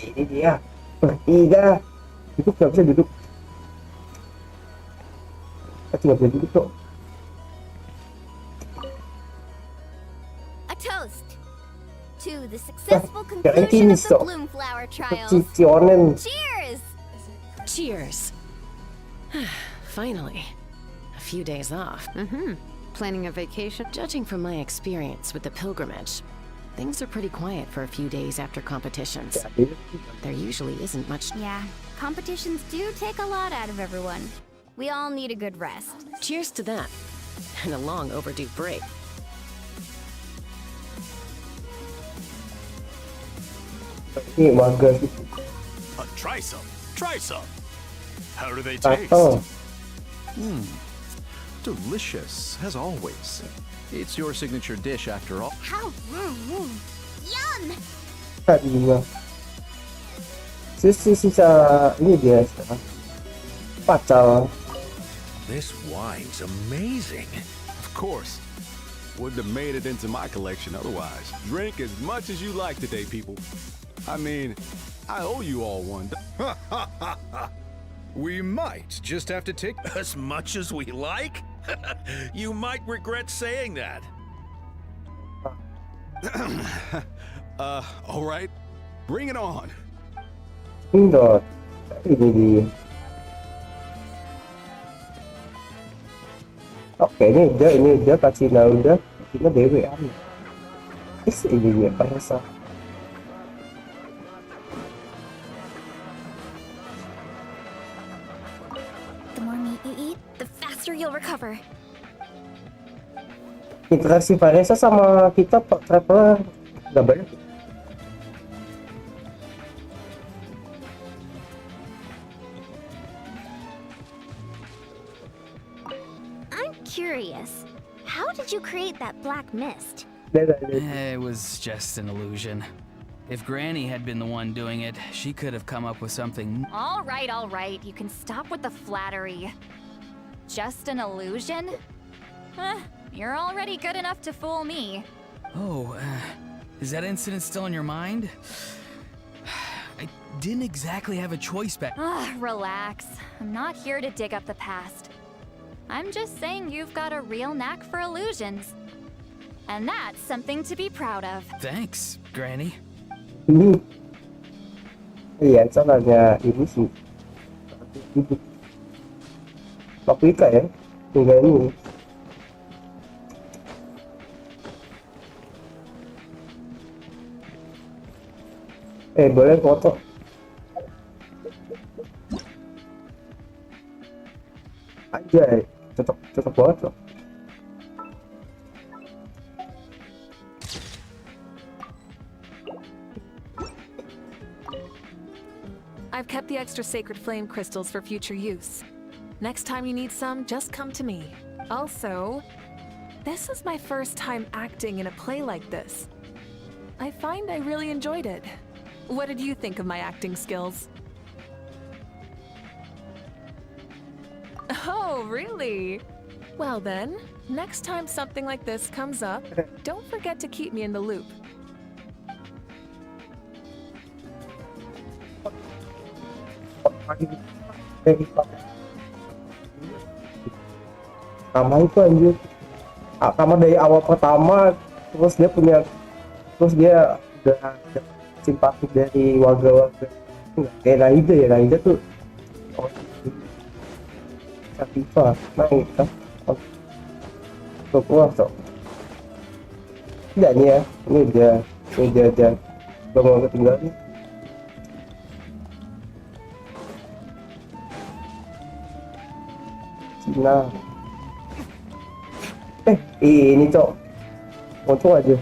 Ini dia. Bertiga. Duduk, nggak bisa duduk. Kita nggak bisa duduk, Cok. A toast to the successful conclusion of the bloom flower trials. Cheers! Cheers. Finally. A few days off. Planning a vacation? Judging from my experience with the pilgrimage, things are pretty quiet for a few days after competitions. There usually isn't much. Yeah, competitions do take a lot out of everyone. We all need a good rest. Cheers to that. And a long overdue break. Ini bagus. Try some. Try some. How do they taste? Delicious, as always. It's your signature dish after all. How? Yum! Tadinya. Sisa ini dia pacal. This wine's amazing. Of course. Wouldn't have made it into my collection otherwise. Drink as much as you like today, people. I mean, I owe you all one. We might just have to take as much as we like? You might regret saying that. All right. Bring it on. Indot. Ini dia. Oke, ini dia kasih udah. Ini dewean. Ini dia bahasa. The more meat you eat, the faster you'll recover. Interaksi Vanessa sama kita Pak Traveler udah banyak. I'm curious. How did you create that black mist? It was just an illusion. If Granny had been the one doing it, she could have come up with something. All right. You can stop with the flattery. Just an illusion? You're already good enough to fool me. Oh, is that incident still in your mind? I didn't exactly have a choice back. Relax. I'm not here to dig up the past. I'm just saying you've got a real knack for illusions. And that's something to be proud of. Thanks, Granny. Iya, salahnya ini sih. Paprika ya, tinggal ini. Boleh foto. Anjay, cocok banget loh. I've kept the extra sacred flame crystals for future use. Next time you need some, just come to me. Also, this is my first time acting in a play like this. I find I really enjoyed it. What did you think of my acting skills? Oh, really? Well then, next time something like this comes up, don't forget to keep me in the loop. Sama itu anjir. Sama dari awal pertama, terus dia udah simpati dari warga-warga. Kayak Raida tuh Sativa, naik kan? Tuh keluar tuh. Tidak nih ya, ini dia udah mau ketinggalan. Cina. Ini cok, untung aja.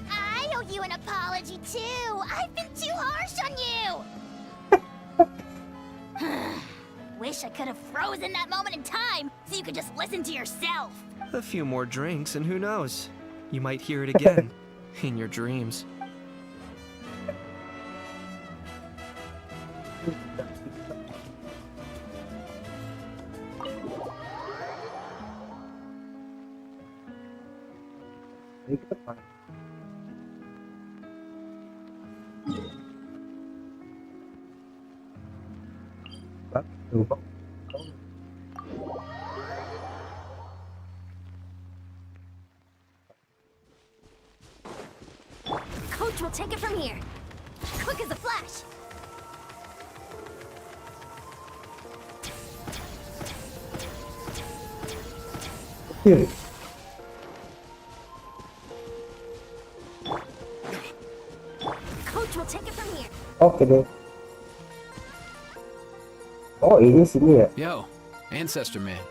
I owe you an apology too. I've been too harsh on you. Wish I could have frozen that moment in time so you could just listen to yourself. A few more drinks, and who knows? You might hear it again in your dreams. Coach will take it from here. Quick as a flash. Here. Coach will take it from here. Oke deh. Oh, ini sini ya. Yo, Ancestor Man.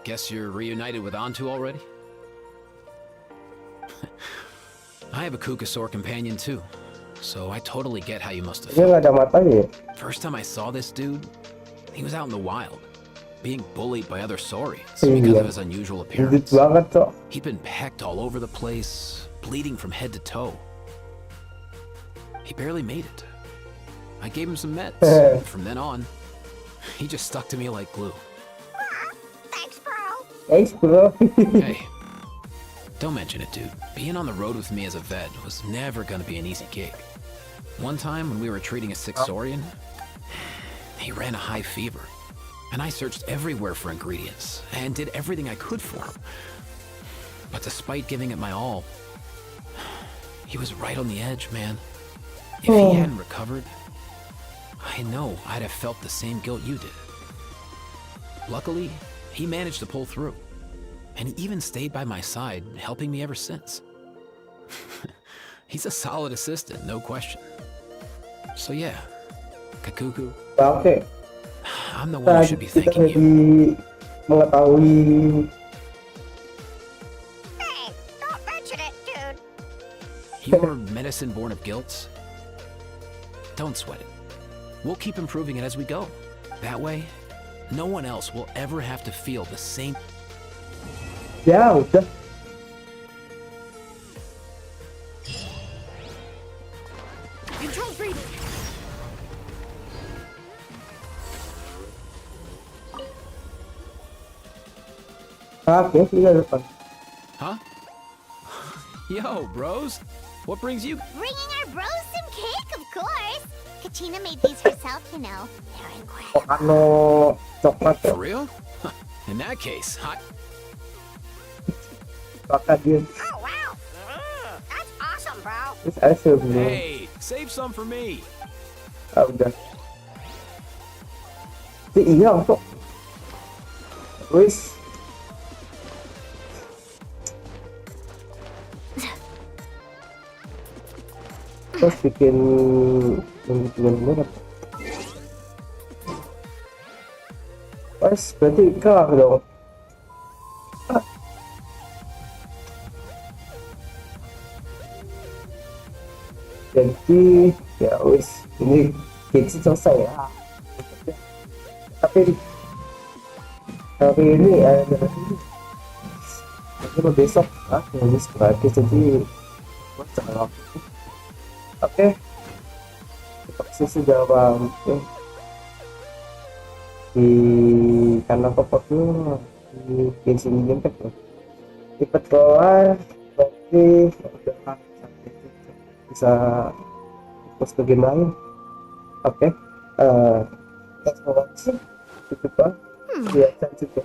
Guess you're reunited with Antu already? I have a Kukasaur companion too, so I totally get how you must have Dia nggak ada matanya ya? First time I saw this dude, he was out in the wild, being bullied by other saurians because of his unusual appearance. Banget, cok. He'd been pecked all over the place, bleeding from head to toe. He barely made it. I gave him some meds, and from then on, he just stuck to me like glue. Thanks, bro. Hey, don't mention it, dude. Being on the road with me as a vet was never gonna be an easy gig. One time when we were treating a sick saurian, he ran a high fever, and I searched everywhere for ingredients and did everything I could for him. But despite giving it my all, he was right on the edge, man. If he hadn't recovered, I know I'd have felt the same guilt you did. Luckily, he managed to pull through, and he even stayed by my side, helping me ever since. He's a solid assistant, no question. So yeah, Kakuku, Oke. I'm the one who should be thanking you. Mengetahui Hey, don't mention it, dude. Your medicine born of guilt? Don't sweat it. We'll keep improving it as we go. That way, no one else will ever have to feel the same. ya udah. Control breathing. Oke, sini depan. Huh? Yo, bros. What brings you? Bringing our bros some cake, of course. Kachina made these herself, you know. They're incredible. Ano coklat ya? For real? In that case, Coklat dia. Oh, wow. That's awesome, bro. Terus asyik bro. Hey, save some for me. Ah, udah. iya kok. Wis. Terus bikin bener-bener. Wes, berarti kelar dong. Jadi ya wis, ini Genshin selesai ya. Tapi hari ini cuma besok ini sebagai jadi jangan waktu. Oke, kita sudah bang di karena pokoknya di Genshin Impact ya. Cepat kelar, berarti udah bisa fokus ke game lain. Oke, thanks for watching. Sampai jumpa di channel juga.